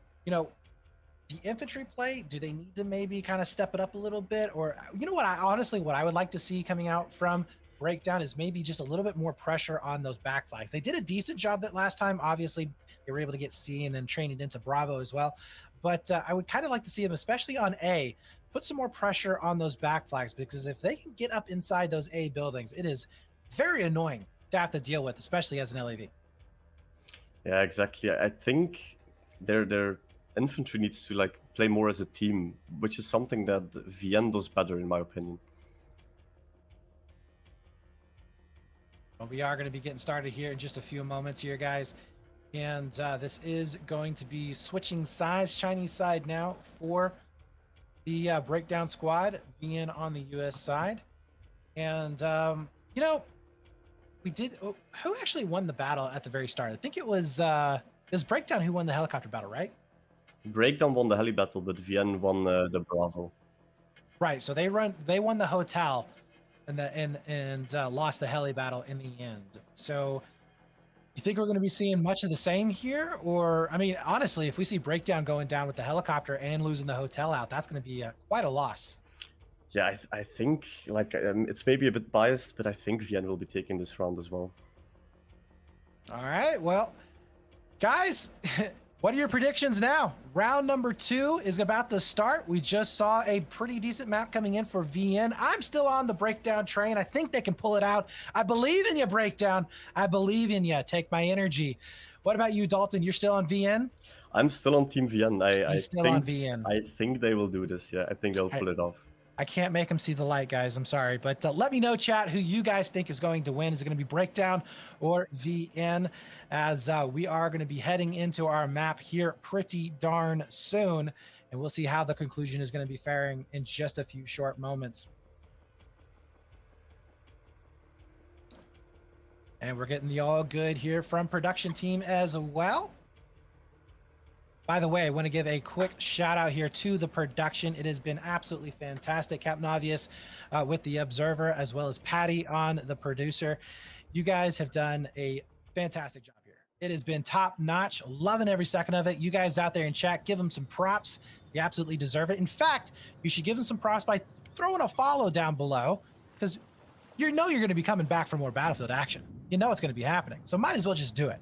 the infantry play, do they need to maybe kind of step it up a little bit? Or, what I would like to see coming out from breakdown is maybe just a little bit more pressure on those back flags. They did a decent job that last time. Obviously, they were able to get C and then train it into Bravo as well. But I would kind of like to see them, especially on A, put some more pressure on those back flags, because if they can get up inside those A buildings, it is very annoying to have to deal with, especially as an LAV. Yeah, exactly. I think their infantry needs to like play more as a team, which is something that VN does better, in my opinion. Well, we are going to be getting started here in just a few moments here, guys. And this is going to be switching sides, Chinese side now for the breakdown squad, being on the US side. And, we did. Who actually won the battle at the very start? I think it was Breakdown who won the helicopter battle, right? Breakdown won the heli battle, but VN won the Bravo. Right. So they won the hotel and lost the heli battle in the end. So you think we're going to be seeing much of the same here? Or, I mean, honestly, if we see Breakdown going down with the helicopter and losing the hotel out, that's going to be quite a loss. Yeah, I think, like, it's maybe a bit biased, but I think VN will be taking this round as well. All right. Well, guys, what are your predictions now? Round number 2 is about to start. We just saw a pretty decent map coming in for VN. I'm still on the Breakdown train. I think they can pull it out. I believe in you, Breakdown. I believe in you. Take my energy. What about you, Dalton? You're still on VN? I'm still on Team VN. On VN. I think they will do this. Yeah, I think they'll pull it off. I can't make them see the light, guys. I'm sorry. But let me know, chat, who you guys think is going to win. Is it going to be Breakdown or VN? As we are going to be heading into our map here pretty darn soon. And we'll see how the conclusion is going to be faring in just a few short moments. And we're getting the all good here from production team as well. By the way, I want to give a quick shout out here to the production. It has been absolutely fantastic. Captain Obvious with the Observer, as well as Patty on the producer. You guys have done a fantastic job here. It has been top notch. Loving every second of it. You guys out there in chat, give them some props. You absolutely deserve it. In fact, you should give them some props by throwing a follow down below, because you're going to be coming back for more Battlefield action. You know it's going to be happening. So might as well just do it.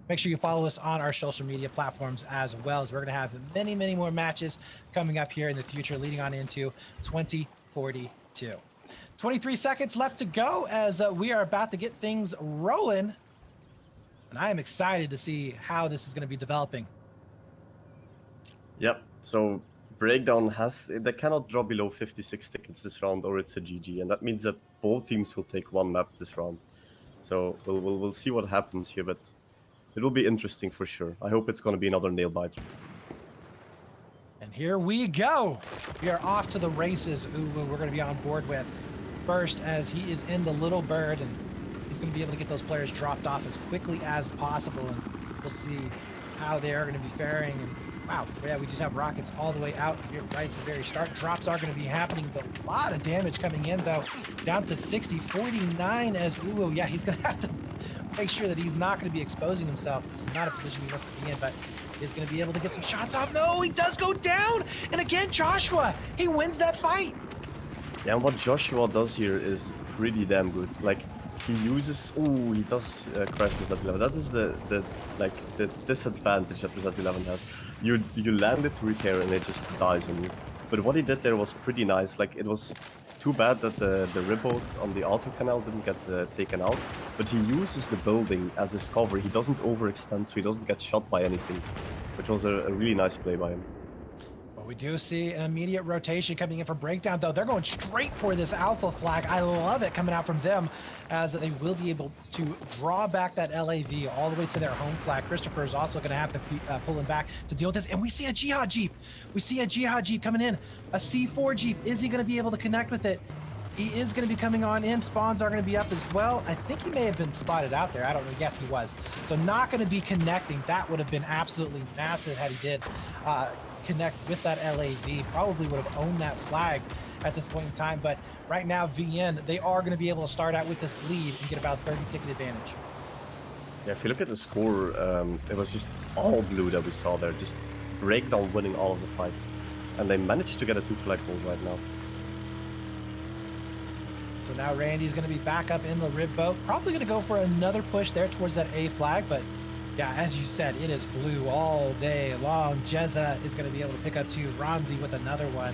Make sure you follow us on our social media platforms as well, as we're going to have many more matches coming up here in the future leading on into 2042. 23 seconds left to go as we are about to get things rolling. And I am excited to see how this is going to be developing. Yep. So Breakdown they cannot drop below 56 tickets this round, or it's a GG, and that means that both teams will take one map this round. So we'll see what happens here, but it will be interesting for sure. I hope it's going to be another nail biter. And here we go. We are off to the races. Uwu, we're going to be on board with first, as he is in the Little Bird, and he's going to be able to get those players dropped off as quickly as possible, and we'll see how they are going to be faring. And wow, yeah, we just have rockets all the way out here right at the very start. Drops are going to be happening, but a lot of damage coming in, though, down to 60, 49 as Uwu. Yeah, he's going to have to make sure that he's not going to be exposing himself. This is not a position he wants to be in, but is going to be able to get some shots off. No, he does go down. And again, Joshua, he wins that fight. Yeah, and what Joshua does here is pretty damn good. Like, he uses... Ooh, he does crash this at 11. That is the disadvantage that this at 11 has. You land it to repair and it just dies on you. But what he did there was pretty nice. Like, it was too bad that the ribboat on the auto canal didn't get taken out. But he uses the building as his cover. He doesn't overextend, so he doesn't get shot by anything. Which was a really nice play by him. Well, we do see an immediate rotation coming in for Breakdown, though. They're going straight for this alpha flag. I love it coming out from them, as they will be able to draw back that LAV all the way to their home flag. Christopher is also going to have to pull him back to deal with this. And we see a Jihad Jeep. We see a Jihad Jeep coming in. A C4 Jeep. Is he going to be able to connect with it? He is going to be coming on in. Spawns are going to be up as well. I think he may have been spotted out there. I don't know. Yes, he was. So not going to be connecting. That would have been absolutely massive had he did connect with that LAV. Probably would have owned that flag at this point in time. But right now, VN, they are going to be able to start out with this bleed and get about 30 ticket advantage. Yeah, if you look at the score, it was just all blue that we saw there. Just Breakdown winning all of the fights. And they managed to get a 2 flag hold right now. So now Randy's going to be back up in the rib boat. Probably going to go for another push there towards that A flag. But yeah, as you said, it is blue all day long. Jezza is going to be able to pick up 2. Ronzi with another one.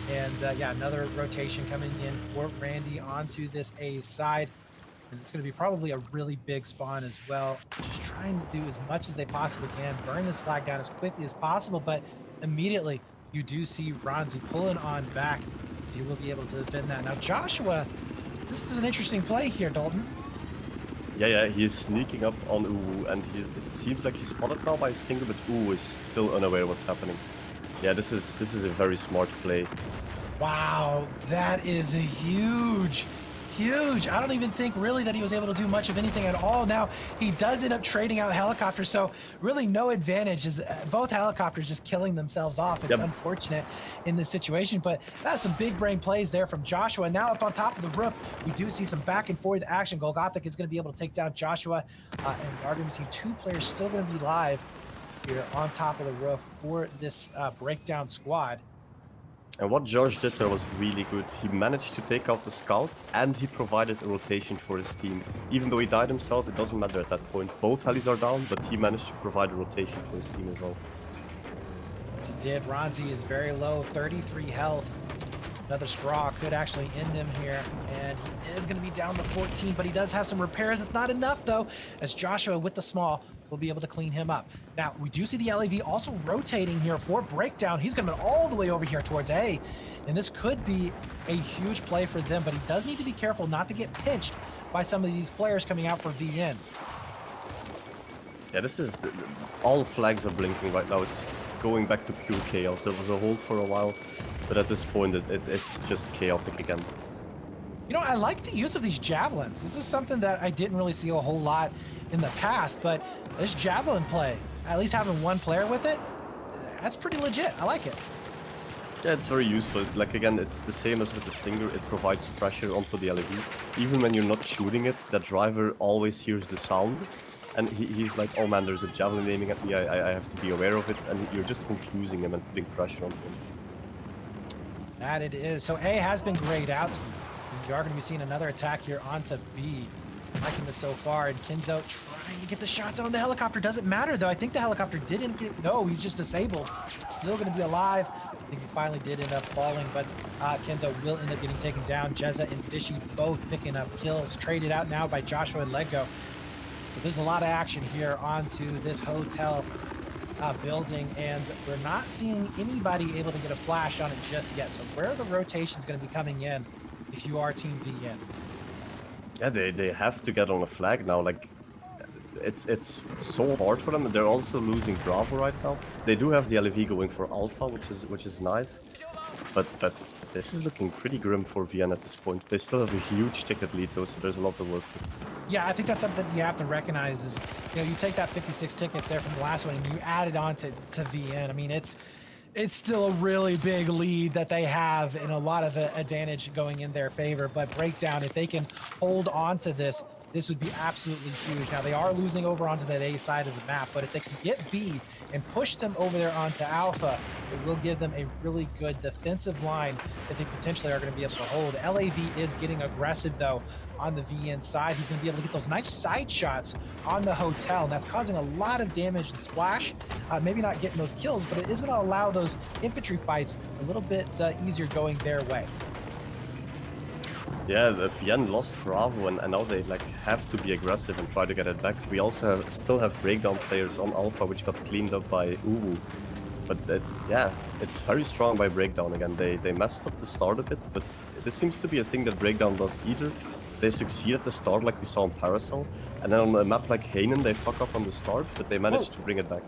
And yeah, another rotation coming in for Randy onto this A side. And it's going to be probably a really big spawn as well. Just trying to do as much as they possibly can. Burn this flag down as quickly as possible. But immediately, you do see Ronzi pulling on back. He will be able to defend that. Now, Joshua, this is an interesting play here, Dalton. Yeah, he's sneaking up on Uwu, and it seems like he's spotted now by his Stinger, but Uwu is still unaware what's happening. Yeah, this is a very smart play. Wow, that is a huge. I don't even think really that he was able to do much of anything at all. Now, he does end up trading out helicopters, so really no advantage. Is both helicopters just killing themselves off. It's unfortunate in this situation, but that's some big brain plays there from Joshua. Now up on top of the roof, we do see some back and forth action. Golgothic is going to be able to take down Joshua, and we are going to see 2 players still going to be live here on top of the roof for this Breakdown squad. And what George did there was really good. He managed to take out the scout, and he provided a rotation for his team. Even though he died himself, it doesn't matter at that point. Both helis are down, but he managed to provide a rotation for his team as well. Yes, he did. Ronzi is very low, 33 health. Another straw could actually end him here, and he is going to be down to 14, but he does have some repairs. It's not enough, though, as Joshua with the small will be able to clean him up. Now, we do see the LAV also rotating here for Breakdown. He's going to be all the way over here towards A, and this could be a huge play for them, but he does need to be careful not to get pinched by some of these players coming out for VN. Yeah, all flags are blinking right now. It's going back to pure chaos. There was a hold for a while, but at this point, it's just chaotic again. You know, I like the use of these javelins. This is something that I didn't really see a whole lot in the past, but this javelin play, at least having 1 player with it, that's pretty legit. I like it. Yeah, it's very useful. Like, again, it's the same as with the Stinger. It provides pressure onto the LAV. Even when you're not shooting it, the driver always hears the sound. And he's like, oh man, there's a javelin aiming at me. I have to be aware of it. And you're just confusing him and putting pressure onto him. That it is. So A has been grayed out. We are going to be seeing another attack here onto B. Liking this so far, and Kinzo trying to get the shots on the helicopter. Doesn't matter though. I think the helicopter didn't get. No, he's just disabled. Still going to be alive. think he finally did end up falling, but Kenzo will end up getting taken down. Jezza and Vishy both picking up kills, traded out now by Joshua and Lego. So there's a lot of action here onto this hotel building, and we're not seeing anybody able to get a flash on it just yet. So where are the rotations going to be coming in if you are Team VN? Yeah, they have to get on a flag now. Like, it's so hard for them. They're also losing Bravo right now. They do have the LEV going for Alpha, which is nice, but this is looking pretty grim for VN at this point. They still have a huge ticket lead though, so there's a lot of work. Yeah, I think that's something you have to recognize is, you know, you take that 56 tickets there from the last one and you add it on to VN. I mean, it's still a really big lead that they have and a lot of advantage going in their favor. But Breakdown, if they can hold on to this would be absolutely huge. Now, they are losing over onto that A side of the map, but if they can get B and push them over there onto Alpha, it will give them a really good defensive line that they potentially are going to be able to hold. LAV is getting aggressive, though, on the VN side. He's going to be able to get those nice side shots on the hotel, and that's causing a lot of damage and splash. Maybe not getting those kills, but it is going to allow those infantry fights a little bit easier going their way. Yeah, the VN lost Bravo, and now they like have to be aggressive and try to get it back. We also still have Breakdown players on Alpha, which got cleaned up by Uwu. But yeah, it's very strong by Breakdown again. They messed up the start a bit, but this seems to be a thing that Breakdown does either. They succeed at the start like we saw on Paracel, and then on a map like Hainan, they fuck up on the start, but they managed to bring it back.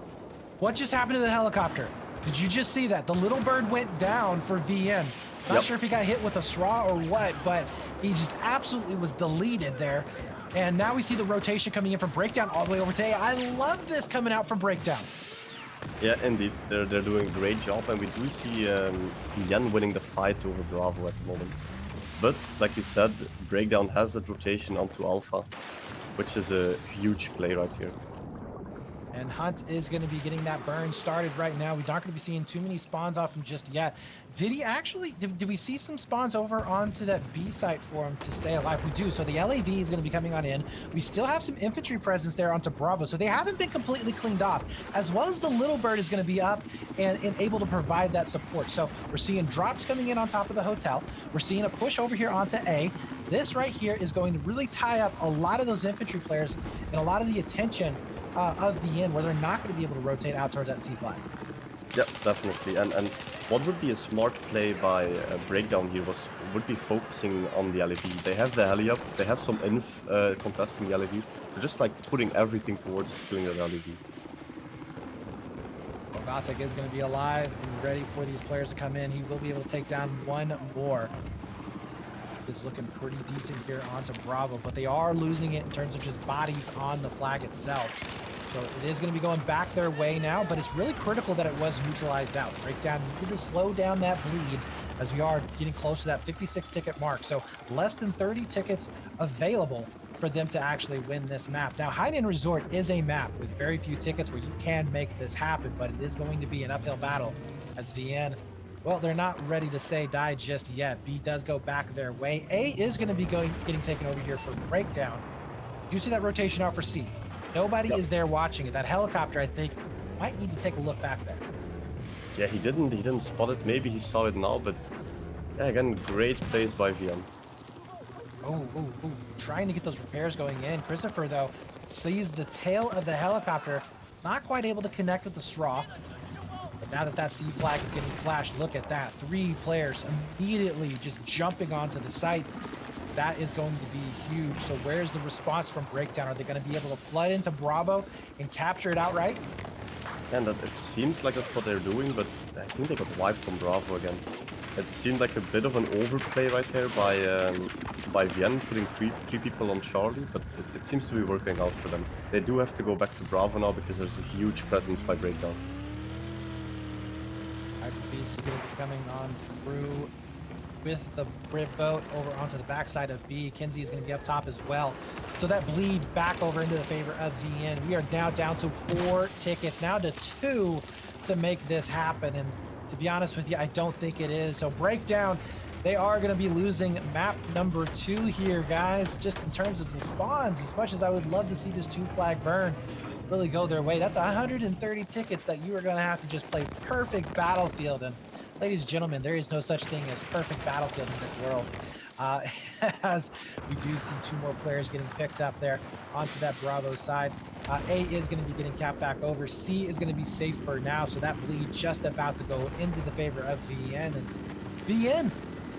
What just happened to the helicopter? Did you just see that? The little bird went down for VN. Not sure if he got hit with a straw or what, but he just absolutely was deleted there. And now we see the rotation coming in from Breakdown all the way over to A. I love this coming out from Breakdown. Yeah, indeed. They're doing a great job, and we do see VN winning the fight over Bravo at the moment. But, like you said, Breakdown has that rotation onto Alpha, which is a huge play right here. And Hunt is going to be getting that burn started right now. We're not going to be seeing too many spawns off him just yet. Did he actually, did we see some spawns over onto that B site for him to stay alive? We do. So the LAV is going to be coming on in. We still have some infantry presence there onto Bravo. So they haven't been completely cleaned off, as well as the Little Bird is going to be up and able to provide that support. So we're seeing drops coming in on top of the hotel. We're seeing a push over here onto A. This right here is going to really tie up a lot of those infantry players and a lot of the attention of the end, where they're not going to be able to rotate out towards that C flag. Yep, definitely. And what would be a smart play by Breakdown here would be focusing on the LEV. They have the heli up, they have some inf contesting the LEV, so just like putting everything towards killing the LEV. Well, Gothic is going to be alive and ready for these players to come in. He will be able to take down one more. Is looking pretty decent here onto Bravo, but they are losing it in terms of just bodies on the flag itself. So it is going to be going back their way now, but it's really critical that it was neutralized out. Breakdown needed to slow down that bleed as we are getting close to that 56 ticket mark. So less than 30 tickets available for them to actually win this map. Now, Hainan Resort is a map with very few tickets where you can make this happen, but it is going to be an uphill battle as VN, well, they're not ready to say die just yet. B does go back their way. A is going to be getting taken over here for Breakdown. You see that rotation out for C. Nobody is there watching it. That helicopter, I think, might need to take a look back there. Yeah, he didn't spot it. Maybe he saw it now, but yeah, again, great plays by VN. Oh, trying to get those repairs going in. Christopher, though, sees the tail of the helicopter, not quite able to connect with the straw. But now that C flag is getting flashed, look at that. 3 players immediately just jumping onto the site. That is going to be huge. So where's the response from Breakdown? Are they going to be able to flood into Bravo and capture it outright? And it seems like that's what they're doing, but I think they got wiped on Bravo again. It seemed like a bit of an overplay right there by VN, putting three people on Charlie, but it seems to be working out for them. They do have to go back to Bravo now because there's a huge presence by Breakdown. Beast is going to be coming on through with the Brit boat over onto the backside of B. Kinsey is going to be up top as well. So that bleed back over into the favor of VN. We are now down to 4 tickets, now to 2 to make this happen. And to be honest with you, I don't think it is. So Breakdown, they are going to be losing map number 2 here, guys, just in terms of the spawns. As much as I would love to see this 2 flag burn really go their way, that's 130 tickets that you are going to have to just play perfect Battlefield. And ladies and gentlemen, there is no such thing as perfect battlefield in this world. As we do see 2 more players getting picked up there onto that Bravo side. A is going to be getting capped back over. C is going to be safe for now, so that bleed just about to go into the favor of VN. And VN,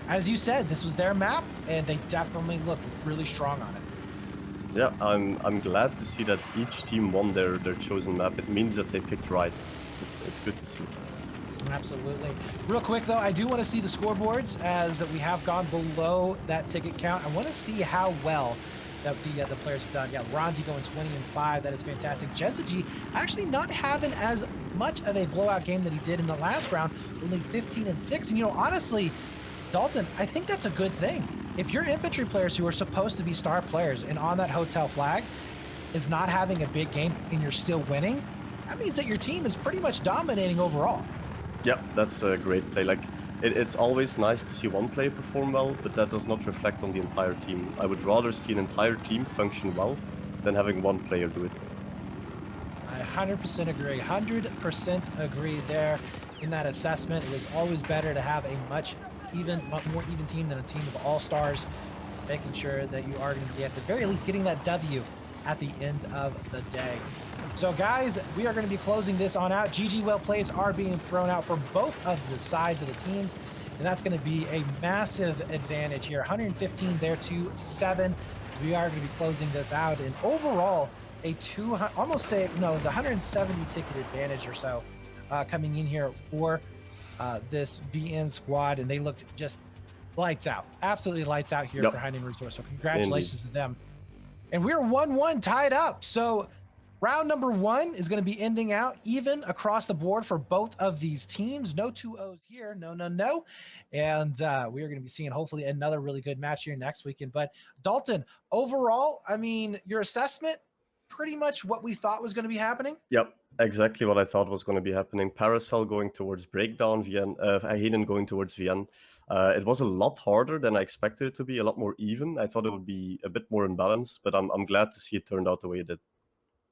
as you said, this was their map, and they definitely looked really strong on it. Yeah, I'm glad to see that each team won their chosen map. It means that they picked right. It's good to see. Absolutely. Real quick though, I do want to see the scoreboards as we have gone below that ticket count. I want to see how well that the players have done. Yeah, Ronzi going 20-5. That is fantastic. JezzaGee actually not having as much of a blowout game that he did in the last round, only 15-6. And you know, honestly, Dalton, I think that's a good thing. If your infantry players who are supposed to be star players and on that hotel flag is not having a big game and you're still winning, that means that your team is pretty much dominating overall. Yeah, that's a great play. Like, it's always nice to see one player perform well, but that does not reflect on the entire team. I would rather see an entire team function well than having one player do it. I 100% agree. 100% agree there in that assessment. It is always better to have a much more even team than a team of all-stars, making sure that you are going to be at the very least getting that W at the end of the day. So guys, we are going to be closing this on out. GG well plays are being thrown out for both of the sides of the teams, and that's going to be a massive advantage here. 115 there to 7. So we are going to be closing this out, and overall a it was 170 ticket advantage or so coming in here for this VN squad, and they looked just lights out, absolutely lights out here for Hainan Resort. So congratulations to them. And we're 1-1 tied up. So round number 1 is going to be ending out even across the board for both of these teams. No 2-0s here. No. And we are going to be seeing hopefully another really good match here next weekend. But Dalton, overall, I mean, your assessment, pretty much what we thought was going to be happening? Yep, exactly what I thought was going to be happening. Paracel going towards Breakdown, Hainan going towards VN. It was a lot harder than I expected it to be, a lot more even. I thought it would be a bit more imbalanced, but I'm glad to see it turned out the way it did.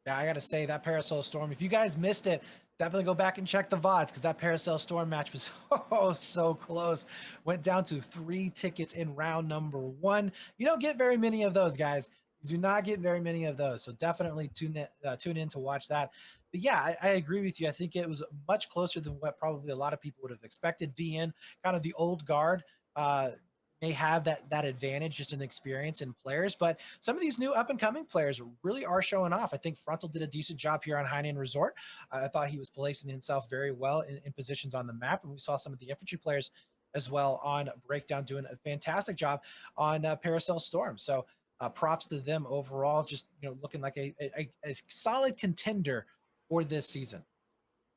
Yeah, I got to say, that Paracel Storm, if you guys missed it, definitely go back and check the VODs, because that Paracel Storm match was so close. Went down to 3 tickets in round number 1. You don't get very many of those, guys. You do not get very many of those. So definitely tune in to watch that. But yeah, I agree with you. I think it was much closer than what probably a lot of people would have expected. VN, kind of the old guard, may have that advantage just in experience in players, but some of these new up-and-coming players really are showing off. I think Frontal did a decent job here on Hainan Resort. I thought he was placing himself very well in positions on the map, and we saw some of the infantry players as well on Breakdown doing a fantastic job on Paracel Storm. So props to them overall, just looking like a solid contender for this season.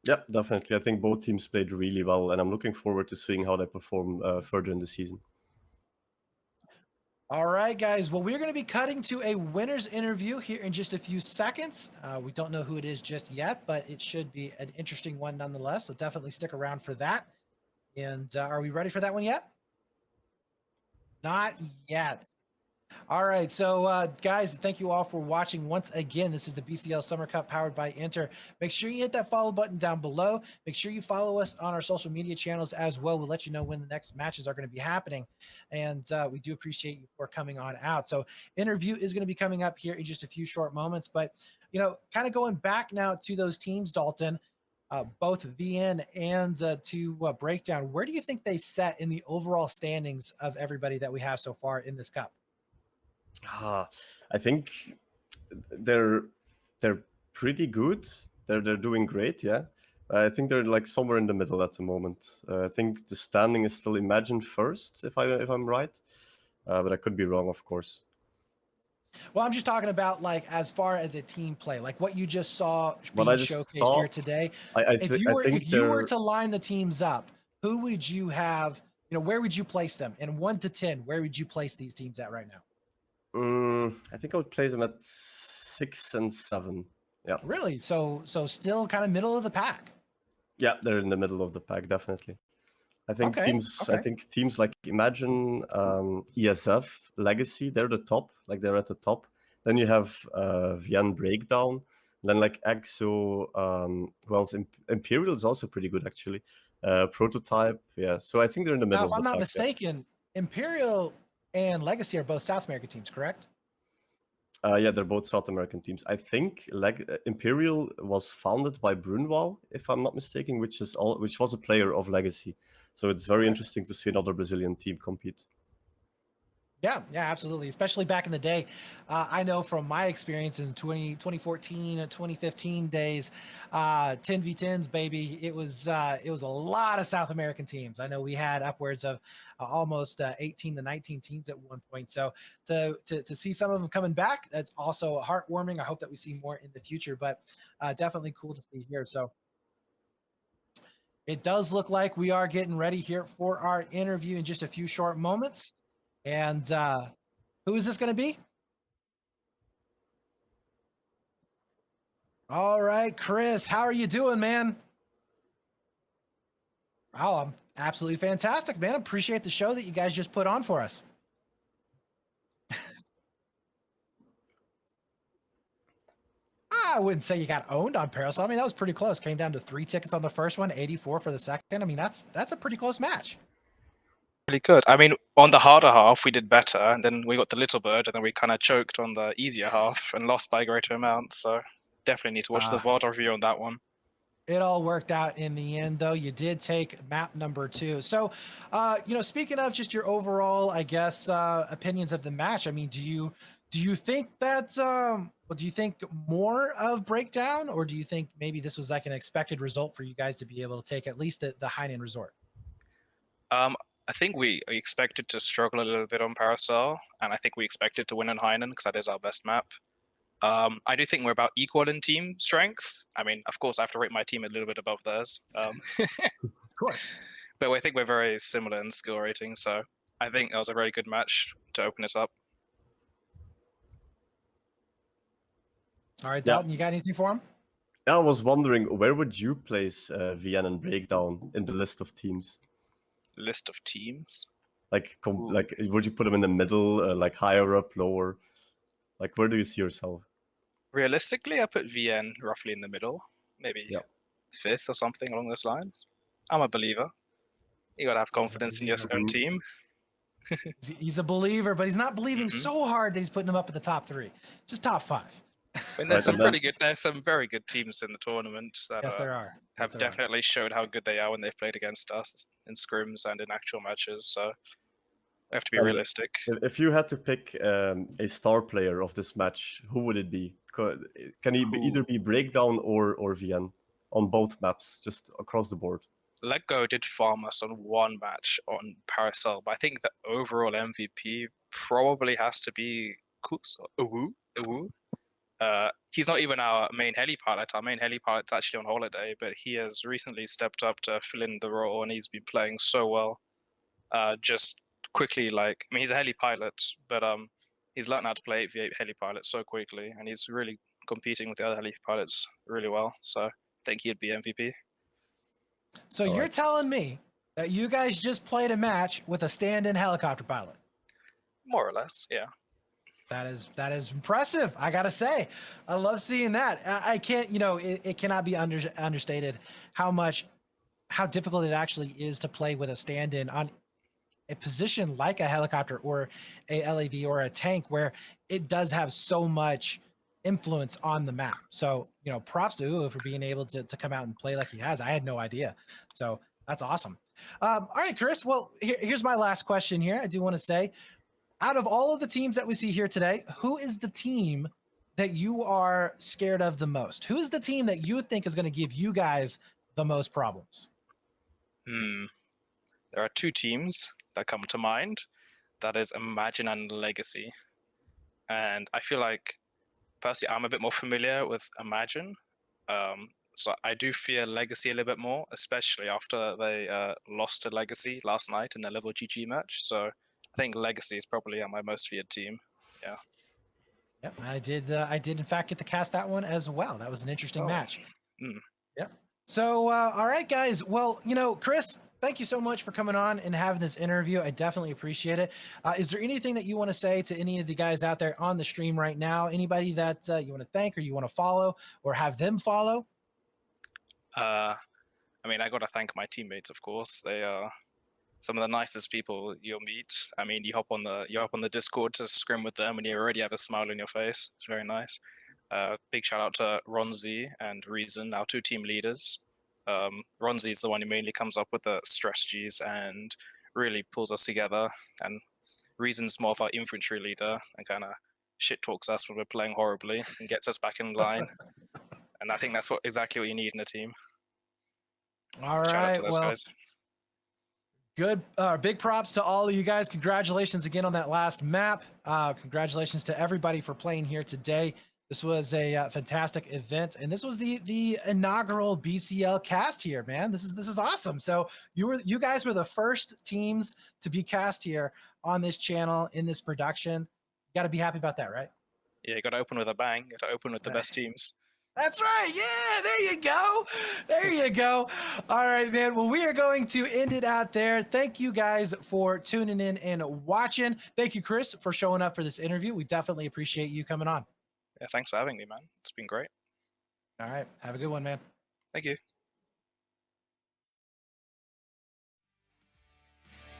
Yeah, definitely. I think both teams played really well, and I'm looking forward to seeing how they perform further in the season. All right, guys. Well, we're going to be cutting to a winner's interview here in just a few seconds. We don't know who it is just yet, but it should be an interesting one nonetheless. So definitely stick around for that. And are we ready for that one yet? Not yet. All right, so guys, thank you all for watching once again. This is the BCL Summer Cup powered by Enter. Make sure you hit that follow button down below. Make sure you follow us on our social media channels as well. We'll let you know when the next matches are going to be happening, and we do appreciate you for coming on out. So interview is going to be coming up here in just a few short moments, but kind of going back now to those teams, Dalton, both VN and to Breakdown, where do you think they set in the overall standings of everybody that we have so far in this cup? I think they're pretty good. They're doing great, yeah. I think they're like somewhere in the middle at the moment. I think the standing is still Imagine first, if I'm right, but I could be wrong, of course. Well, I'm just talking about like as far as a team play, like what you just saw being showcased here today. If you were to line the teams up, who would you have? Where would you place them? And 1 to 10, where would you place these teams at right now? I think I would place them at 6 and 7. Yeah. Really? So still kind of middle of the pack. Yeah, they're in the middle of the pack, definitely. I think teams like Imagine, ESF, Legacy, they're the top. Like they're at the top. Then you have VN Breakdown. Then like EXO, Imperial is also pretty good actually. Prototype. Yeah, so I think they're in the middle. Now, if of I'm the not pack, mistaken, Imperial and Legacy are both South American teams, correct? Yeah, they're both South American teams. I think Imperial was founded by Brunwao, if I'm not mistaken, which was a player of Legacy. So it's very interesting to see another Brazilian team compete. Yeah, absolutely. Especially back in the day. I know from my experience in 2014 and 2015 days, 10v10s, baby, it was a lot of South American teams. I know we had upwards of almost 18 to 19 teams at one point. So to see some of them coming back, that's also heartwarming. I hope that we see more in the future, but definitely cool to see here. So it does look like we are getting ready here for our interview in just a few short moments. And who is this going to be? All right, Chris, how are you doing, man? Oh, I'm absolutely fantastic, man. Appreciate the show that you guys just put on for us. I wouldn't say you got owned on Paracel. I mean, that was pretty close. Came down to 3 tickets on the first one, 84 for the second. I mean, that's a pretty close match. Really good. I mean, on the harder half, we did better, and then we got the little bird, and then we kind of choked on the easier half and lost by a greater amount. So definitely need to watch the VOD review on that one. It all worked out in the end, though. You did take map number 2. So, speaking of just your overall, I guess, opinions of the match, I mean, do you think that, do you think more of Breakdown, or do you think maybe this was like an expected result for you guys to be able to take at least the Hainan Resort? I think we expected to struggle a little bit on Paracel, and I think we expected to win on Hainan because that is our best map. I do think we're about equal in team strength. I mean, of course, I have to rate my team a little bit above theirs. Of course. But I think we're very similar in skill rating, so I think that was a very good match to open it up. All right, Dalton, you got anything for him? I was wondering, where would you place VN and Breakdown in the list of teams? List of teams? Like, would you put them in the middle, like higher up, lower? Like, where do you see yourself? Realistically, I put VN roughly in the middle, maybe 5th or something along those lines. I'm a believer. You gotta have confidence in your own team. He's a believer, but he's not believing so hard that he's putting them up at the top 3, just top 5. I mean, there's some pretty good. There's some very good teams in the tournament that have definitely showed how good they are when they've played against us in scrims and in actual matches. So we have to be realistic. If you had to pick a star player of this match, who would it be? Can he either be Breakdown or VN on both maps, just across the board? Let Go did farm us on one match on Paracel, but I think the overall MVP probably has to be Uwu. He's not even our main heli pilot. Our main heli pilot's actually on holiday, but he has recently stepped up to fill in the role, and he's been playing so well. Just quickly, he's a heli pilot, but he's learned how to play 8v8 heli pilot so quickly, and he's really competing with the other heli pilots really well. So I think he'd be MVP. So you're telling me that you guys just played a match with a stand-in helicopter pilot? More or less, yeah. That is impressive. I gotta say, I love seeing that. I can't, it cannot be understated how difficult it actually is to play with a stand-in on a position like a helicopter or a LAV or a tank, where it does have so much influence on the map. So, props to Uwu for being able to come out and play like he has. I had no idea. So that's awesome. All right, Chris. Well, here's my last question here. I do want to say, out of all of the teams that we see here today, who is the team that you are scared of the most? Who is the team that you think is going to give you guys the most problems? There are 2 teams that come to mind. That is Imagine and Legacy. And I feel like, personally, I'm a bit more familiar with Imagine. So I do fear Legacy a little bit more, especially after they lost to Legacy last night in their level GG match. So I think Legacy is probably my most feared team. Yeah. Yep, I did in fact get to cast that one as well. That was an interesting match. Yeah. So, all right, guys. Well, Chris, thank you so much for coming on and having this interview. I definitely appreciate it. Is there anything that you want to say to any of the guys out there on the stream right now? Anybody that you want to thank or you want to follow or have them follow? I mean, I got to thank my teammates, of course. They are some of the nicest people you'll meet. I mean, you hop on the Discord to scrim with them, and you already have a smile on your face. It's very nice. Big shout out to Ronzi and Reason, our 2 team leaders. Ronzi is the one who mainly comes up with the strategies and really pulls us together. And Reason's more of our infantry leader and kind of shit talks us when we're playing horribly and gets us back in line. And I think that's exactly what you need in a team. All So shout out to right, those well, guys. good. Big props to all of you guys. Congratulations again on that last map. Congratulations to everybody for playing here today. This was a fantastic event, and this was the inaugural BCL cast here, man. This is awesome. So you guys were the first teams to be cast here on this channel in this production. You got to be happy about that, right? Yeah, you got to open with a bang. You got to open with the best teams. That's right. Yeah, there you go. There you go. All right, man. Well, we are going to end it out there. Thank you guys for tuning in and watching. Thank you, Chris, for showing up for this interview. We definitely appreciate you coming on. Yeah, thanks for having me, man. It's been great. All right. Have a good one, man. Thank you.